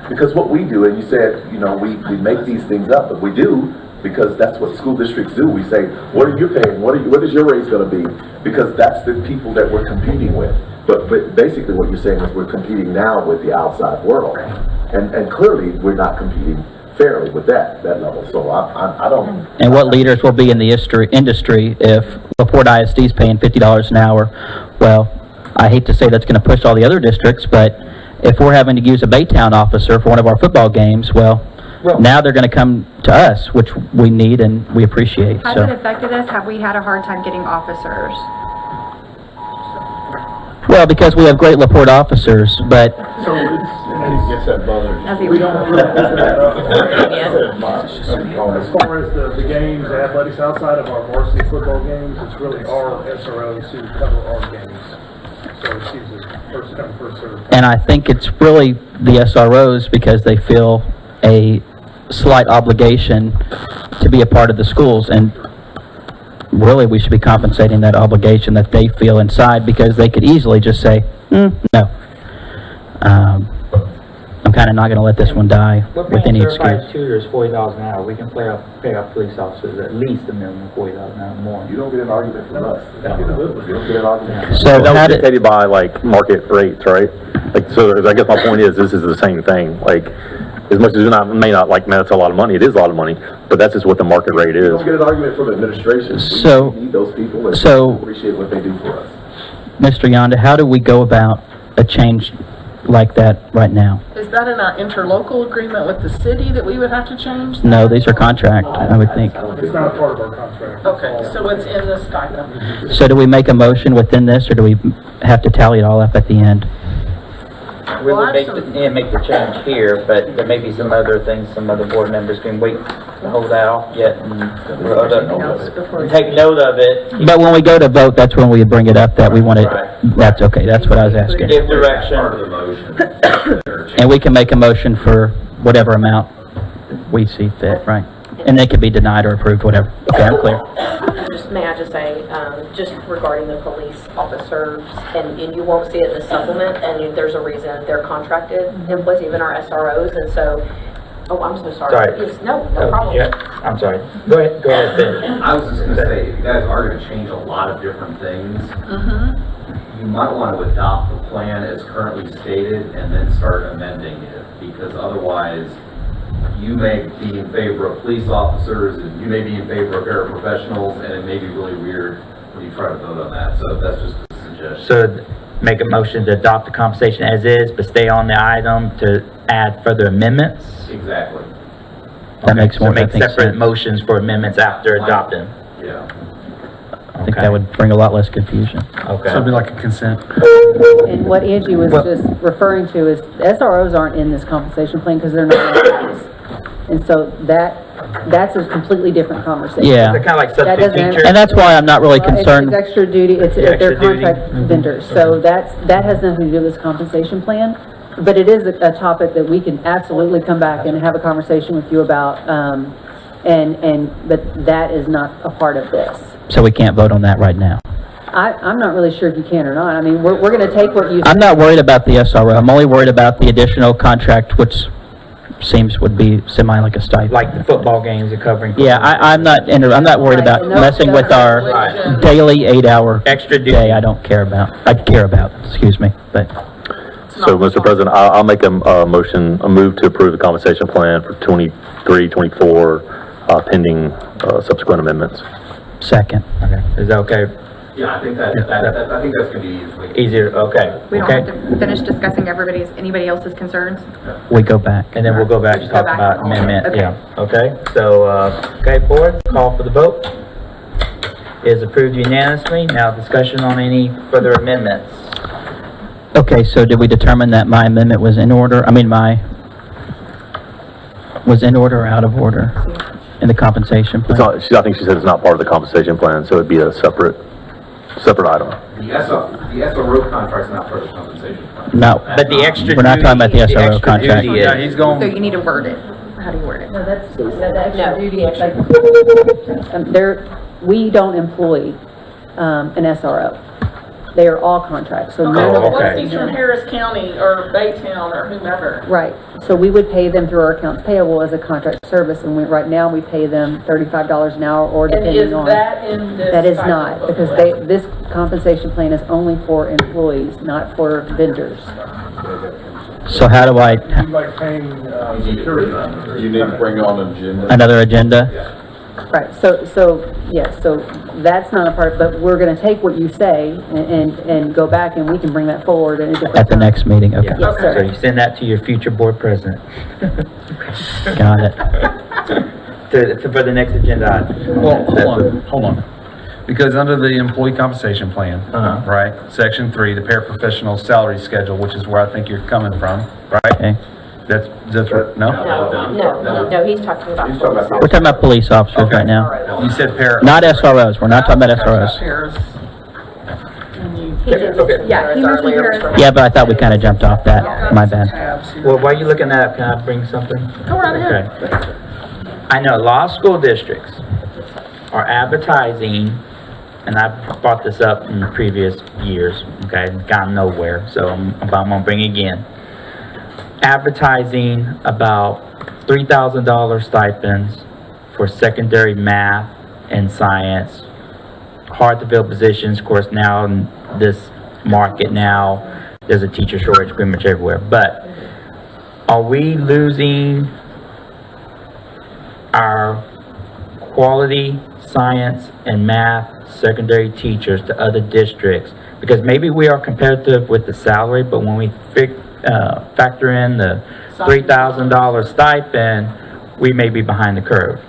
because what we do, and you said, you know, we make these things up, but we do, because that's what school districts do, we say, what are you paying, what is your raise gonna be? Because that's the people that we're competing with, but basically what you're saying is we're competing now with the outside world, and clearly, we're not competing fairly with that level, so I don't. And what leaders will be in the industry if LaPorte ISD is paying $50 an hour? Well, I hate to say that's going to push all the other districts, but if we're having to use a Baytown officer for one of our football games, well, now they're going to come to us, which we need and we appreciate. Has So, it affected us? Have we had a hard time getting officers? well, because we have great LaPorte officers, but We don't. As far as the games, the athletics outside of our varsity football games, it's really our SROs who cover our games. So it's usually first come, first served. and I think it's really the SROs because they feel a slight obligation to be a part of the schools, and really we should be compensating that obligation that they feel inside, because they could easily just say, no. I'm kind of not going to let this one die with any excuse. Certified tutors $40 an hour. We can pay our police officers at least a minimum $40 an hour more. You don't get an argument from us. You don't get an argument. So that how was did, dictated by like market rates, right? Like, so I guess my point is, this is the same thing. Like, as much as you may not like, man, that's a lot of money. It is a lot of money, but that's just what the market rate You is. don't get an argument from administration. So- We need those people and so- appreciate what they do for us. Mr. Yonda, how do we go about a change like that right now? Is that in our interlocal agreement with the city that we would have to change? No, these are contract, I would think. It's not a part of our contract. Okay, so it's in the stipend. So do we make a motion within this, or do we have to tally it all up at the end? We would make the change here, but there may be some other things, some other board members can wait to hold that off yet and take note of it. But when we go to vote, that's when we bring it up that we want it, that's okay, that's what I was asking. Give direction. And we can make a motion for whatever amount we see fit, right? And they could be denied or approved, whatever. Okay, I'm clear. May I just say, just regarding the police officers, and you won't see it in the supplement, and there's a reason they're contracted employees, even our SROs, and so, oh, I'm so sorry. Sorry. Yes, no problem. Yeah, I'm sorry. Go ahead, Ben. I was just gonna say, if you guys are gonna change a lot of different things, you might want to adopt the plan as currently stated and then start amending it, because otherwise, you may be in favor of police officers, and you may be in favor of paraprofessionals, and it may be really weird when you try to vote on that, so that's just a suggestion. So make a motion to adopt the compensation as is, but stay on the item to add further amendments? Exactly. That makes more, So I make think, separate sense. motions for amendments after adopting. Yeah. I think that would bring a lot less confusion. Okay. So it'd be like a consent. And what Angie was just referring to is SROs aren't in this compensation plan because they're not employees. And so that's a completely different conversation. Yeah. Is it kind of like That substitute doesn't- teachers? And that's why I'm not really It's concerned. extra duty, it's, Extra they're duty. contract vendors, so that has nothing to do with this compensation plan. But it is a topic that we can absolutely come back and have a conversation with you about, but that is not a part of this. So we can't vote on that right now. I'm not really sure if you can or not, I mean, we're gonna take what you. I'm not worried about the SRO. I'm only worried about the additional contract, which seems would be semi like a stipend. Like the football games are covering. Yeah, I'm not worried about messing with our daily 8-hour Extra duty. day. I don't care about, excuse me, but So, Mr. President, I'll make a motion, a move to approve the compensation plan for 23, 24, pending subsequent amendments. second. Okay, is that okay? Yeah, I think that's gonna be easily. Easier, okay. We don't Okay. have to finish discussing anybody else's concerns? We go back. And then we'll go back and Just go talk back. about amendment, Okay. yeah, okay? So, okay, board, call for the vote. Is approved unanimously. Now discussion on any further amendments. Okay, so did we determine that my amendment was in order? I mean, was in order or out of order in the compensation It's plan? not, I think she said it's not part of the compensation plan, so it'd be a separate item. The SRO contract's not part of the compensation plan. No. But the extra We're not talking about the duty- SRO extra contract. duty Yeah, is- he's going. So you need to word it. how do you word it? No, that's, the extra No, duty, the extra- we don't employ, an SRO. They are all contracts, so Okay, none but of, what's these from Harris County or Baytown or whomever? right, so we would pay them through our accounts payable as a contract service, and right now, we pay them $35 an hour or And is depending on. that in this? That is type not, of because plan? this compensation plan is only for employees, not for vendors. So how do I, You like paying, security. You need to bring on an agenda. another agenda? Right, so, yes, so that's not a part, but we're gonna take what you say and go back and we can bring that forward at a different At the time. next meeting, okay. Yes, So sir. you send that to your future board president. Got it. For the next agenda item. Well, hold on. Because under the employee compensation plan, right, section 3, the paraprofessional salary schedule, which is where I think you're coming from, right? Okay. That's right, no? No, he's talking about. We're talking about police officers right now. You said para. Not SROs, we're not talking about SROs. Yeah, he mentioned Harris. Yeah, but I thought we kinda jumped off that, my bad. Well, while you're looking that up, can I bring something? Go right ahead. Okay. I know a lot of school districts are advertising, and I brought this up in previous years, okay, gone nowhere, so I'm gonna bring it again. Advertising about $3,000 stipends for secondary math and science. Hard to fill positions, of course, now in this market now, there's a teacher shortage pretty much everywhere, but are we losing our quality science and math secondary teachers to other districts? Because maybe we are competitive with the salary, but when we factor in the $3,000 stipend, we may be behind the curve.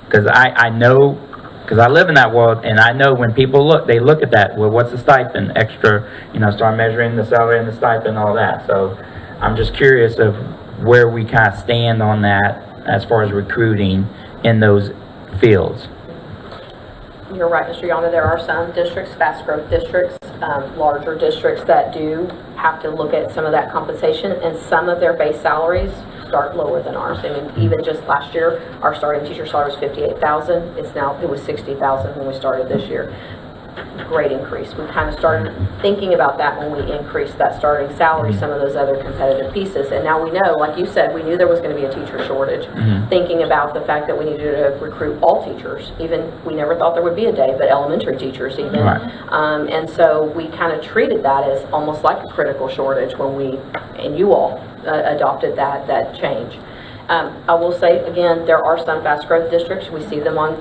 Because I know, because I live in that world, and I know when people look, they look at that, well, what's the stipend, extra, start measuring the salary and the stipend, all that. So I'm just curious of where we kind of stand on that as far as recruiting in those fields. You're right, Mr. Yonda, there are some districts, fast growth districts, larger districts that do have to look at some of that compensation, and some of their base salaries start lower than ours. I mean, even just last year, our starting teacher salary was $58,000. It was $60,000 when we started this year. Great increase. We kind of started thinking about that when we increased that starting salary, some of those other competitive pieces. And now we know, like you said, we knew there was going to be a teacher shortage. Thinking about the fact that we needed to recruit all teachers, even, we never thought there would be a day, but elementary teachers even. And so we kind of treated that as almost like a critical shortage when we, and you all adopted that change. I will say, again, there are some fast growth districts. We see them on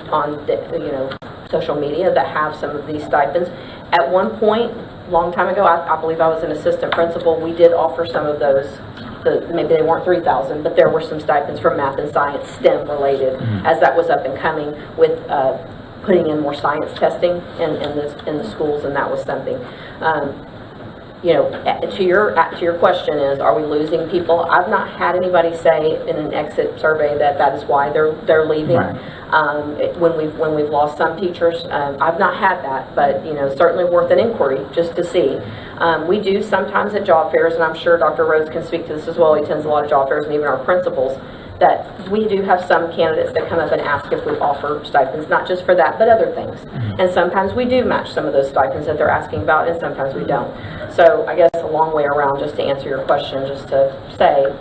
social media that have some of these stipends. At one point, long time ago, I believe I was an assistant principal, we did offer some of those. Maybe they weren't 3,000, but there were some stipends for math and science, STEM related, as that was up and coming with putting in more science testing in the schools, and that was something. To your question is, are we losing people? I've not had anybody say in an exit survey that is why they're leaving. When we've lost some teachers, I've not had that, but certainly worth an inquiry just to see. We do sometimes at job fairs, and I'm sure Dr. Rhodes can speak to this as well. He attends a lot of job fairs, and even our principals, that we do have some candidates that come up and ask if we offer stipends, not just for that, but other things. And sometimes we do match some of those stipends that they're asking about, and sometimes we don't. So I guess a long way around just to answer your question, just to say,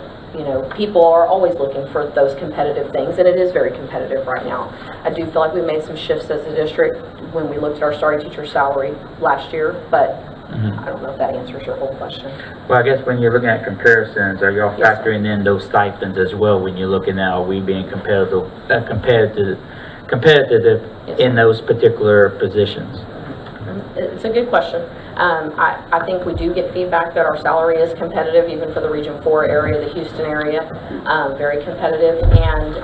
people are always looking for those competitive things, and it is very competitive right now. I do feel like we made some shifts as a district when we looked at our starting teacher salary last year, but I don't know if that answers your whole question. Well, I guess when you're looking at comparisons, are y'all factoring in those stipends as well when you're looking at, are we being competitive in those particular positions? It's a good question. I think we do get feedback that our salary is competitive, even for the Region 4 area, the Houston area, very competitive, and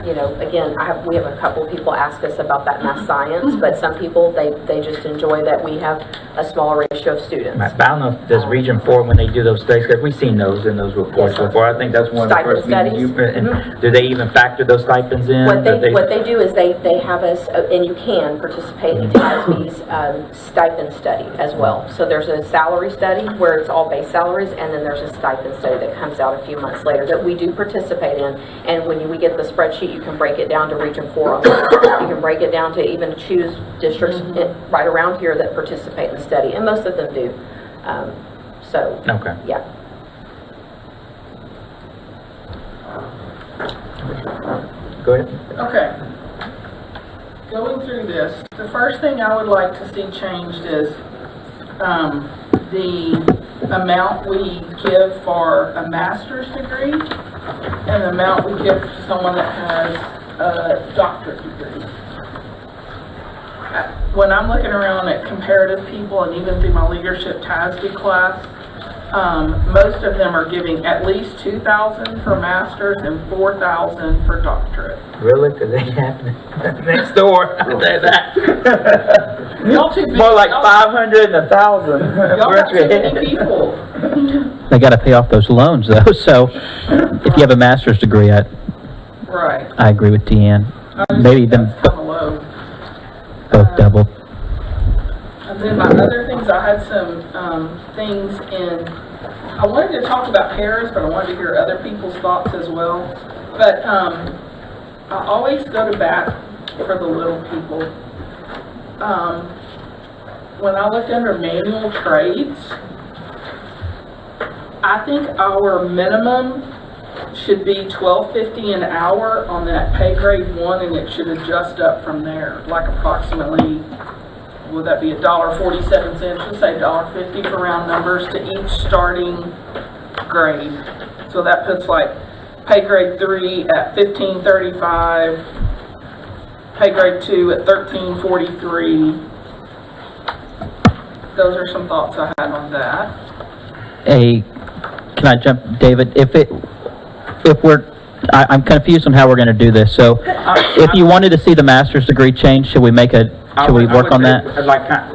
you know, again, we have a couple people ask us about that math science, but some people, they just enjoy that we have a smaller ratio of students. Right, but I don't know if does Region 4, when they do those studies, because we've seen those in those reports before, I think that's one of the Stipend first meetings studies. and do they even factor those stipends in? What that they do is they have us, and you can participate in TASB's stipend study as well. So there's a salary study where it's all base salaries, and then there's a stipend study that comes out a few months later that we do participate in. And when we get the spreadsheet, you can break it down to Region 4 on that. You can break it down to even choose districts right around here that participate in the study, and most of them do. So, Okay. yeah. Go ahead. Okay. Going through this, the first thing I would like to see changed is the amount we give for a master's degree and the amount we give to someone that has a doctorate degree. When I'm looking around at comparative people and even through my leadership TASB class, most of them are giving at least $2,000 for master's and $4,000 for doctorate. Really? Because they have next door. Y'all too big. More like 500 and 1,000. Y'all got too many people. They gotta pay off those loans though, so if you have a master's degree, Right. I agree with Deanne. Maybe them Kind of low. both double. And then my other things, I had some things in, I wanted to talk about Paris, but I wanted to hear other people's thoughts as well. But I always go to bat for the little people. When I looked under manual trades, I think our minimum should be $12.50 an hour on that pay grade 1, and it should adjust up from there, like approximately, would that be $1.47? Let's say $1.50 for round numbers to each starting grade. So that puts like pay grade 3 at $15.35, pay grade 2 at $13.43. Those are some thoughts I had on that. Can I jump, David? I'm confused on how we're gonna do this, so if you wanted to see the master's degree change, should we work on that?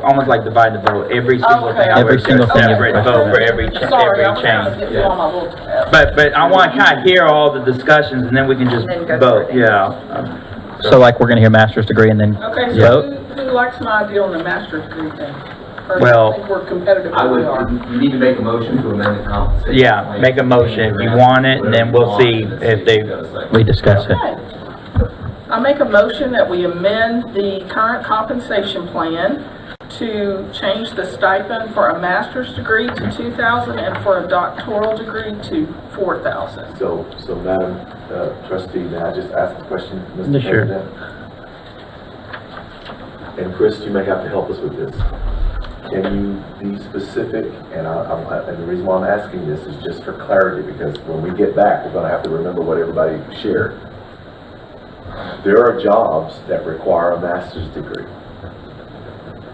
Almost like divide the vote, every single thing. Every single thing. Vote for every change. Sorry, I was trying to get through all my little tabs. But I want to kind of hear all the discussions and then we can just vote, yeah. So like we're gonna hear master's degree and then Okay, vote? so who likes my idea on the master's degree thing? Or do Well, you think we're competitive I as we would, are? you need to make a motion to amend the compensation. Yeah, plan. make a motion if you want it, and then we'll see if they, we discuss it. Okay. I make a motion that we amend the current compensation plan to change the stipend for a master's degree to $2,000 and for a doctoral degree to $4,000. So Madam Trustee, may I just ask a question, Mr. Sure. President? And Chris, you may have to help us with this. Can you be specific? And and the reason why I'm asking this is just for clarity, because when we get back, we're gonna have to remember what everybody shared. There are jobs that require a master's degree.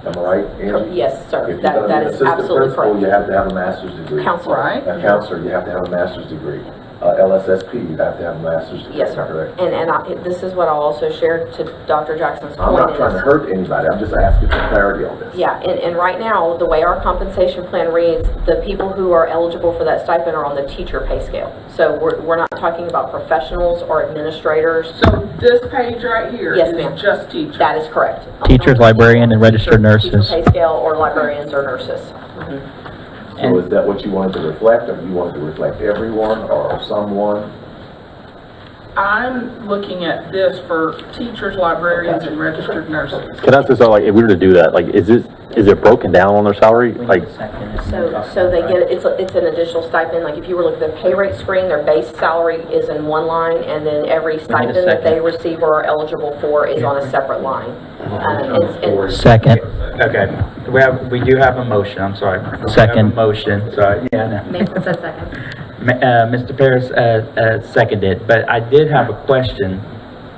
Am I right, Angie? Yes, sir. If you're gonna That be an is assistant absolutely principal, correct. you have to have a master's degree. Counselor. Right. A counselor, you have to have a master's degree. LSSP, you have to have a master's degree. Yes, sir. Correct? And this is what I also shared to Dr. Jackson's I'm point not trying to is, hurt anybody, I'm just asking for clarity on this. yeah, and right now, the way our compensation plan reads, the people who are eligible for that stipend are on the teacher pay scale. So we're not talking about professionals or administrators. So this page right here Yes, is ma'am. just teachers. That is correct. Teachers, librarian, and registered Teacher nurses. pay scale or librarians or nurses. So is that what you wanted to reflect, or you wanted to reflect everyone or someone? I'm looking at this for teachers, librarians, and registered nurses. Can I ask this, though, like, if we were to do that, like, is it broken down on their salary? Like, So they get, it's an additional stipend, like if you were looking at the pay rate screen, their base salary is in one line, and then every stipend that they receive or are eligible for is on a separate line. Second. okay, we do have a motion, I'm sorry. We have Second. a motion, sorry, yeah, no. Mason said second. Mr. Paris seconded, but I did have a question.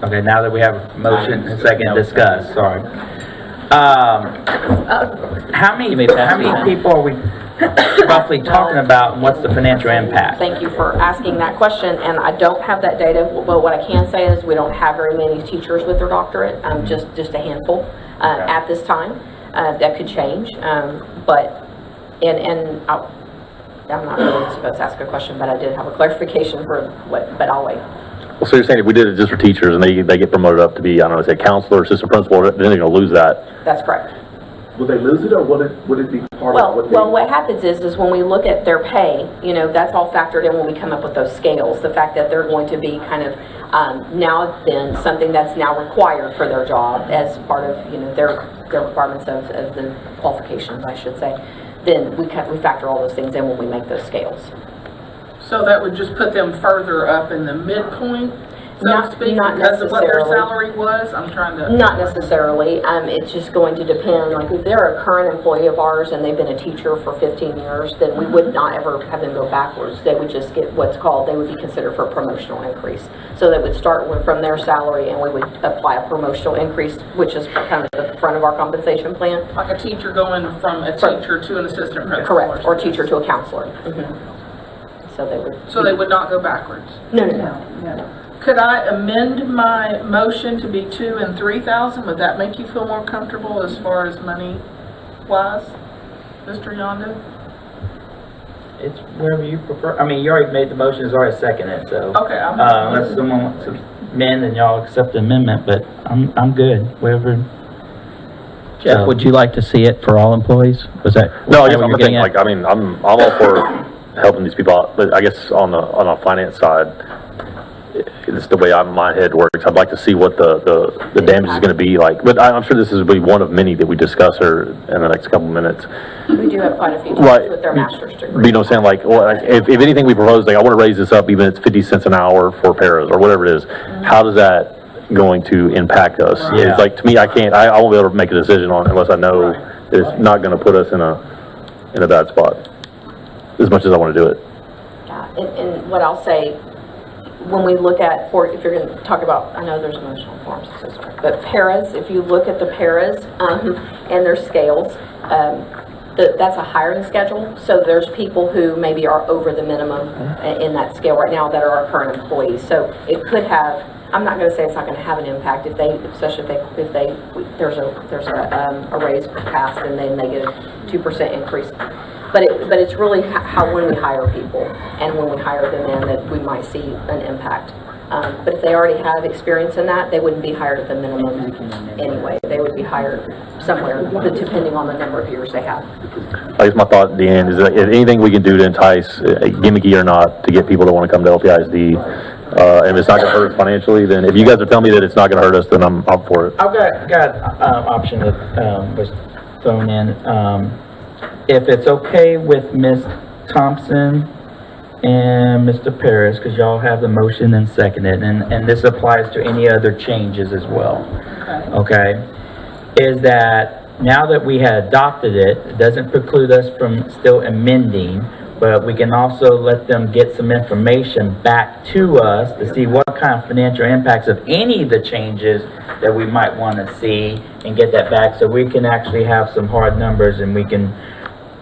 Okay, now that we have a motion and second discuss, sorry. How many people are we roughly talking about, and what's the financial impact? Thank you for asking that question, and I don't have that data, but what I can say is we don't have very many teachers with their doctorate, just a handful at this time. That could change, but, I'm not really supposed to ask a question, but I did have a clarification for what, but I'll wait. Well, so you're saying if we did it just for teachers and they get promoted up to be, I don't know, say counselor, assistant principal, then they're gonna lose that? That's correct. Would they lose it, or would it be part of what they? Well, what happens is when we look at their pay, you know, that's all factored in when we come up with those scales. The fact that they're going to be kind of, now then, something that's now required for their job as part of, you know, their requirements of the qualifications, I should say. Then we factor all those things in when we make those scales. So that would just put them further up in the midpoint, so to speak, because of what their salary was? I'm trying to... Not necessarily. It's just going to depend. Like if they're a current employee of ours and they've been a teacher for 15 years, then we would not ever have them go backwards. They would just get what's called, they would be considered for a promotional increase. So they would start from their salary and we would apply a promotional increase, which is kind of the front of our compensation plan. Like a teacher going from a teacher to an assistant principal? Correct, or teacher to a counselor. So they would not go backwards? No. Could I amend my motion to be 2,000 and 3,000? Would that make you feel more comfortable as far as money wise, Mr. Yondo? It's wherever you prefer. I mean, you already made the motion, it's already seconded, so. Okay, unless someone wants to amend, then y'all accept the amendment, but I'm good, whatever. Jeff, would you like to see it for all employees? Was that? No, I guess I'm thinking, like, I mean, I'm all for helping these people out, but I guess on a finance side, it's the way my head works. I'd like to see what the damage is going to be like, but I'm sure this is be one of many that we discuss here in the next couple minutes. We do have quite a few teachers with their master's degree. You know what I'm saying? Like, well, if anything we propose, like, I want to raise this up, even if it's 50 cents an hour for paras or whatever it is, how does that going to impact us? Yeah. It's like, to me, I won't be able to make a decision on it unless I know it's not going to put us in a bad spot, as much as I want to do it. Yeah, and what I'll say, when we look at, if you're going to talk about, I know there's emotional forms, so sorry, but paras, if you look at the paras and their scales, that's a hiring schedule, so there's people who maybe are over the minimum in that scale right now that are our current employees, so it could have, I'm not going to say it's not going to have an impact especially if there's a raise passed and then they get a 2% increase. But it's really how when we hire people and when we hire them in that we might see an impact. But if they already have experience in that, they wouldn't be hired at the minimum anyway. They would be hired somewhere, depending on the number of years they have. I guess my thought at the end is that if anything we can do to entice, gimmicky or not, to get people to want to come to LPISD, and it's not going to hurt us financially, then if you guys are telling me that it's not going to hurt us, then I'm up for it. I've got an option that was thrown in. If it's okay with Ms. Thompson and Mr. Paris, because y'all have the motion and seconded, and this applies to any other changes as well. Okay. Is that now that we had adopted it, it doesn't preclude us from still amending, but we can also let them get some information back to us to see what kind of financial impacts of any of the changes that we might want to see, and get that back so we can actually have some hard numbers and we can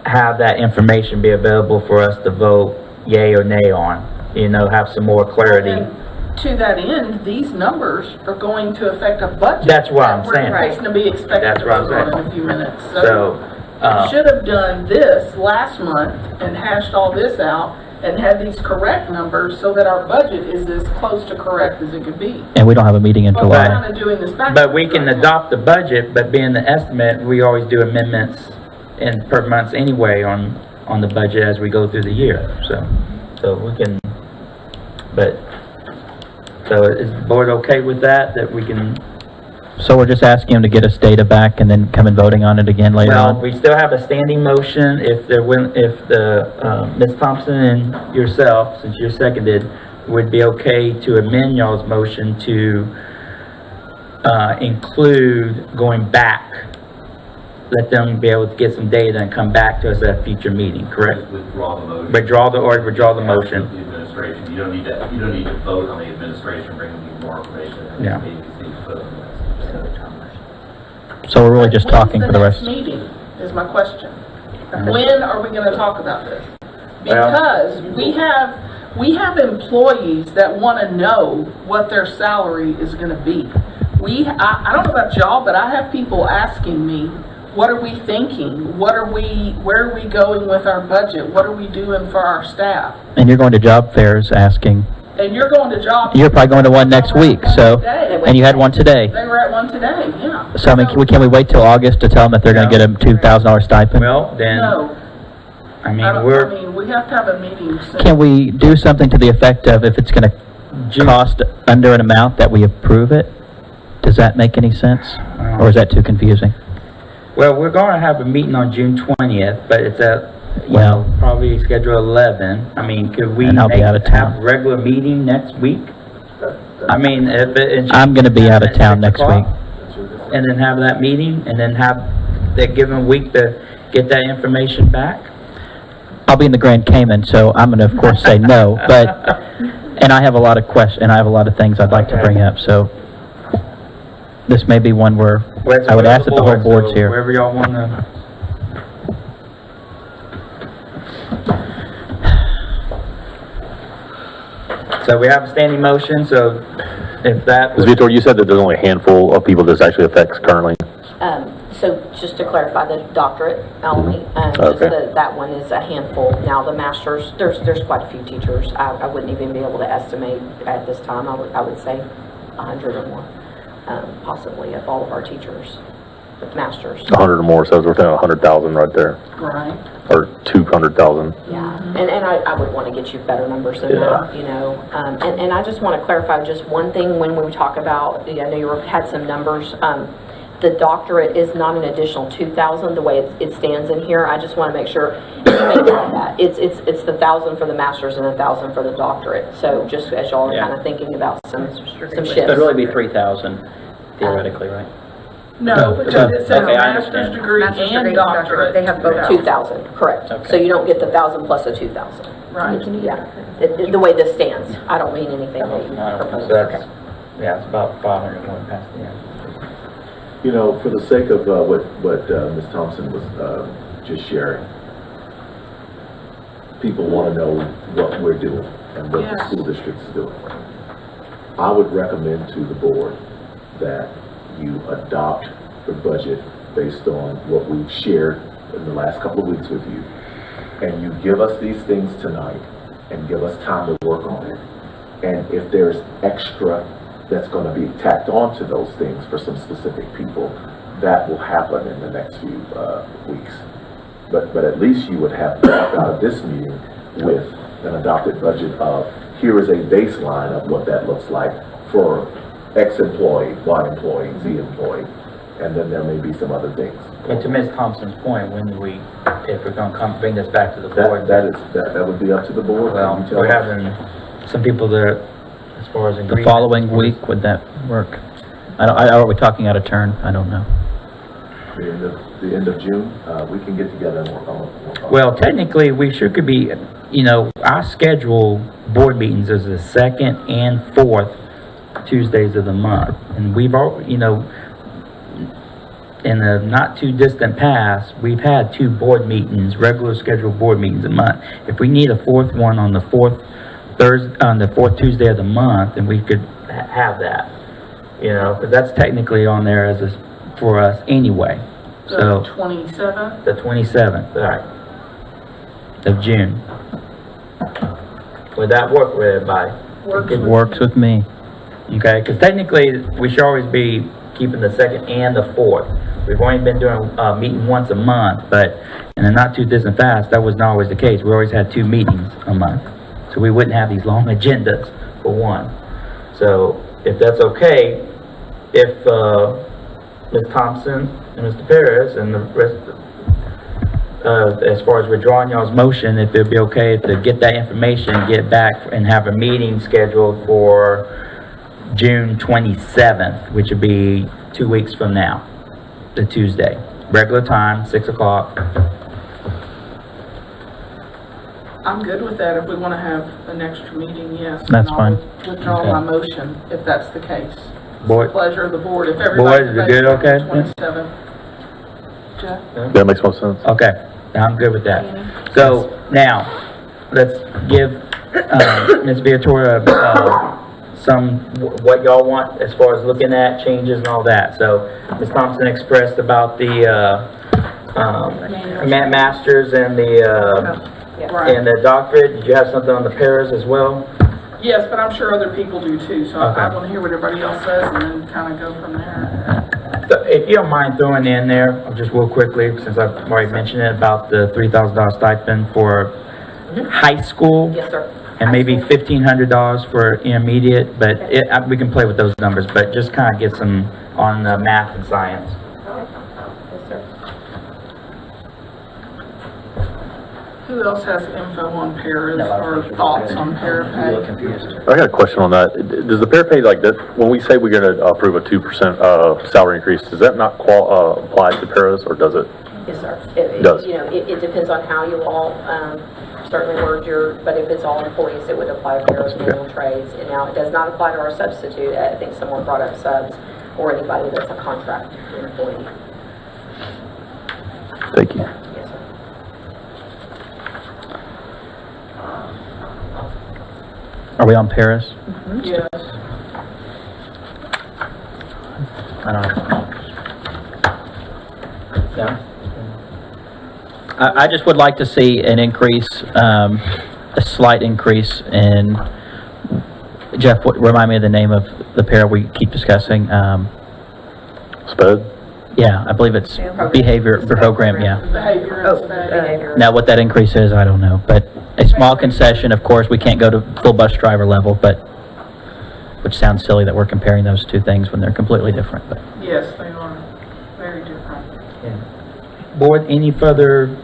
have that information be available for us to vote yay or nay on, you know, have some more clarity. And to that end, these numbers are going to affect a budget. That's what I'm saying. We're fixing to be expected That's to what I'm vote on saying. in a few minutes. So, should have done this last month and hashed all this out and had these correct numbers so that our budget is as close to correct as it could be. And we don't have a meeting until But we're July. kind of doing this backwards. but we can adopt the budget, but being the estimate, we always do amendments per month anyway on the budget as we go through the year. So we can, so is the board okay with that we can? So we're just asking them to get us data back and then come and voting on it again later Well, on? we still have a standing motion if the Ms. Thompson and yourself, since you're seconded, would be okay to amend y'all's motion to include going back, let them be able to get some data and come back to us at a future meeting, correct? Withdraw the motion. Withdraw the motion. The administration, you don't need to vote on the administration bringing you more information. Yeah. So we're really just talking for the When's rest. the next meeting, is my question. When are we gonna talk about this? Because we have employees that wanna know what their salary is gonna be. I don't know about y'all, but I have people asking me, what are we thinking? Where are we going with our budget? What are we doing for our staff? And you're going to job fairs asking. And you're going to job. You're probably going to one next week, so, and you had one today. They were at one today, yeah. So I mean, can we wait till August to tell them that they're gonna get a $2,000 stipend? Well, then, No, I mean, we have to have a meeting soon. Can we do something to the effect of if it's gonna cost under an amount that we approve it? Does that make any sense? Or is that too confusing? well, we're gonna have a meeting on June 20th, but it's at, probably schedule 11. I mean, could we And I'll be out of town. have a regular meeting next week? I mean, if it. I'm gonna be out of at town 6 next week. o'clock, and then have that meeting, and then have that given week to get that information back? I'll be in the Grand Cayman, so I'm gonna of course say no, but, and I have a lot of questions, and I have a lot of things I'd like to bring up, so this may be one where I would ask that the whole board's So here. Wherever y'all wanna. So we have a standing motion, so if that. Ms. Vitor, you said that there's only a handful of people this actually affects currently. So just to clarify, the doctorate only, just Okay. that one is a handful. Now, the masters, there's quite a few teachers. I wouldn't even be able to estimate at this time. I would say 100 or more, possibly, of all of our teachers with masters. 100 or more, so it's within 100,000 right there, Right. or 200,000. Yeah, and I would want to get you better numbers than that, you know. And I just want to clarify just one thing when we talk about, I know you had some numbers. The doctorate is not an additional 2,000 the way it stands in here. I just want to make sure you make that. It's the 1,000 for the master's and 1,000 for the doctorate. So just as y'all are kind of thinking about some shifts. It'd really be 3,000 theoretically, right? No, because it says Okay, I master's understand. degree and doctorate. They have both. 2,000, correct. So you don't get the 1,000 plus a 2,000. Right. Yeah, the way this stands. I don't mean anything that you proposed. So that's, yeah, it's about 500 more past the end. You know, for the sake of what Ms. Thompson was just sharing, people want to know what we're doing and what the school district is doing. I would recommend to the board that you adopt the budget based on what we've shared in the last couple of weeks with you, and you give us these things tonight and give us time to work on it. And if there's extra that's going to be tacked on to those things for some specific people, that will happen in the next few weeks. But at least you would have walked out of this meeting with an adopted budget of, here is a baseline of what that looks like for X employee, Y employee, Z employee, and then there may be some other things. But to Ms. Thompson's point, if we're gonna bring this back to the board. That would be up to the board. Well, You tell we're us. having some people that, as far as The agreement. following week, would that work? Are we talking out of turn? I don't know. The end of June, we can get together and work on it. Well, technically, we sure could be, our schedule board meetings is the second and fourth Tuesdays of the month. And we've all, in the not too distant past, we've had 2 board meetings, regular scheduled board meetings a month. If we need a fourth one on the fourth Tuesday of the month, then we could have that, because that's technically on there for us anyway. So, The 27th? the 27th, all right, of June. Would that work with everybody? It works with me. Okay, because technically, we should always be keeping the second and the fourth. We've only been doing a meeting once a month, but in the not too distant past, that was not always the case. We always had 2 meetings a month. So we wouldn't have these long agendas for one. So if that's okay, if Ms. Thompson and Mr. Perez and the rest, as far as withdrawing y'all's motion, if it'd be okay to get that information, get back and have a meeting scheduled for June 27th, which would be 2 weeks from now, the Tuesday. Regular time, 6 o'clock. I'm good with that if we want to have an extra meeting, yes. That's And fine. I'll withdraw my motion if that's the case. Board, Pleasure of the board, if everybody's Board, is it good, available okay? on the 27th. Jeff? That makes more sense. okay. I'm good with that. So, now, let's give, Ms. Viatora, what y'all want as far as looking at changes and all that. So, Ms. Thompson expressed about the, masters and the doctorate. Did you have something on the paras as well? Yes, but I'm sure other people do too, so Okay. I want to hear what everybody else says and then kind of go from there. So if you don't mind throwing in there, just real quickly, since I've already mentioned it, about the $3,000 stipend for high school. Yes, sir. And maybe $1,500 for intermediate, but we can play with those numbers, but just kind of get some on math and science. Yes, sir. Who else has info on paras or thoughts on para pay? I got a question on that. Does the pair pay like that, when we say we're gonna approve a 2% salary increase, does that not apply to paras, or does it? Yes, sir. It does. You know, it depends on how you all, certainly word your, but if it's all employees, it would apply to paras, manual trades. And now, it does not apply to our substitute. I think someone brought up subs or anybody that's a contract employee. Thank you. Yes, sir. Are we on Paris? Yes. I don't know. Yeah. I just would like to see an increase, a slight increase in, Jeff, remind me of the name of the pair we keep discussing. SPED? Yeah, I believe it's behavior program, yeah. Behavior and Behavior. Now, what that increase is, I don't know, but a small concession, of course, we can't go to full bus driver level, but, which sounds silly that we're comparing those two things when they're completely different, but. Yes, they are very different. Board, any further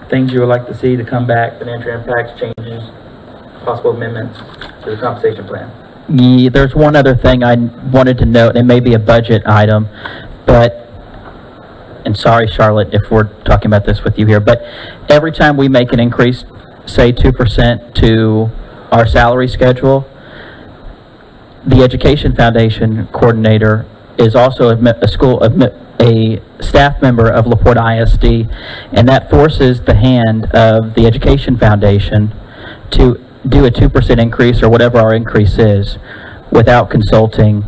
things you would like to see to come back, financial impacts, changes, possible amendments to the compensation plan? Yeah, there's one other thing I wanted to note, it may be a budget item, but, and sorry, Charlotte, if we're talking about this with you here, but every time we make an increase, say 2% to our salary schedule, the Education Foundation coordinator is also a staff member of LaPorte ISD, and that forces the hand of the Education Foundation to do a 2% increase or whatever our increase is without consulting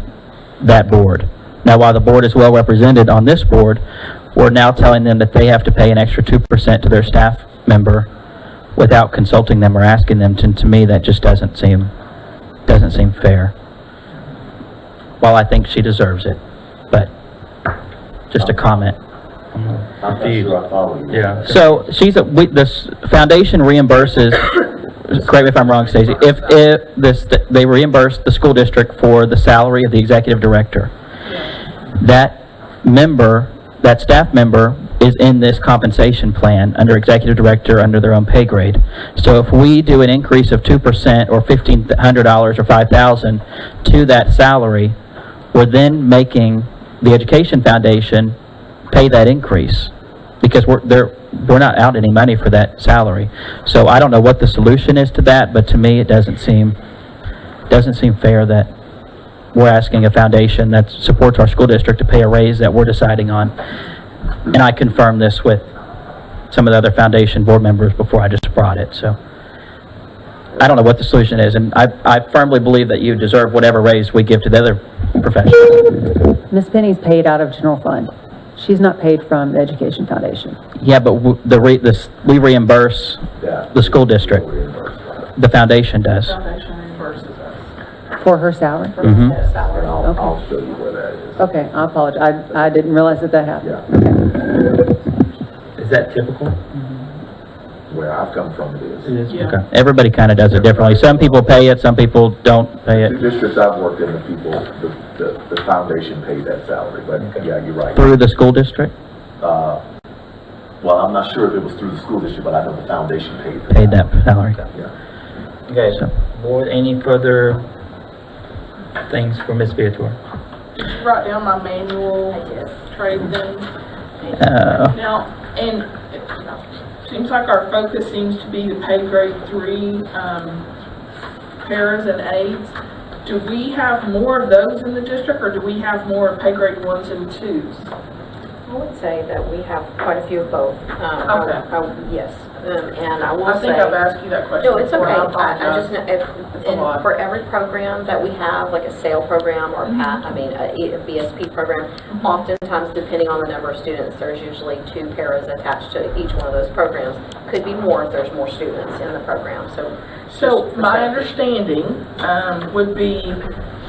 that board. Now, while the board is well represented on this board, we're now telling them that they have to pay an extra 2% to their staff member without consulting them or asking them to me, that just doesn't seem fair. While I think she deserves it, but just a comment. I'm not sure I follow you. Yeah. So this foundation reimburses, correct me if I'm wrong, Stacey, they reimburse the school district for the salary of the executive director. That staff member is in this compensation plan under executive director under their own pay grade. So if we do an increase of 2% or $1,500 or $5,000 to that salary, we're then making the Education Foundation pay that increase because we're not out any money for that salary. So I don't know what the solution is to that, but to me it doesn't seem fair that we're asking a foundation that supports our school district to pay a raise that we're deciding on. And I confirmed this with some of the other foundation board members before I just brought it, so. I don't know what the solution is, and I firmly believe that you deserve whatever raise we give to the other professionals. Miss Penny's paid out of general fund. She's not paid from the Education Foundation. Yeah, but we reimburse the school district. The foundation does. Foundation reimburses us. For her salary? Mm-hmm. I'll show you where that is. Okay, I apologize. I didn't realize that happened. Is that typical? Where I've come from, it is. Yeah. Okay. Everybody kind of does it differently. Some people pay it, some people don't pay The it. districts I've worked in, the foundation paid that salary, but yeah, you're right. Through the school district? Well, I'm not sure if it was through the school district, but I know the foundation paid. Paid that salary. Yeah. Okay, board, any further things for Ms. Viator? Just write down my manual trade things. Now, and it seems like our focus seems to be the pay grade 3 paras and aides. Do we have more of those in the district, or do we have more pay grade 1s and 2s? I would say that we have quite a few of both. Okay. Yes, and I will say. I think I've asked you that question No, it's before, okay. I I just, apologize. It's a and lot. for every program that we have, like a SAIL program or a BSP program, oftentimes depending on the number of students, there's usually 2 paras attached to each one of those programs. Could be more if there's more students in the program, so. So my understanding would be,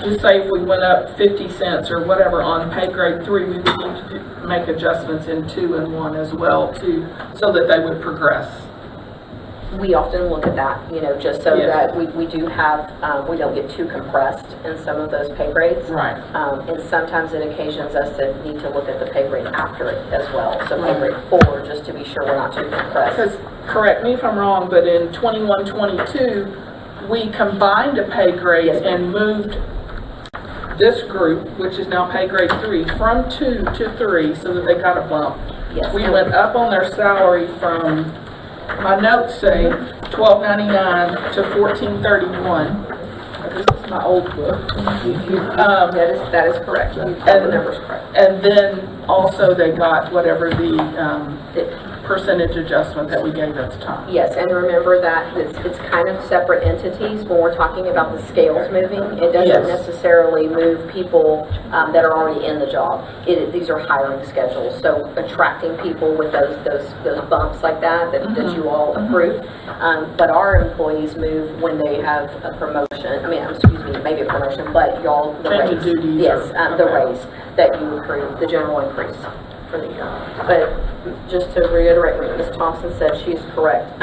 just say if we went up 50 cents or whatever on pay grade 3, we would need to make adjustments in 2 and 1 as well too, so that they would progress. We often look at that, just so Yes. that we do have, we don't get too compressed in some of those pay grades. Right. And sometimes it occasions us to need to look at the pay grade after it as well. So pay grade 4, just to be sure we're not too compressed. Because, correct me if I'm wrong, but in 21-22, we combined a pay grade and moved this group, which is now pay grade 3, from 2 to 3, so that they got a bump. Yes. We went up on their salary from, my notes say, $12.99 to $14.31. This is my old book. That is correct. You have the numbers correct. And then also they got whatever the percentage adjustment that we gave at the time. Yes, and remember that it's kind of separate entities when we're talking about the scales moving. It doesn't necessarily move people that are already in the job. These are hiring schedules, so attracting people with those bumps like that you all approve. But our employees move when they have a promotion. Maybe a promotion, but y'all the Change of raise. duties. Yes, the raise that you approve, the general increase for the year. But just to reiterate what Ms. Thompson said, she's correct.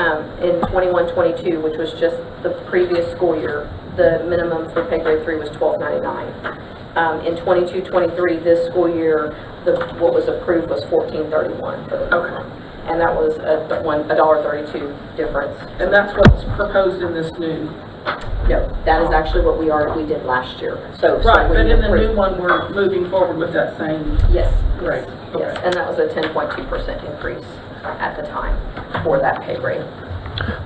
In 21-22, which was just the previous school year, the minimum for pay grade 3 was $12.99. In 22-23, this school year, what was approved was $14.31 for the program. And that was a $1.32 difference. And that's what's proposed in this new. No, that is actually what we did last year. So Right, when but you in the approve- new one, we're moving forward with that same. Yes. Right. Yes, and that was a 10.2% increase at the time for that pay grade.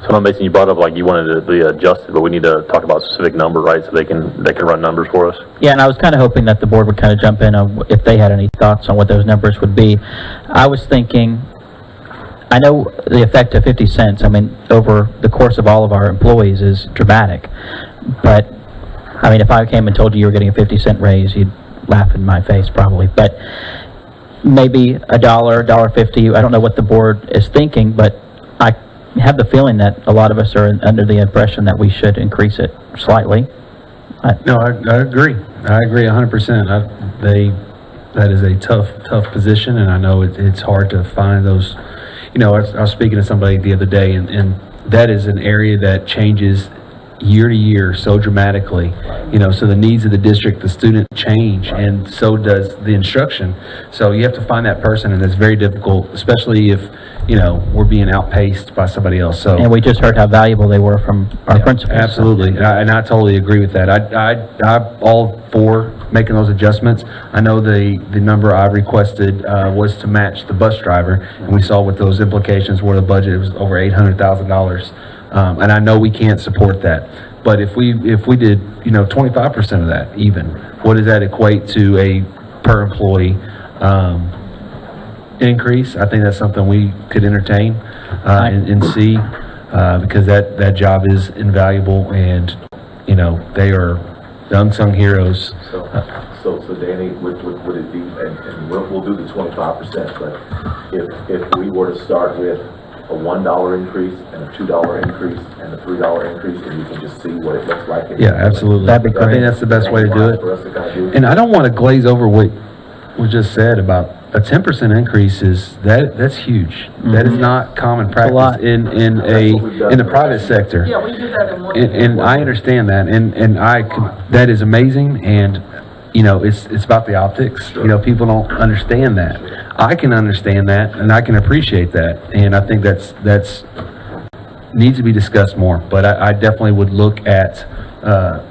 So I'm basing, you brought up like you wanted to be adjusted, but we need to talk about a specific number, right? So they can run numbers for us. Yeah, and I was kind of hoping that the board would kind of jump in on if they had any thoughts on what those numbers would be. I was thinking, I know the effect of 50 cents, over the course of all of our employees is dramatic. But, if I came and told you were getting a 50-cent raise, you'd laugh in my face probably. But maybe $1, $1.50, I don't know what the board is thinking, but I have the feeling that a lot of us are under the impression that we should increase it slightly. No, I agree. I agree 100%. That is a tough position, and I know it's hard to find those. I was speaking to somebody the other day, and that is an area that changes year to year so dramatically. So the needs of the district, the student change, and so does the instruction. So you have to find that person, and it's very difficult, especially if, we're being outpaced by somebody else. So. And we just heard how valuable they were from our principals. Absolutely, and I totally agree with that. I'm all for making those adjustments. I know the number I requested was to match the bus driver, and we saw what those implications were. The budget was over $800,000, and I know we can't support that. But if we did 25% of that, even, what does that equate to a per employee increase? I think that's something we could entertain and see, because that job is invaluable, and they are the unsung heroes. So Danny, would it be, and we'll do the 25%, but if we were to start with a $1 increase and a $2 increase and a $3 increase, and you can just see what it looks like. Yeah, absolutely. That'd be great. I think that's the best way to do For us to kind of do. it. And I don't want to glaze over what we just said about a 10% increase that's huge. That is not common practice in the private sector. Yeah, we do that in one. And I understand that, and that is amazing, and it's about the optics. People don't understand that. I can understand that, and I can appreciate that, and I think that's needs to be discussed more. But I definitely would look at how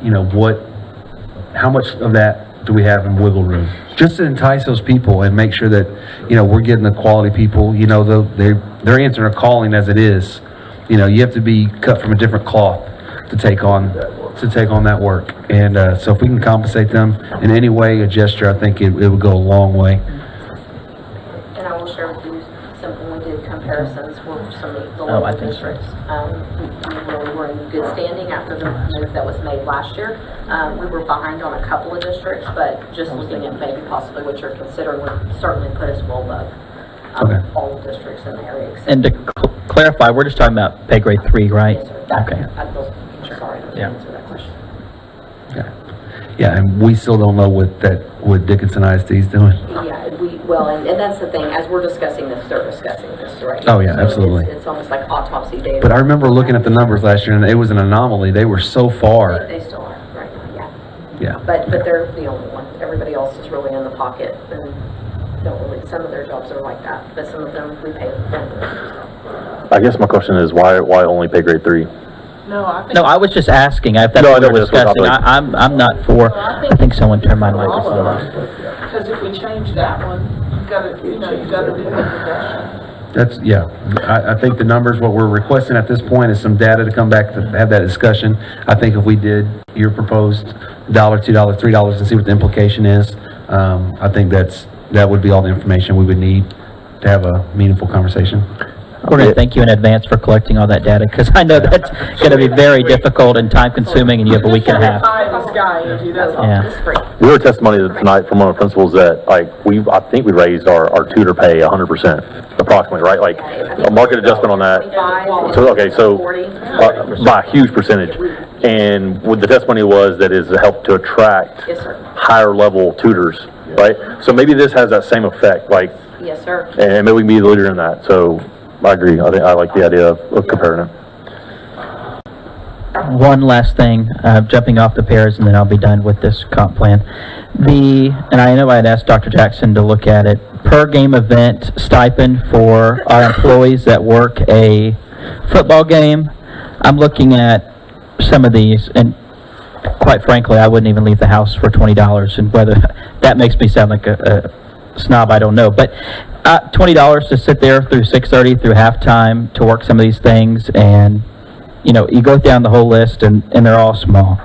much of that do we have in wiggle room, just to entice those people and make sure that we're getting the quality people. They're answering a calling as it is. You have to be cut from a different cloth to take on that work. And so if we can compensate them in any way, a gesture, I think it would go a long way. did comparisons for some of the Oh, I local think so. districts. We really were in good standing after the move that was made last year. We were behind on a couple of districts, but just looking at maybe possibly what you're considering would certainly put us well above all the districts in the area. except- And to clarify, we're just talking about pay grade 3, right? Yes, sir. That- Okay. I'm sorry to Yeah. answer that question. Yeah, and we still don't know what Dickinson ISD is doing. Yeah, and that's the thing, as we're discussing this, they're discussing this, right? Oh, yeah, So absolutely. It's almost like autopsy data. But I remember looking at the numbers last year, and it was an anomaly. They were so far. They still are, right, yeah. Yeah. But they're the only one. Everybody else is really in the pocket and don't really, some of their jobs are like that, but some of them we pay them. I guess my question is, why only pay grade 3? No, I think. No, I was just asking, if that's No, I what know we're where this was discussing, operating. I'm not for, I think someone turned my microphone on. Because if we change that one, you've gotta do the progression. That's, yeah. I think the numbers, what we're requesting at this point is some data to come back to have that discussion. I think if we did your proposed $1, $2, $3 and see what the implication is, I think that would be all the information we would need to have a meaningful conversation. We're going to thank you in advance for collecting all that data, because I know that's going to be very difficult and time-consuming, and you have a week and a half. Pie in the sky, Angie, that's all. Yeah. It's free. We were testimony tonight from one of the principals that, like, I think we raised our tutor pay 100%, approximately, right? Like, a market adjustment on that. 25, So, okay, so, 40. by a huge percentage. And what the testimony was that is help to attract Yes, sir. higher level tutors, right? So maybe this has that same effect, like, Yes, sir. and maybe we can be the leader in that. So I agree. I think I like the idea of comparing it. One last thing, jumping off the pairs, and then I'll be done with this comp plan. And I know I had asked Dr. Jackson to look at it, per game event stipend for our employees that work a football game. I'm looking at some of these, and quite frankly, I wouldn't even leave the house for $20, and whether that makes me sound like a snob, I don't know, but $20 to sit there through 6:30 through halftime to work some of these things, and you go down the whole list, and they're all small.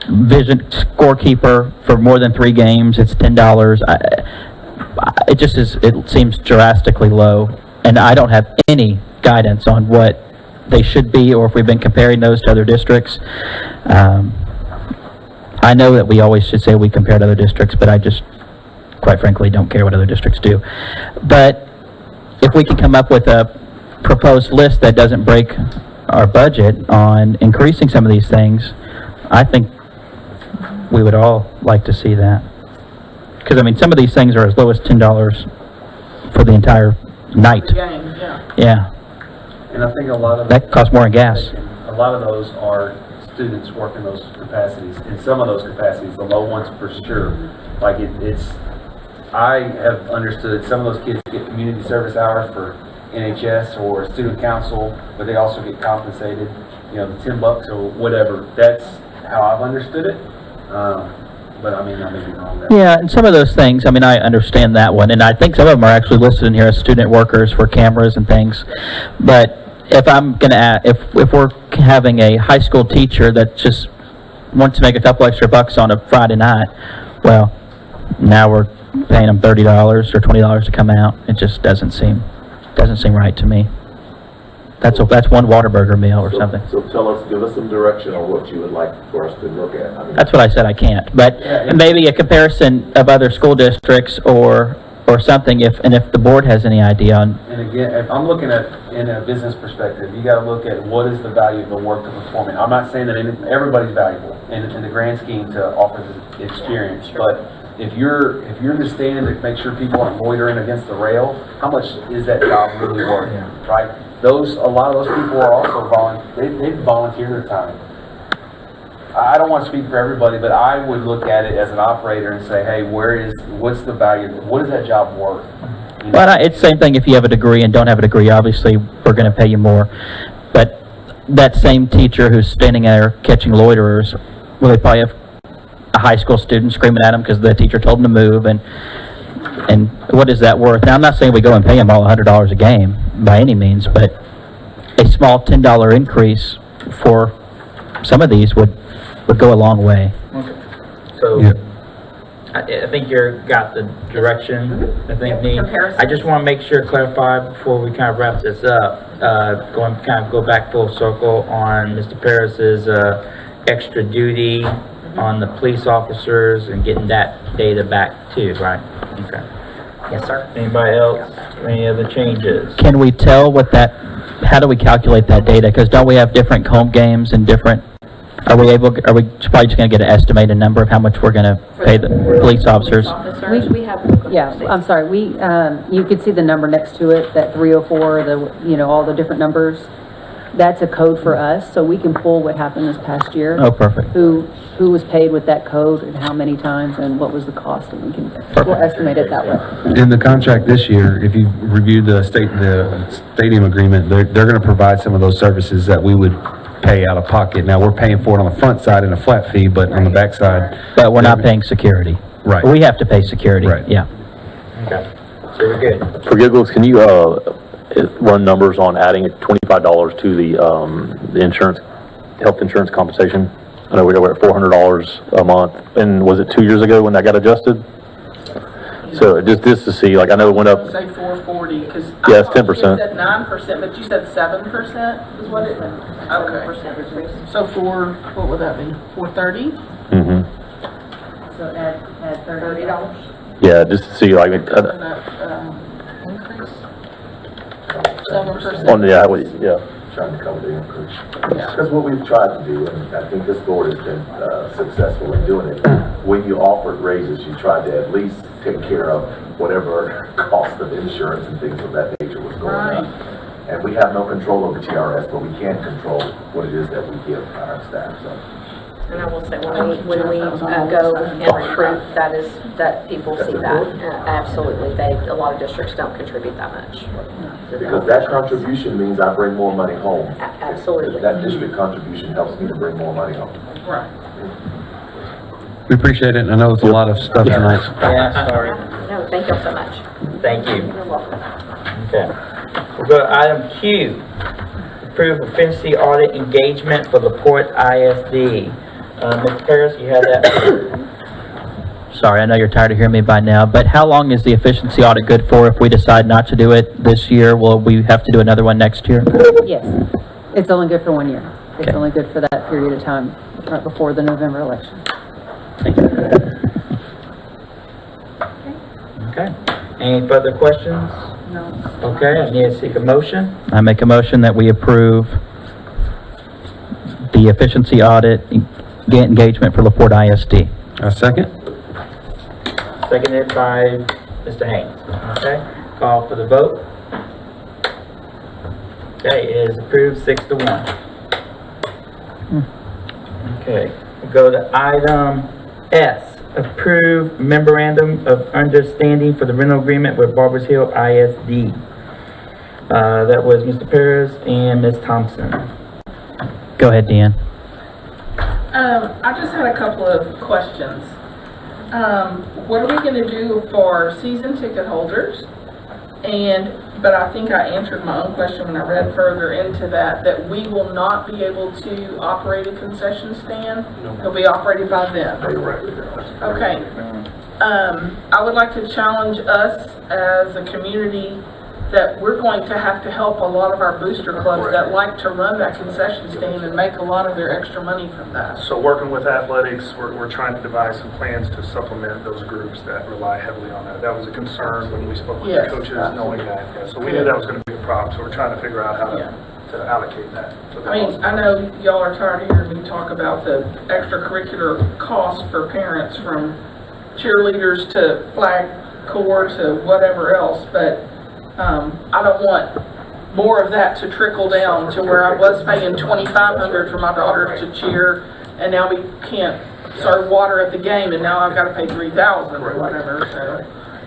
Vision scorekeeper for more than 3 games, it's $10. It seems drastically low, and I don't have any guidance on what they should be, or if we've been comparing those to other districts. I know that we always should say we compare to other districts, but I just, quite frankly, don't care what other districts do. But if we can come up with a proposed list that doesn't break our budget on increasing some of these things, I think we would all like to see that. Because, I mean, some of these things are as low as $10 for the entire night. Game, yeah. Yeah, And I think a lot of. that costs more in gas. A lot of those are students working those capacities. In some of those capacities, the low ones for sure, like I have understood some of those kids get community service hours for NHS or student council, but they also get compensated, the $10 or whatever. That's how I've understood it. But I may be wrong there. Yeah, and some of those things, I mean, I understand that one, and I think some of them are actually listed in here as student workers for cameras and things. But if I'm gonna add, if we're having a high school teacher that just wants to make a couple extra bucks on a Friday night, well, now we're paying them $30 or $20 to come out. It just doesn't seem right to me. That's one Whataburger meal or something. So give us some direction on what you would like for us to look at. I mean, That's what I said, I can't. But maybe a comparison of other school districts or something, if the board has any idea on. And again, if I'm looking at in a business perspective, you got to look at what is the value of the work they're performing. I'm not saying that everybody's valuable in the grand scheme to offer the experience, but if you're just standing to make sure people aren't loitering against the rail, how much is that job really worth, right? A lot of those people are also they volunteer their time. I don't want to speak for everybody, but I would look at it as an operator and say, hey, what's the value? What is that job worth? Well, it's the same thing if you have a degree and don't have a degree. Obviously, we're going to pay you more. But that same teacher who's standing there catching loiterers, well, they probably have a high school student screaming at them because the teacher told them to move. And what is that worth? Now, I'm not saying we go and pay them all $100 a game by any means, but a small $10 increase for some of these would go a long way. So, I think you're got the direction, I think, Dean. Comparison. I just want to make sure, clarify before we kind of wrap this up, go back full circle on Mr. Paris's, extra duty on the police officers and getting that data back too, right? Okay. Yes, sir. Anybody else, any other changes? Can we tell what that, how do we calculate that data? Because don't we have different home games and different, are we probably just gonna get an estimated number of how much we're gonna pay the police officers? We have. Yeah, I'm sorry, you could see the number next to it, that 304, all the different numbers. That's a code for us, so we can pull what happened this past year. Oh, perfect. Who was paid with that code and how many times and what was the cost, and we'll estimate it that way. In the contract this year, if you reviewed the stadium agreement, they're gonna provide some of those services that we would pay out of pocket. Now, we're paying for it on the front side in a flat fee, but on the back side. But we're not paying security. Right. We have to pay security, Right. yeah. Okay, so we're good. For giggles, can you, run numbers on adding $25 to the insurance, health insurance compensation? I know we're at $400 a month, and was it 2 years ago when that got adjusted? So just to see, like, I know it went up. Say 440, because. Yeah, it's 10%. You said 9%, but you said 7% is what it, okay. So what would that be? 430? Mm-hmm. So add $30. Yeah, just to see, like, Increase? 7%? yeah. Trying to cover the increase. Because what we've tried to do, and I think this board has been successful in doing it, when you offered raises, you tried to at least take care of whatever cost of insurance and things of that nature was going on. And we have no control over TRS, but we can control what it is that we give our staff, so. And I will say, when we go and recruit, that people see that. Absolutely, a lot of districts don't contribute that much. Because that contribution means I bring more money home. Absolutely. That district contribution helps me to bring more money home. Right. We appreciate it, I know it's a lot of stuff tonight. Yeah, sorry. No, thank you so much. Thank you. You're welcome. Okay. We'll go to item Q. Approve efficiency audit engagement for the Porte ISD. Mr. Paris, you have that? Sorry, I know you're tired of hearing me by now, but how long is the efficiency audit good for if we decide not to do it this year? Will we have to do another one next year? Yes, it's only good for 1 year. It's Okay. only good for that period of time, right before the November election. Thank you. Okay. Any further questions? No. Okay, I need to seek a motion. I make a motion that we approve the efficiency audit engagement for LaPorte ISD. A second? Seconded by Mr. Haynes. Okay, call for the vote. Okay, it is approved 6-1. Okay, we'll go to item S. Approve memorandum of understanding for the rental agreement with Barbers Hill ISD. That was Mr. Paris and Ms. Thompson. Go ahead, Deanne. I just had a couple of questions. What are we gonna do for season ticket holders? But I think I answered my own question when I read further into that we will not be able to operate a concession stand. It'll be operated by them. Okay. I would like to challenge us as a community that we're going to have to help a lot of our booster clubs that like to run that concession stand and make a lot of their extra money from that. So working with athletics, we're trying to devise some plans to supplement those groups that rely heavily on that. That was a concern when we spoke with Yes, the coaches, absolutely. knowing that. Yeah, so we knew that was going to be a problem, so we're trying to figure out how to allocate that. to the I mean, I know y'all are tired of hearing me talk about the extracurricular cost for parents, from cheerleaders to flag corps to whatever else, but I don't want more of that to trickle down to where I was paying $2,500 for my daughters to cheer, and now we can't serve water at the game, and now I've got to pay $3,000 or whatever. So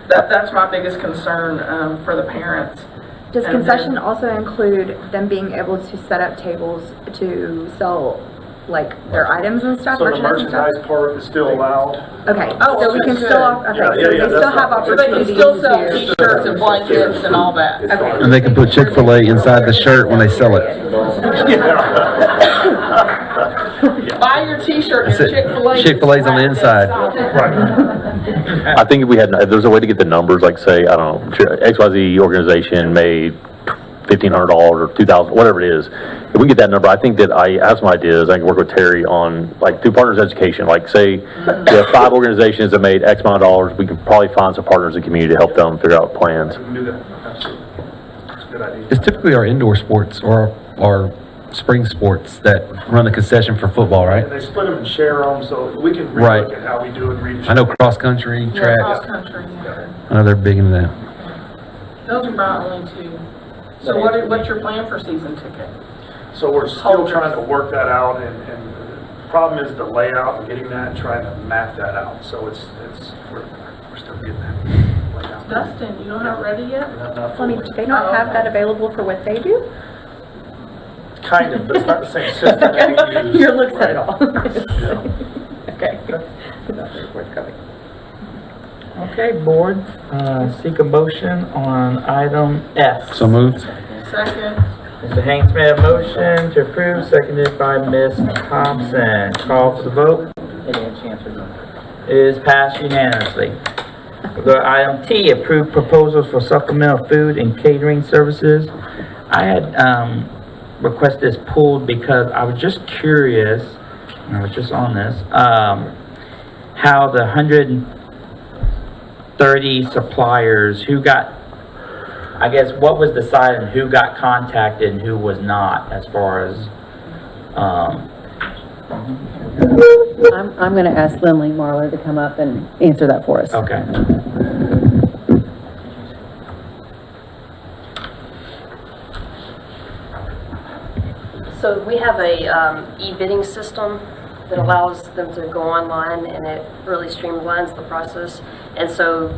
that's my biggest concern for the parents. Does And concession then- also include them being able to set up tables to sell, like, their items and stuff? So the merchandise and stuff? merchandise part is still allowed. Okay, Oh, so we can okay, still, good. okay, Yeah, so yeah, they that's still have fine. So they can opportunities still sell to. t-shirts and blankets and all that. Okay. And they can put Chick-fil-A inside the shirt when they sell it. Buy your t-shirt, your Chick-fil-A. Chick-fil-A's on the inside. I think if if there's a way to get the numbers, like say, I don't know, XYZ organization made $1,500 or $2,000, whatever it is. If we get that number, I think that I have some ideas. I can work with Terry on, like, through Partners Education. Like, say, you have 5 organizations that made X amount of dollars. We can probably find some partners in the community to help them figure out plans. We can do that, absolutely. That's a good idea. It's typically our indoor sports or our spring sports that run the concession for football, And right? they split them and share them, so we can Right. relook at how we do it, read. I know cross-country, Yeah, track, cross-country, yeah. I know they're big into that. Those are my only two. So what's your plan for season ticket? So we're still trying to work that out, and the problem is the layout and getting that, and trying to map that out. So we're still getting that laid out. Dustin, you don't have it ready yet? Not Funny, fully. do they not have that available for what they do? Kind of, but it's not the same system that we use. Your looks at right? it all. Yeah. Okay. Okay, board, seek a motion on item S. So moved. Second. Mr. Hanks made a motion to approve, seconded by Ms. Thompson. Call for the vote. It is passed unanimously. We'll go to item T, approve proposals for supplemental food and catering services. I had requested this pulled because I was just curious, and I was just on this, how the 130 suppliers, who got, I guess, what was decided and who got contacted and who was not, as far as, I'm gonna ask Lindley Marler to come up and answer that for us. okay. So we have a e-bidding system that allows them to go online, and it really streamlines the process. And so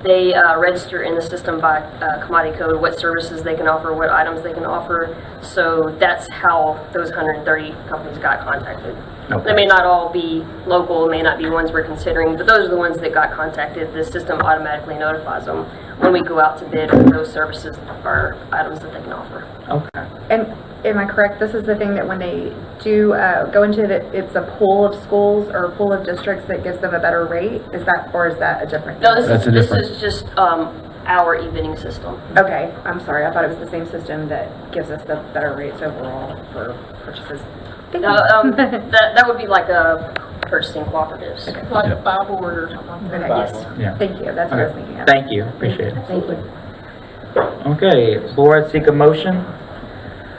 they register in the system by commodity code, what services they can offer, what items they can offer. So that's how those 130 companies got contacted. Okay. They may not all be local, may not be ones we're considering, but those are the ones that got contacted. The system automatically notifies them when we go out to bid for those services or items that they can offer. Okay. And am I correct, this is the thing that when they do go into it, it's a pool of schools or a pool of districts that gives them a better rate? Is that, or is that a different? No, this That's a is different- just our e-bidding system. Okay, I'm sorry, I thought it was the same system that gives us the better rates overall for purchases. Thank you. That would be like a purchasing cooperatives. Like a Bible order or something like Okay, that. yes. Yeah. Thank you, that's what I was thinking of. Thank you, appreciate it. Thank you. Okay, board, seek a motion.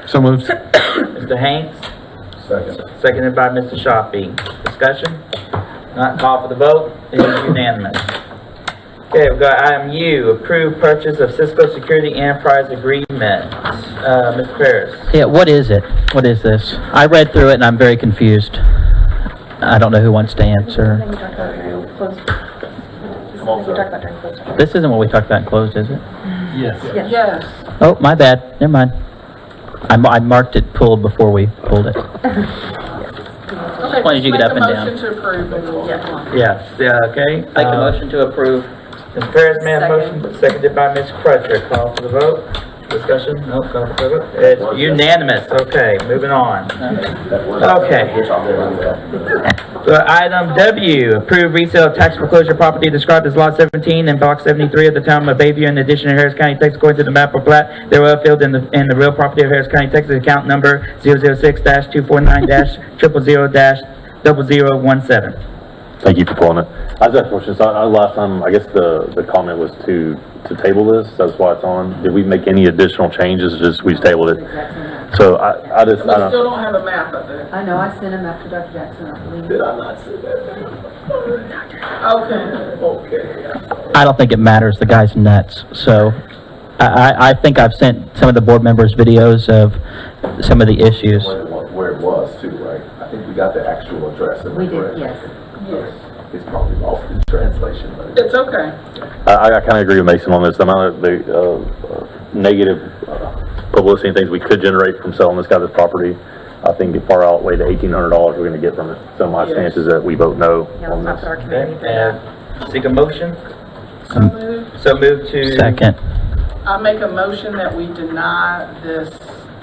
So moved. Mr. Hanks, Second. seconded by Mr. Shopping. Discussion? Not call for the vote, it is unanimous. Okay, we've got item U, approved purchase of Cisco Security Enterprise Agreement. Mr. Paris. Yeah, what is it? What is this? I read through it and I'm very confused. I don't know who wants to answer. This isn't what we talked about in closed, is it? Yes. Yes. Oh, my bad. Never mind. I marked it pulled before we pulled it. Okay, Why did you get up and Make a down? motion to approve and we'll get one. Yes, yeah, okay. Make a motion to approve. Mr. Paris made a motion, seconded by Ms. Crutcher. Call for the vote. Discussion? No, call for the vote. It's unanimous. Okay, moving on. Okay. So item W, approve resale of tax foreclosure property described as lot 17 and block 73 of the town of Bayview in addition to Harris County, Texas, according to the map or plat thereof filled in the real property of Harris County, Texas, account number 006-249-000-0017. Thank you for pulling it. I just have a question. So last time, I guess the comment was to table this. That's why it's on. Did we make any additional changes? Just we just tabled it. So I We still don't have a map of it. I know, I sent him after Dr. Jackson, I believe. Did I not say that? Okay. Okay. I don't think it matters. The guy's nuts. So I think I've sent some of the board members videos of some of the issues. Where it was too, right? I think we got the actual address. We did, yes. Yes. It's probably lost in translation, but. It's okay. I kind of agree with Mason on this. The amount of the negative publicity and things we could generate from selling this guy this property, I think it far outweigh the $1,800 we're going to get from it. So my stance is that we vote no Yeah, on let's not this. put our community through that. Seek a motion? Second. So move to. Second. I make a motion that we deny this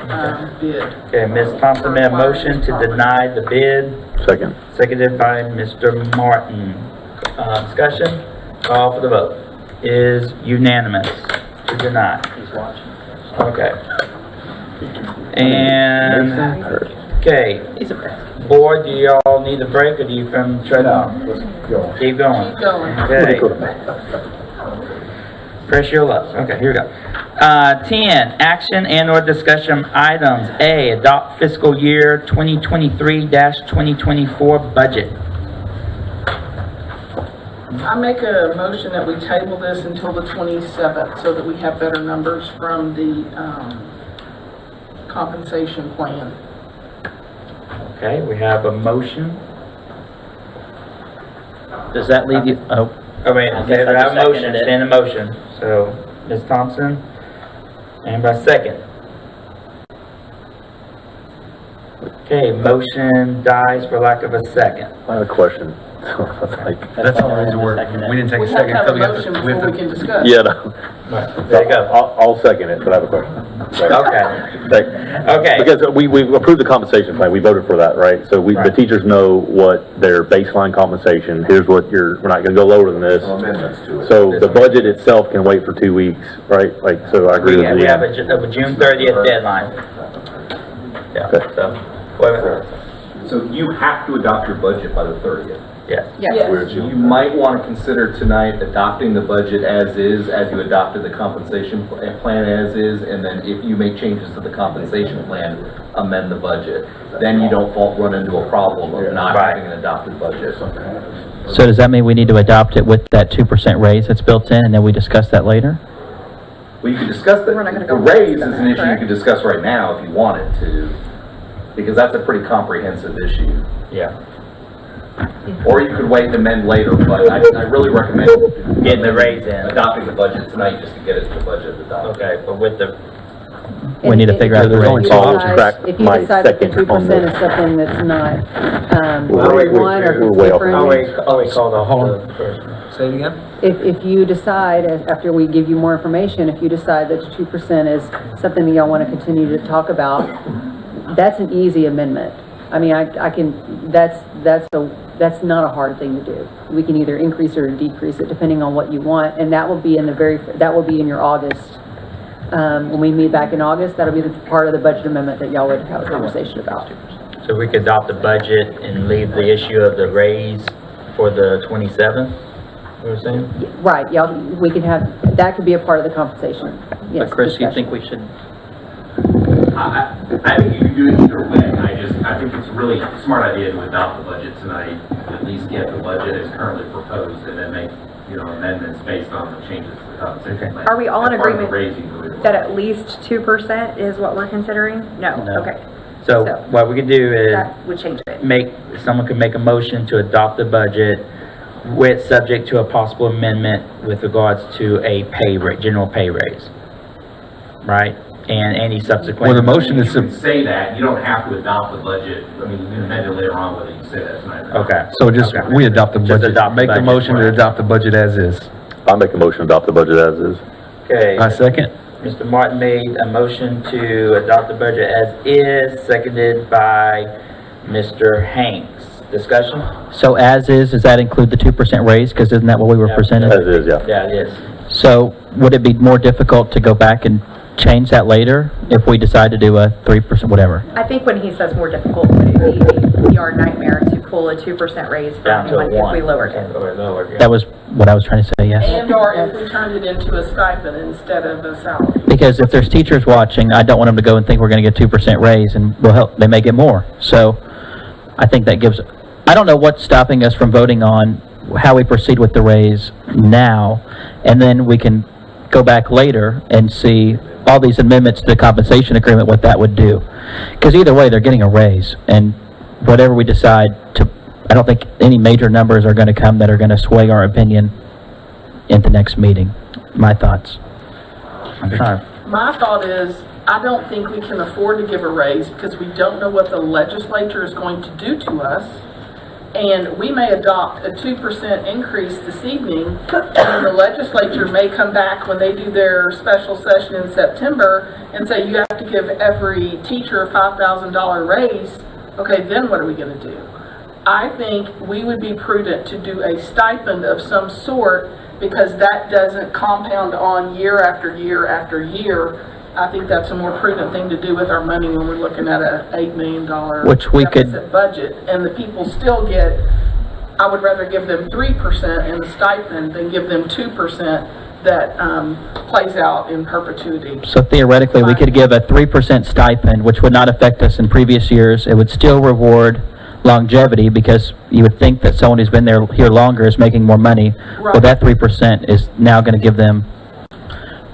bid. Okay, Ms. Thompson made a motion to deny the bid, Second. seconded by Mr. Martin. Discussion, call for the vote. Is unanimous to deny. Okay. And, okay, board, do y'all need a break or do you from try to? Keep going. Keep going. Okay. Press your luck. Okay, here we go. 10, action and or discussion items. A, adopt fiscal year 2023-2024 budget. I make a motion that we table this until the 27th so that we have better numbers from the compensation plan. Okay, we have a motion. Does that leave you, oh, I mean, I we guess I have just a motion, seconded it's it. in the motion. So, Ms. Thompson, and by second. Okay, motion dies for lack of a second. I have a question. That's the only reason we didn't take We a have to second. have a until we got motion the- before we can discuss. Yeah, no. There you go. I'll second it, but I have a question. Okay. Okay. Because we've approved the compensation plan, we voted for that, right? So the Right. teachers know what their baseline compensation, here's what we're not gonna go lower than this. Amendments to it. So the budget itself can wait for 2 weeks, right? Like, so I agree with We you. have a June 30th deadline. Yeah, Okay. so, wait a minute. So you have to adopt your budget by the 30th. Yes. Yes. You might want to consider tonight adopting the budget as is, as you adopted the compensation plan as is, and then if you make changes to the compensation plan, amend the budget. Then you don't run into a problem of not Right. having an adopted budget. so does that mean we need to adopt it with that 2% raise that's built in and then we discuss that later? Well, you could discuss that. We're not gonna The go raise is into an that, issue you correct? could discuss right now if you wanted to, because that's a pretty comprehensive issue. Yeah. Or you could wait and amend later, but I really recommend Getting the raise in. adopting the budget tonight just to get it to the budget adopted. Okay, but with the, We need to figure out the There's raise. only If two you options. decide- If you My decide that the second on 2% is this. something that's not, We're what way- we want or if we're it's way off. different. called off the first. Say it again? If you decide, after we give you more information, if you decide that the 2% is something that y'all want to continue to talk about, that's an easy amendment. I mean, I can, that's not a hard thing to do. We can either increase or decrease it depending on what you want, and that will be in your August. When we meet back in August, that'll be the part of the budget amendment that y'all would have a conversation about. So we could adopt the budget and leave the issue of the raise for the 27th? You know what I'm saying? Right, y'all, we can have, that could be a part of the compensation. Yes, But Chris, you discussion. think we should, I think you can do it either way. I think it's a really smart idea to adopt the budget tonight, at least get the budget as currently proposed, and then make, amendments based on the changes to the compensation plan. Are we all in As part of the agreement raising the that at least 2% is what we're considering? No, No. okay. So what we could do is That would change it. someone could make a motion to adopt the budget with, subject to a possible amendment with regards to a general pay raise. Right? And any subsequent. Well, the motion You is, can say that, you don't have to adopt the budget, I mean, you can amend it later on whether you say that tonight or not. Okay. so just, we adopt the Just budget. adopt the Make the budget, motion to right. adopt the budget as is. I'll make a motion to adopt the budget as is. Okay. I second. Mr. Martin made a motion to adopt the budget as is, seconded by Mr. Hanks. Discussion? so as is, does that include the 2% raise? Because isn't that what we were presented? As is, yeah. Yeah, it is. So would it be more difficult to go back and change that later if we decide to do a 3%, whatever? I think when he says more difficult, would it be your nightmare to pull a 2% raise for Down to a anyone if 1. we lowered it? Or lowered, yeah. That was what I was trying to say, yes. And/or if we turned it into a stipend instead of a salary. Because if there's teachers watching, I don't want them to go and think we're gonna get 2% raise and we'll help, they may get more. So I think that gives, I don't know what's stopping us from voting on how we proceed with the raise now, and then we can go back later and see all these amendments to the compensation agreement, what that would do. Because either way, they're getting a raise, and whatever we decide to, I don't think any major numbers are gonna come that are gonna sway our opinion into next meeting. My thoughts. I'm trying. My thought is, I don't think we can afford to give a raise because we don't know what the legislature is going to do to us. And we may adopt a 2% increase this evening, and the legislature may come back when they do their special session in September and say you have to give every teacher a $5,000 raise. Okay, then what are we going to do? I think we would be prudent to do a stipend of some sort, because that doesn't compound on year after year after year. I think that's a more prudent thing to do with our money when we're looking at a $8 million Which we could- deficit budget, and the people still get, I would rather give them 3% in the stipend than give them 2% that plays out in perpetuity. So theoretically, we could give a 3% stipend, which would not affect us in previous years. It would still reward longevity, because you would think that someone who's been here longer is making more money. Right. Well, that 3% is now going to give them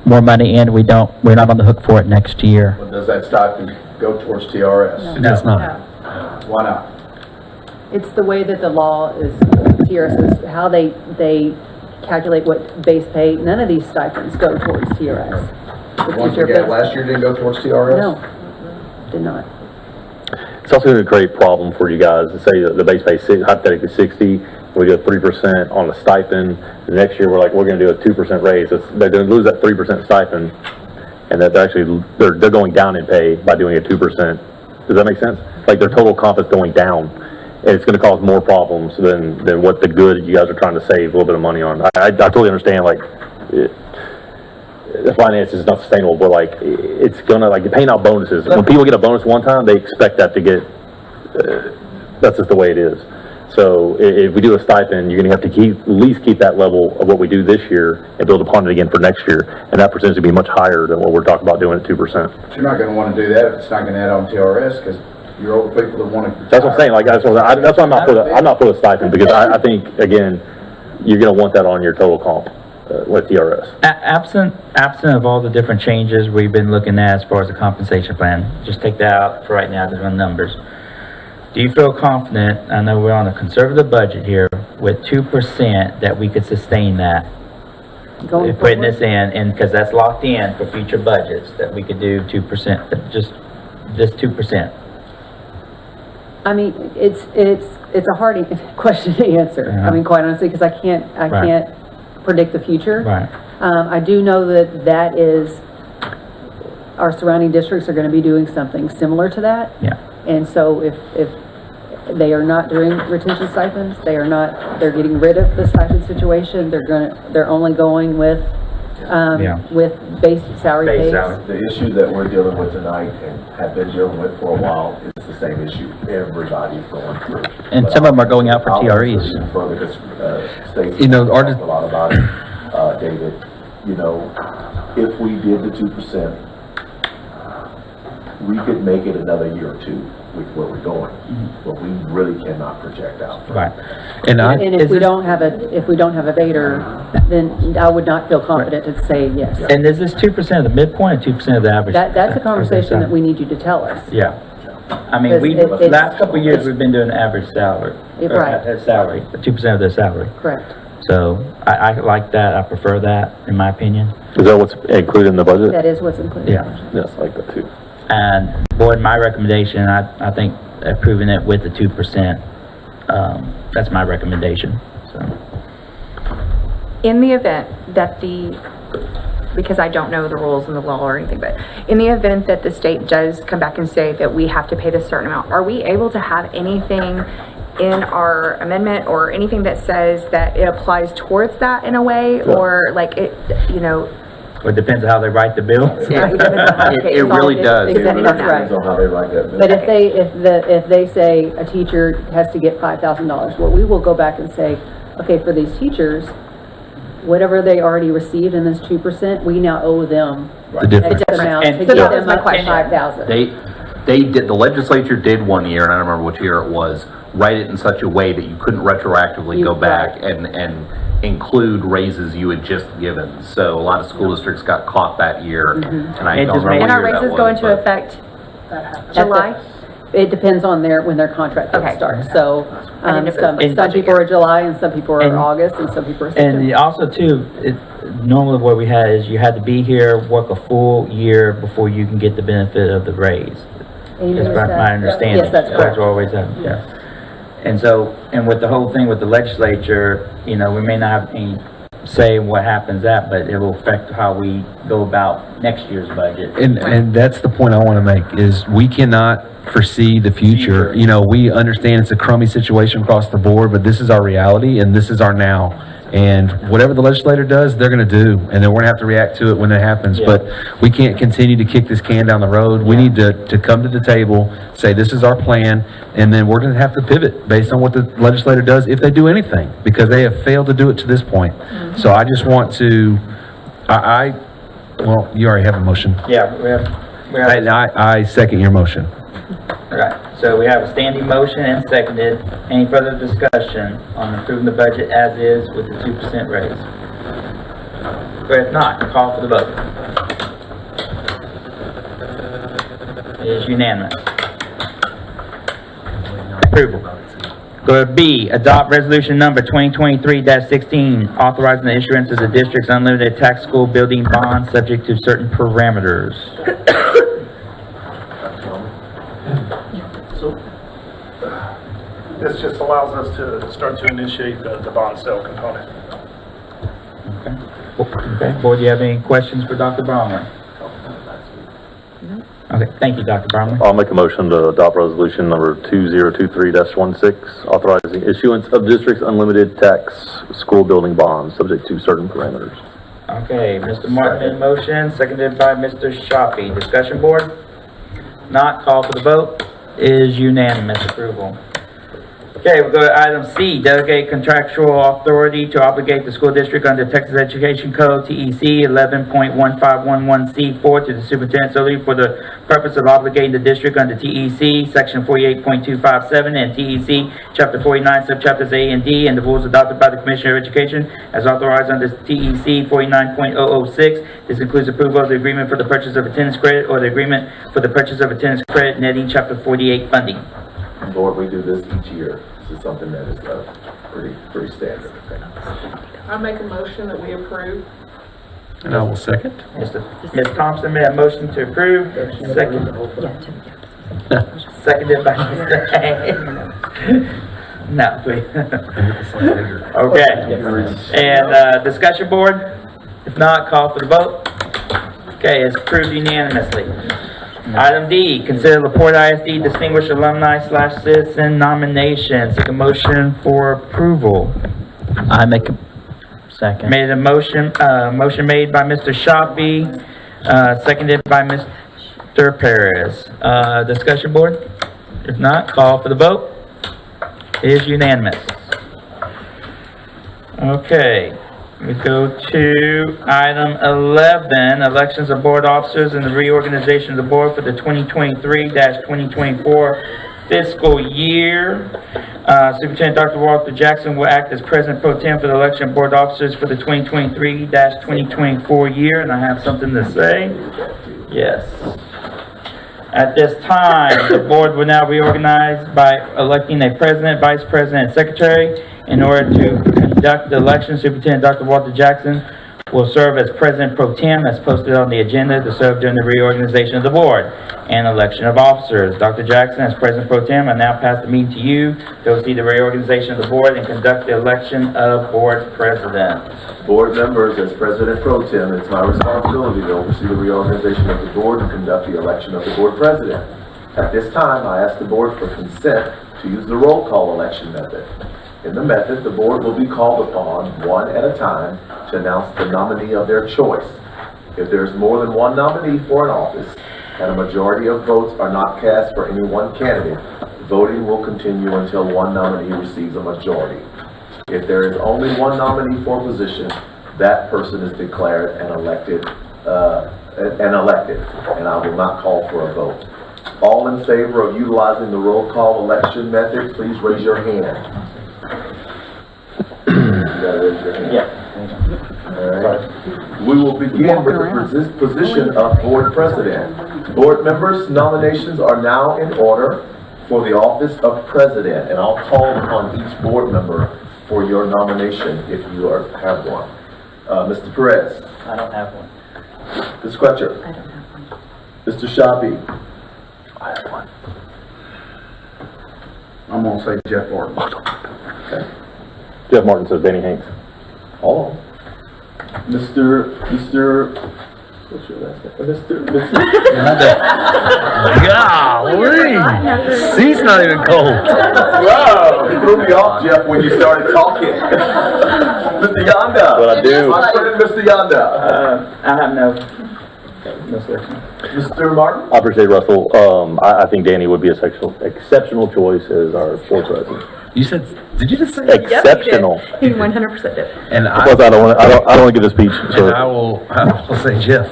more money, and we're not on the hook for it next year. Well, does that stipend go towards TRS? That's not. Why not? It's the way that the law is, TRS is, how they calculate what base pay. None of these stipends go towards TRS. The ones we got last year didn't go towards TRS? No, did not. It's also a great problem for you guys to say that the base pay is hypothetically 60, we do a 3% on a stipend. The next year, we're going to do a 2% raise. They're going to lose that 3% stipend, and that they're going down in pay by doing a 2%. Does that make sense? Like their total comp is going down, and it's going to cause more problems than what the good you guys are trying to save a little bit of money on. I totally understand, like, the finance is not sustainable, but like, it's gonna, like, you're paying out bonuses. When people get a bonus one time, they expect that to get, that's just the way it is. So if we do a stipend, you're gonna have to at least keep that level of what we do this year and build upon it again for next year. And that percentage will be much higher than what we're talking about doing at 2%. But you're not gonna wanna do that if it's not gonna add on TRS, because you're older people that wanna. That's what I'm saying, like, that's why I'm not for the stipend, because I think, again, you're gonna want that on your total comp with TRS. Absent of all the different changes we've been looking at as far as the compensation plan, just take that out for right now to run numbers. Do you feel confident, I know we're on a conservative budget here, with 2% that we could sustain that? Going Putting forward? this in, and because that's locked in for future budgets, that we could do 2%, just 2%. I mean, it's a hard question to answer. I mean, quite honestly, because I can't predict the future. Right. I do know that is, our surrounding districts are going to be doing something similar to that. Yeah. And so if they are not doing retention stipends, they're getting rid of the stipend situation, they're only going with base salary Base pays. salary. The issue that we're dealing with tonight and have been dealing with for a while is the same issue everybody's going through. And some of them are going out for TREs. Even further, because Stacey You know, talked a lot about it, David. You know, if we did the 2%, we could make it another year or two with where we're going, but we really cannot project out. Right. And if we don't have a Vader, then I would not feel confident to say yes. And is this 2% of the midpoint or 2% of the average? That's a conversation that we need you to tell us. Yeah. I mean, last couple of years, we've been doing average salary. Right. Salary, 2% of their salary. Correct. So I like that, I prefer that, in my opinion. Is that what's included in the budget? That is what's included. Yeah. Yes, I like that too. And board, my recommendation, I think approving it with the 2%, that's my recommendation, so. In the event that because I don't know the rules and the law or anything, but in the event that the state does come back and say that we have to pay this certain amount, are we able to have anything in our amendment or anything that says that it applies towards that in a way, or like it, Well, it depends on how they write the bill. It really does. It Exactly, really that's right. depends on how they write that bill. But if they say a teacher has to get $5,000, well, we will go back and say, okay, for these teachers, whatever they already received in this 2%, we now owe them The difference. X amount And to so get that was them my up to question. 5,000. They did, the legislature did one year, and I don't remember which year it was, write it in such a way that you couldn't retroactively go back and include raises you had just given. So a lot of school districts got caught that year, and I don't remember what and our year that raises go was, into but- effect July? It depends on when their contract Okay. starts. So, I didn't know if it was some budget people are July and some people are August and some people are September. And also too, normally what we had is you had to be here, work a full year before you can get the benefit of the raise. And you That's noticed my that? understanding. Yes, that's correct. That's always, yeah. And so, and with the whole thing with the legislature, you know, we may not have any say in what happens that, but it will affect how we go about next year's budget. And that's the point I want to make, is we cannot foresee the future. You know, we understand it's a crummy situation across the board, but this is our reality and this is our now. And whatever the legislator does, they're going to do, and then we're going to have to react to it when it happens. Yeah. But we can't continue to kick this can down the road. We need to come to the table, say this is our plan, and then we're going to have to pivot based on what the legislator does, if they do anything, because they have failed to do it to this point. So I just want to, well, you already have a motion. Yeah, we have. I second your motion. Right, so we have a standing motion and seconded. Any further discussion on approving the budget as is with the 2% raise? Or if not, call for the vote. It is unanimous. Approval. Go to B, adopt resolution number 2023-16, authorizing the issuance of the district's unlimited tax school building bond subject to certain parameters. This just allows us to start to initiate the bond sale component. Okay, board, do you have any questions for Dr. Bromley? Okay, thank you, Dr. Bromley. I'll make a motion to adopt resolution number 2023-16, authorizing issuance of district's unlimited tax school building bonds, subject to certain parameters. Okay, Mr. Martin made a motion, seconded by Mr. Shoppy. Discussion, board? Not, call for the vote. Is unanimous approval. Okay, we'll go to item C, delegate contractual authority to obligate the school district under Texas Education Code, TEC 11.1511C4 to the superintendent solely for the purpose of obligating the district under TEC Section 48.257 and TEC Chapter 49, Subchapters A and D, and the rules adopted by the Commissioner of Education as authorized under TEC 49.006. This includes approval of the agreement for the purchase of attendance credit or the agreement for the purchase of attendance credit netting Chapter 48 funding. Lord, we do this each year. This is something that is pretty standard. I make a motion that we approve. And I will second. Ms. Thompson made a motion to approve, seconded by Mr. Haynes. No, please. Okay, and, discussion, board? If not, call for the vote. Okay, it's approved unanimously. Item D, consider the Porte ISD Distinguished Alumni / Citizen nomination. Seek a motion for approval. I make a second. Made a motion, motion made by Mr. Shoppy, seconded by Mr. Perez. Discussion, board? If not, call for the vote. It is unanimous. Okay. We go to item 11, elections of board officers and the reorganization of the board for the 2023-2024 fiscal year. Superintendent Dr. Walter Jackson will act as President Pro Tem for the election of board officers for the 2023-2024 year, and I have something to say. Yes. At this time, the board will now reorganize by electing a president, vice president, and secretary. In order to conduct the election, Superintendent Dr. Walter Jackson will serve as President Pro Tem as posted on the agenda to serve during the reorganization of the board and election of officers. Dr. Jackson, as President Pro Tem, I now pass the meeting to you to oversee the reorganization of the board and conduct the election of board president. Board members, as President Pro Tem, it's my responsibility to oversee the reorganization of the board and conduct the election of the board president. At this time, I ask the board for consent to use the roll call election method. In the method, the board will be called upon, one at a time, to announce the nominee of their choice. If there is more than one nominee for an office, and a majority of votes are not cast for any one candidate, voting will continue until one nominee receives a majority. If there is only one nominee for a position, that person is declared an elected, and I will not call for a vote. All in favor of utilizing the roll call election method, please raise your hand. Yeah. All right. We will begin with the position of board president. Board members, nominations are now in order for the office of president, and I'll call upon each board member for your nomination if you have one. Mr. Perez. I don't have one. Ms. Crutcher. I don't have one. Mr. Shoppy. I have one. I'm gonna say Jeff Martin. Jeff Martin says Danny Hanks. Oh. What's your last name? Golly! Seat's not even cold. Wow, you threw me off, Jeff, when you started talking. Mr. Yonda. What I do. My friend, Mr. Yonda. I have no selection. Mr. Martin? I appreciate Russell. I think Danny would be a exceptional choice as our board president. You said, did you just say? Exceptional. He 100% did. And Plus, I don't want to give a speech, and so. I will say Jeff.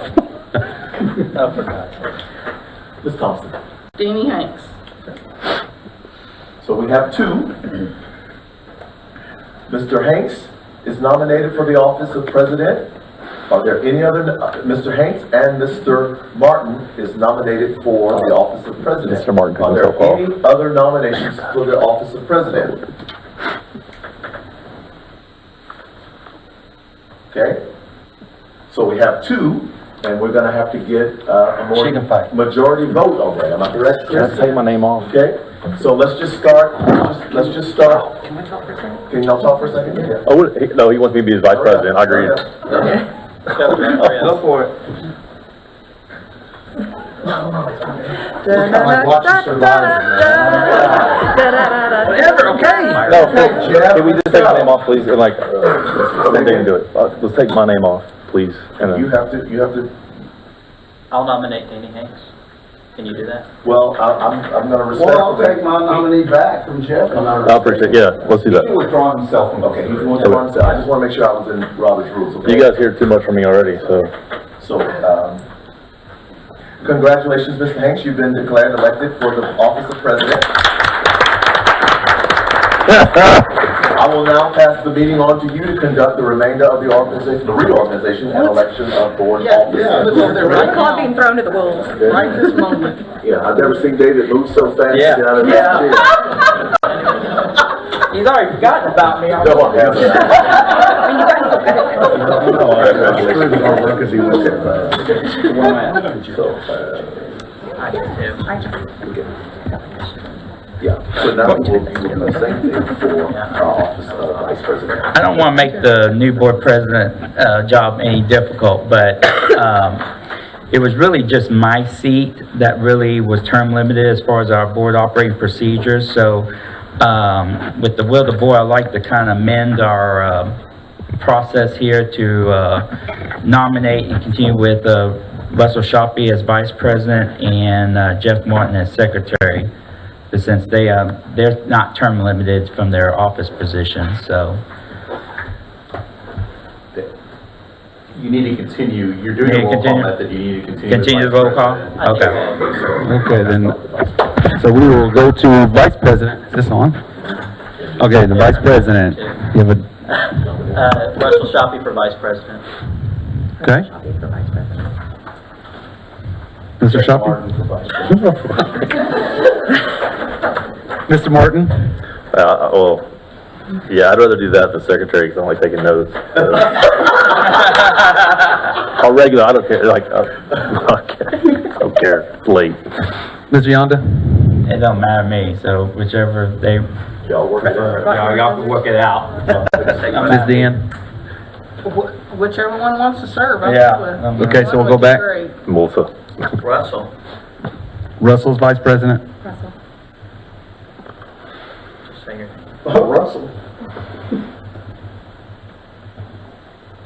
I forgot. Ms. Thompson. Deanie Hanks. So we have two. Mr. Hanks is nominated for the office of president. Are there any other, Mr. Hanks and Mr. Martin is nominated for the office of president. Mr. Martin could Are there himself off. any other nominations for the office of president? Okay, so we have two, and we're gonna have to get a Chicken fight. majority vote on that, am I correct, Can I Chris? take my name off? Okay, so let's just start. Can we talk for a second? Can y'all talk for a second? Yeah. Oh, no, he wants me to be his vice president. I agree. Go for it. Whatever, okay. No, can we just take my name off, please? And like, let Danny do it. Let's take my name off, please. And You then, have to, I'll nominate Danny Hanks. Can you do that? well, I'm gonna respect. Well, I'll take my nominee back from Jeff. I appreciate, yeah, let's do He can that. withdraw himself from. Okay, you want to run, I just wanna make sure I was in Robert's rules, okay? You guys hear too much from me already, so. So, congratulations, Mr. Hanks, you've been declared elected for the office of president. I will now pass the meeting on to you to conduct the remainder of the organization, the reorganization and election of board officers. Right Call now, being thrown to the wolves. right this moment. Yeah, I've never seen David move so fast. Yeah. Get out of his chair. He's already forgotten about me. No, I haven't. Because he was so yeah, so now we'll do the same thing for our office of vice president. I don't want to make the new board president job any difficult, but it was really just my seat that really was term limited as far as our board operating procedures. So with the will of the board, I'd like to kind of mend our process here to nominate and continue with Russell Shoppy as vice president and Jeff Martin as secretary. But since they're not term limited from their office positions, so. You need to continue, you're doing a roll call method, you need to continue. Continue the roll call? Okay. Okay, then, so we will go to vice president. Is this on? Okay, the vice president. You have a, Russell Shoppy for vice president. okay? Mr. Shoppy? Mr. Martin? Well, yeah, I'd rather do that than secretary, because I don't like taking notes. On regular, I don't care, like, I don't care, it's late. Mr. Yonda? It don't matter to me, so whichever they Y'all work it out. y'all can work it out. Ms. Deanne? Whichever one wants to serve. I'm Yeah. good with it. Okay, so we'll go back. Great. Melissa. Russell. Russell's vice president? Russell. Just say your name. Oh, Russell.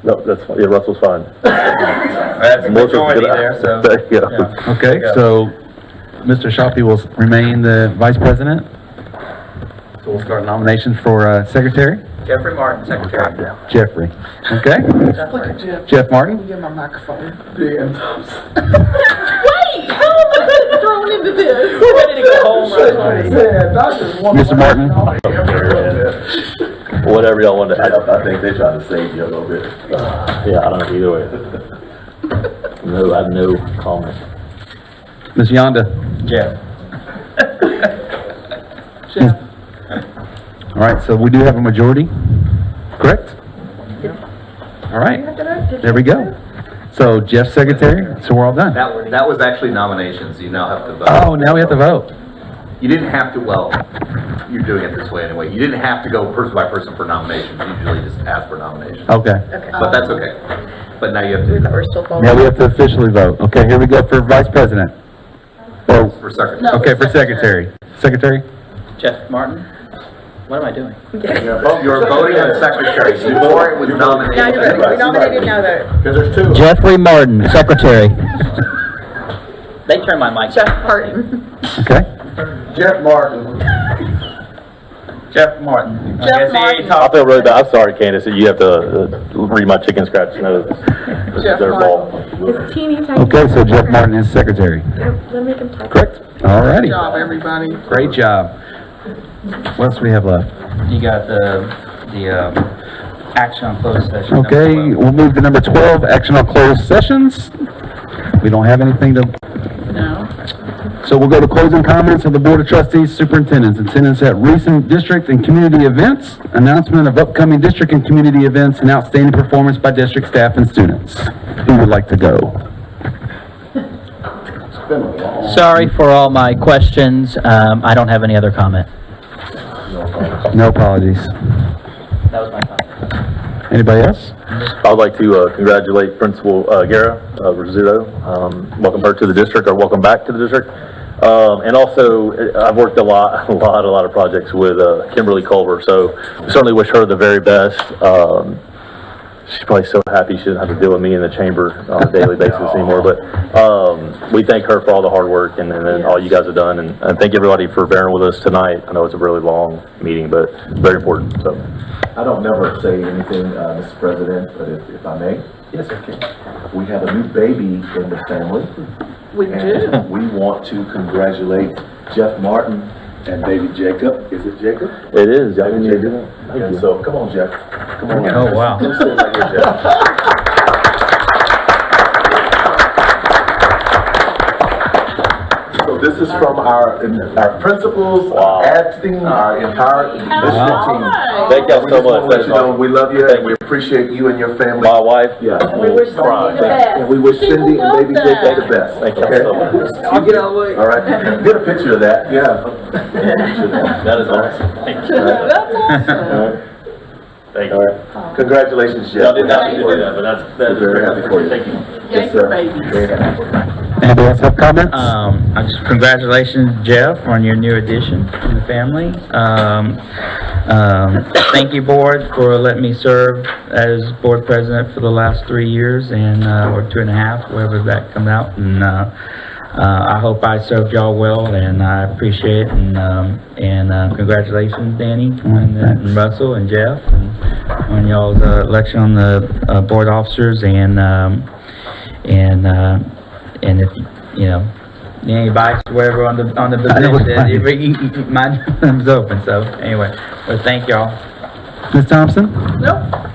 No, that's fine, yeah, Russell's fine. That's a majority there, so. There you go. Okay, so Mr. Shoppy will remain the vice president. So we'll start nominations for secretary. Jeffrey Martin, secretary. Jeffrey. Okay. Look at Jeff. Jeff Martin? Give my microphone. Dan. Wait, how am I getting thrown into this? We're ready to go home, Mr. Martin? Whatever y'all want to, I think they try to save you a little bit. yeah, I don't know either way. No, I have no comment. Ms. Yonda? Jeff. Jeff. All right, so we do have a majority, correct? All right, there we go. So Jeff secretary, so we're all done. That was actually nominations, you now have to vote. Oh, now we have to vote. you didn't have to, well, you're doing it this way anyway. You didn't have to go person by person for nominations. You usually just ask for nominations. Okay. But that's okay. But now you have to, Now we have to officially vote. Okay, here we go for vice president. Oh, for secretary. okay, for secretary. Secretary? Jeff Martin? What am I doing? You're voting on secretary before it was nominated. We nominated another. Because there's two. Jeffrey Martin, secretary. They turned my mic. Jeff Martin. Okay. Jeff Martin. Jeff Martin. Jeff Okay, so you Martin. I feel really bad. I'm sorry, Candace, you have to read my chicken scratch notes. Jeff Their fault. It's teeny tiny. Okay, so Jeff Martin is secretary. Let me make him type. Correct? All righty. Good job, everybody. Great job. What else do we have left? You got the action on closed session. Okay, we'll move to number 12, action on closed sessions. We don't have anything to... No. So we'll go to closing comments of the Board of Trustees, Superintendents, attendance at recent district and community events, announcement of upcoming district and community events, and outstanding performance by district staff and students. Who would like to go? Sorry for all my questions. I don't have any other comment. No apologies. That was my comment. Anybody else? I would like to congratulate Principal Guerra Rizzuto. Welcome her to the district, or welcome back to the district. And also, I've worked a lot of projects with Kimberly Culver, so we certainly wish her the very best. She's probably so happy she doesn't have to deal with me in the chamber on a daily basis anymore, but we thank her for all the hard work and all you guys have done, and thank everybody for bearing with us tonight. I know it's a really long meeting, but very important, so. I don't never say anything, Mr. President, but if I may. Yes, okay. We have a new baby in the family. We do. And we want to congratulate Jeff Martin and baby Jacob. Is it Jacob? It is. Baby Jacob. And so, come on, Jeff. Come on. Oh, wow. Come sit right here, Jeff. So this is from our principals, our ad team, our entire district team. Thank y'all so much. Let you know we love you and we appreciate you and your family. My wife. Yeah. And we wish Cindy the best. And we wish Cindy and baby Jacob the best. Thank you Okay? so much. I'll get out of the way. All right. Get a picture of that. Yeah. That is awesome. Thank you. That's awesome. All right. Thank you. All right. Congratulations, Jeff. Y'all did not need to do that, but that's We're very happy for you. Thank you. Yes, sir. Babies. Very happy for you. Anybody else have comments? I just congratulations, Jeff, on your new addition to the family. Thank you, board, for letting me serve as board president for the last 3 years or 2.5, whatever that comes out. And I hope I served y'all well, and I appreciate it. And congratulations, Danny, and Russell, and Jeff, and on y'all's election on the board officers, and if you know any bites or whatever on the position, my room's open. So anyway, well, thank y'all. Ms. Thompson? Nope.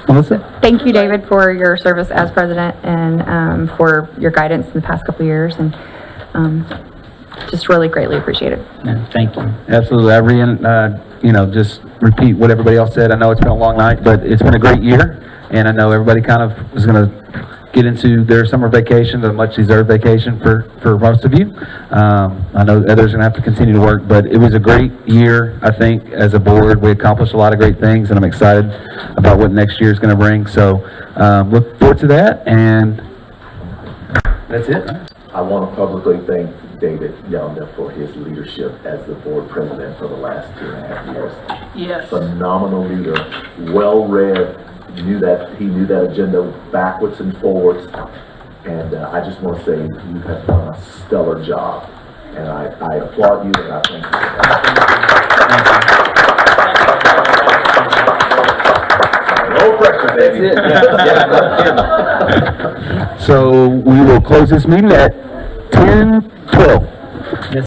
Melissa? Thank you, David, for your service as president and for your guidance in the past couple of years, and just really greatly appreciated. Thank you. Absolutely. Just repeat what everybody else said. I know it's been a long night, but it's been a great year, and I know everybody kind of is going to get into their summer vacation, a much-deserved vacation for most of you. I know others are going to have to continue to work, but it was a great year, I think, as a board. We accomplished a lot of great things, and I'm excited about what next year is going to bring. So look forward to that, and that's it. I want to publicly thank David Yelner for his leadership as the board president for the last 2.5 years. Yes. Phenomenal leader, well-read, he knew that agenda backwards and forwards, and I just want to say you have done a stellar job, and I applaud you and I thank you for that. No pressure, baby. So we will close this meeting at 10:12.